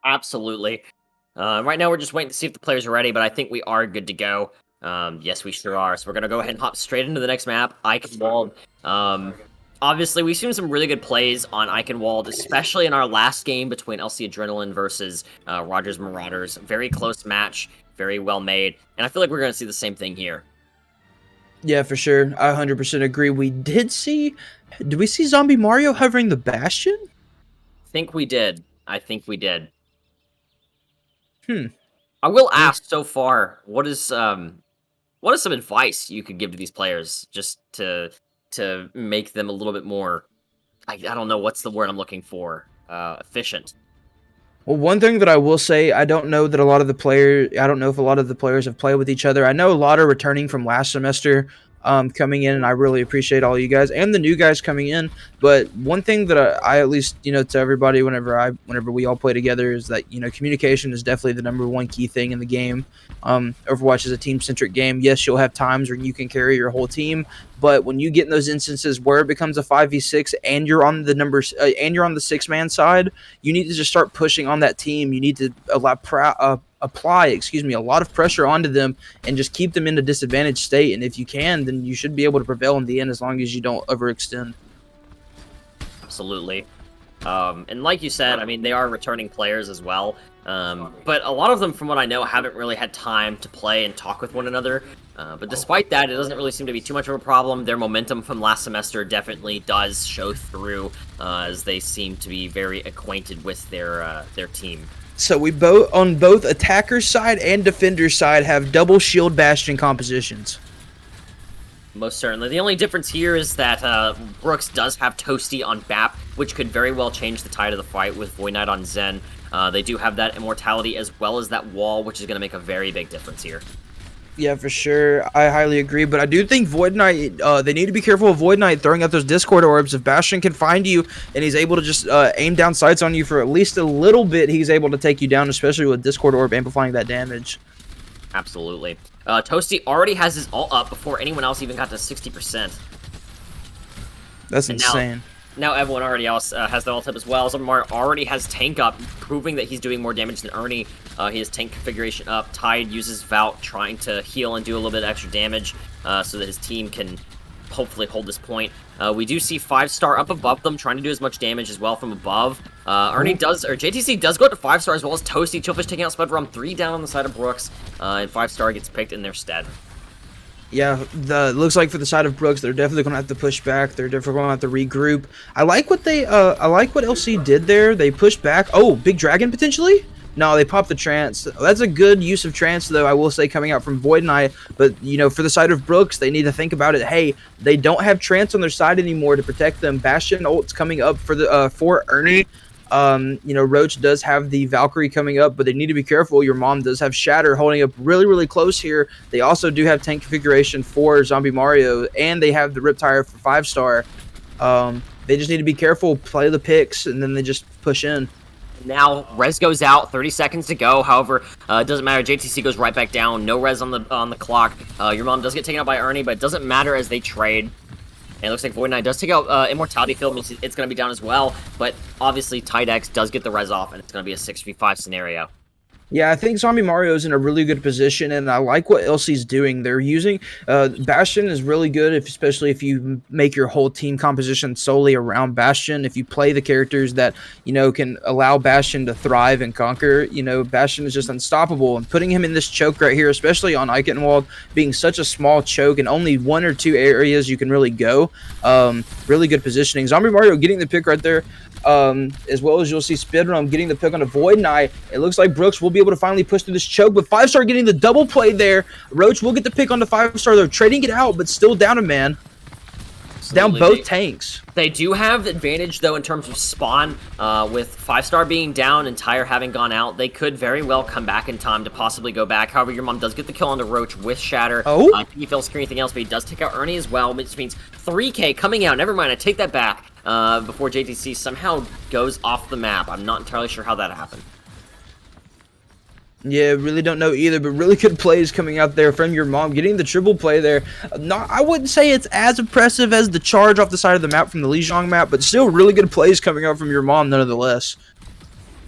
Absolutely. Right now we're just waiting to see if the players are ready, but I think we are good to go. Yes, we sure are. So we're going to go ahead and hop straight into the next map, Iconwall. Obviously, we've seen some really good plays on Iconwall, especially in our last game between LC Adrenaline versus Rogers Marauders. Very close match, very well made, and I feel like we're going to see the same thing here. Yeah, for sure. I 100% agree. Did we see Zombie Mario hovering the Bastion? I think we did. I will ask so far, what is some advice you could give to these players just to make them a little bit more, I don't know what's the word I'm looking for, efficient? Well, one thing that I will say, I don't know if a lot of the players have played with each other. I know a lot are returning from last semester coming in, and I really appreciate all you guys and the new guys coming in. But one thing that I at least, to everybody whenever we all play together is that, communication is definitely the number one key thing in the game. Overwatch is a team-centric game. Yes, you'll have times when you can carry your whole team, but when you get in those instances where it becomes a 5v6 and you're on the numbers and you're on the 6-man side, you need to just start pushing on that team. You need to apply a lot of pressure onto them and just keep them in a disadvantaged state. And if you can, then you should be able to prevail in the end as long as you don't overextend. Absolutely. And like you said, I mean, they are returning players as well. But a lot of them, from what I know, haven't really had time to play and talk with one another. But despite that, it doesn't really seem to be too much of a problem. Their momentum from last semester definitely does show through, as they seem to be very acquainted with their team. So we both, on both attacker side and defender side, have double shield bastion compositions. Most certainly. The only difference here is that Brooks does have Toasty on BAP, which could very well change the tide of the fight with Void Knight on Zen. They do have that immortality as well as that wall, which is going to make a very big difference here. Yeah, for sure. I highly agree, but I do think Void Knight, they need to be careful of Void Knight throwing out those Discord orbs. If Bastion can find you and he's able to just aim down sights on you for at least a little bit, he's able to take you down, especially with Discord orb amplifying that damage. Absolutely. Toasty already has his ult up before anyone else even got to 60%. That's insane. Now everyone already else has the ult up as well. Zombie already has tank up, proving that he's doing more damage than Ernie. He has tank configuration up. Tide uses Vault, trying to heal and do a little bit of extra damage so that his team can hopefully hold this point. We do see 5-star up above them, trying to do as much damage as well from above. JTC does go up to 5-star as well as Toasty. Chillfish taking out Spudrum, 3 down on the side of Brooks, and 5-star gets picked in their stead. Yeah, looks like for the side of Brooks, they're definitely going to have to push back. They're definitely going to have to regroup. I like what LC did there. They pushed back. Oh, Big Dragon potentially? No, they popped the trance. That's a good use of trance, though, I will say, coming out from Void Knight. But, for the side of Brooks, they need to think about it. Hey, they don't have trance on their side anymore to protect them. Bastion ult's coming up for Ernie. Roach does have the Valkyrie coming up, but they need to be careful. Your mom does have Shatter holding up really, really close here. They also do have tank configuration for Zombie Mario, and they have the Riptire for 5-star. They just need to be careful, play the picks, and then they just push in. Now, res goes out, 30 seconds to go. However, it doesn't matter. JTC goes right back down. No res on the clock. Your mom does get taken out by Ernie, but it doesn't matter as they trade. And it looks like Void Knight does take out Immortality Field, means it's going to be down as well. But obviously, Tidex does get the res off, and it's going to be a 6v5 scenario. Yeah, I think Zombie Mario is in a really good position, and I like what LC's doing. They're using Bastion is really good, especially if you make your whole team composition solely around Bastion. If you play the characters that can allow Bastion to thrive and conquer, Bastion is just unstoppable. And putting him in this choke right here, especially on Eichenwald, being such a small choke and only 1 or 2 areas you can really go, really good positioning. Zombie Mario getting the pick right there. As well as you'll see Spidrum getting the pick on a Void Knight. It looks like Brooks will be able to finally push through this choke, but 5-star getting the double play there. Roach will get the pick on the 5-star. They're trading it out, but still down a man. Absolutely. Down both tanks. They do have advantage, though, in terms of spawn. With 5-star being down and Tyre having gone out, they could very well come back in time to possibly go back. However, your mom does get the kill on the Roach with Shatter. Oh? He fails to screen anything else, but he does take out Ernie as well, which means 3K coming out. Never mind, I take that back. Before JTC somehow goes off the map. I'm not entirely sure how that happened. Yeah, really don't know either, but really good plays coming out there from your mom. Getting the triple play there. I wouldn't say it's as impressive as the charge off the side of the map from the Lijiang map, but still really good plays coming out from your mom nonetheless.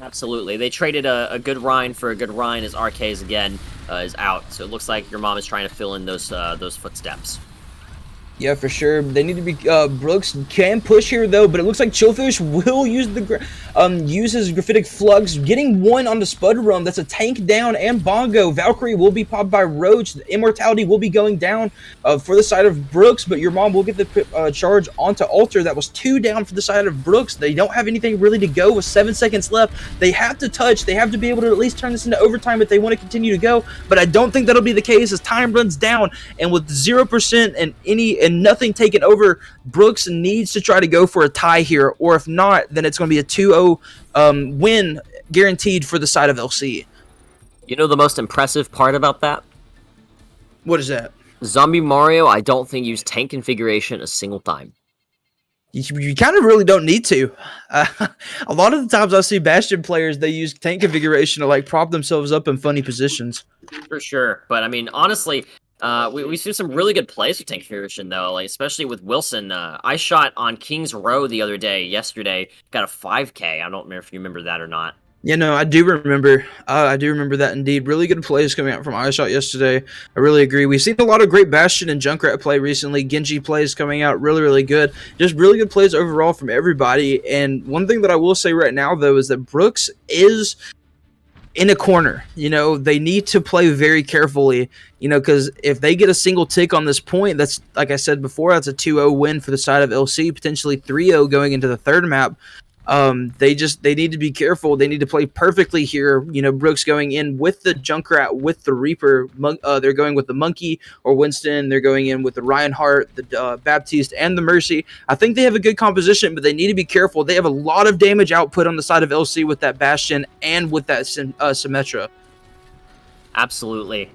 Absolutely. They traded a good Rhine for a good Rhine as RKs again is out. So it looks like your mom is trying to fill in those footsteps. Yeah, for sure. They need to be. Brooks can push here though, but it looks like Chillfish will use use his Graphitic Flux, getting 1 on the Spudrum. That's a tank down and Bongo. Valkyrie will be popped by Roach. The Immortality will be going down for the side of Brooks, but your mom will get the charge onto Alter. That was 2 down for the side of Brooks. They don't have anything really to go with 7 seconds left. They have to touch. They have to be able to at least turn this into overtime if they want to continue to go. But I don't think that'll be the case as time runs down, and with 0% and nothing taken over, Brooks needs to try to go for a tie here, or if not, then it's going to be a 2-0 win guaranteed for the side of LC. You know the most impressive part about that? What is that? Zombie Mario, I don't think used tank configuration a single time. You kind of really don't need to. Uh, a lot of the times I see Bastion players, they use tank configuration to like prop themselves up in funny positions. For sure, but I mean, honestly, we see some really good plays with tank configuration though, like especially with Wilson. I shot on King's Row the other day, yesterday, got a 5K. I don't remember if you remember that or not. You know, I do remember. I do remember that indeed. Really good plays coming out from iShot yesterday. I really agree. We've seen a lot of great Bastion and Junkrat play recently. Genji plays coming out really, really good. Just really good plays overall from everybody. And one thing that I will say right now, though, is that Brooks is in a corner. You know, they need to play very carefully, you know, because if they get a single tick on this point, that's, like I said before, that's a 2-0 win for the side of LC, potentially 3-0 going into the third map. They need to be careful. They need to play perfectly here. You know, Brooks going in with the Junkrat, with the Reaper. They're going with the Monkey or Winston. They're going in with the Reinhardt, the Baptiste, and the Mercy. I think they have a good composition, but they need to be careful. They have a lot of damage output on the side of LC with that Bastion and with that Symmetra. Absolutely.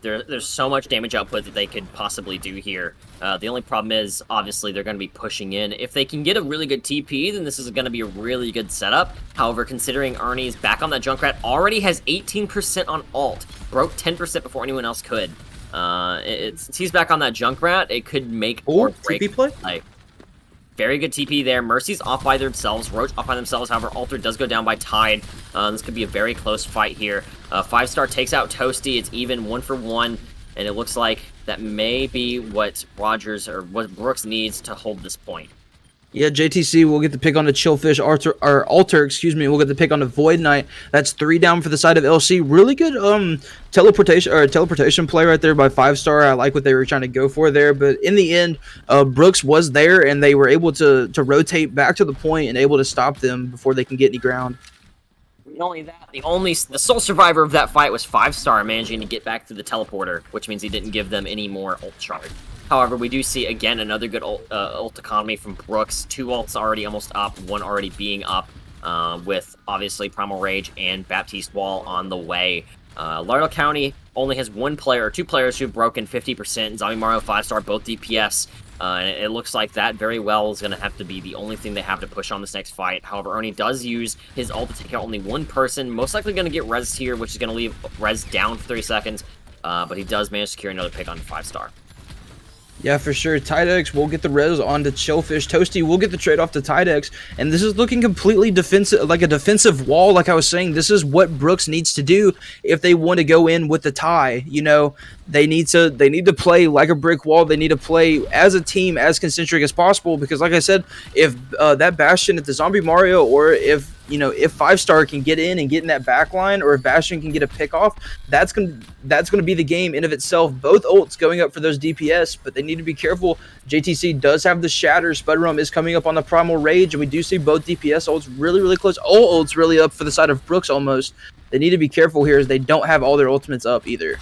There's so much damage output that they could possibly do here. The only problem is, obviously, they're going to be pushing in. If they can get a really good TP, then this is going to be a really good setup. However, considering Ernie's back on that Junkrat, already has 18% on ult, broke 10% before anyone else could. He's back on that Junkrat, it could make or break TP play? Like, very good TP there. Mercy's off by themselves. Roach off by themselves. However, Alter does go down by Tide. This could be a very close fight here. 5-star takes out Toasty. It's even 1-for-1. And it looks like that may be what Rogers or what Brooks needs to hold this point. Yeah, JTC will get the pick on the Chillfish Alter, excuse me. We'll get the pick on the Void Knight. That's 3 down for the side of LC. Really good teleportation play right there by 5-star. I like what they were trying to go for there. But in the end, Brooks was there, and they were able to rotate back to the point and able to stop them before they can get any ground. Not only that, the sole survivor of that fight was 5-star, managing to get back to the teleporter, which means he didn't give them any more ult charge. However, we do see, again, another good ult economy from Brooks. 2 ults already almost up, 1 already being up, with, obviously, Primal Rage and Baptiste Wall on the way. Lauderdale County only has 1 player, or 2 players who've broken 50%. Zombie Mario, 5-star, both DPS. And it looks like that very well is going to have to be the only thing they have to push on this next fight. However, Ernie does use his ult to take out only 1 person. Most likely going to get res here, which is going to leave res down for 30 seconds. But he does manage to secure another pick on 5-star. Yeah, for sure. Tidex will get the res on to Chillfish. Toasty will get the trade off to Tidex. And this is looking completely defensive, like a defensive wall. Like I was saying, this is what Brooks needs to do if they want to go in with the tie. You know, they need to play like a brick wall. They need to play as a team, as concentric as possible. Because like I said, if that Bastion at the Zombie Mario, or if 5-star can get in and get in that back line, or if Bastion can get a pick off, that's gonna be the game in of itself. Both ults going up for those DPS, but they need to be careful. JTC does have the Shatter. Spudrum is coming up on the Primal Rage, and we do see both DPS ults really, really close. All ults really up for the side of Brooks almost. They need to be careful here as they don't have all their ultimates up either.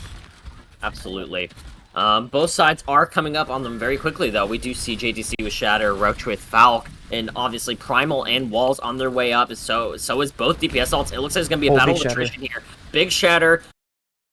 Absolutely. Both sides are coming up on them very quickly, though. We do see JTC with Shatter, Roach with Falc, and obviously Primal and Walls on their way up. So is both DPS ults. It looks like it's going to be a battle of attrition here. Big Shatter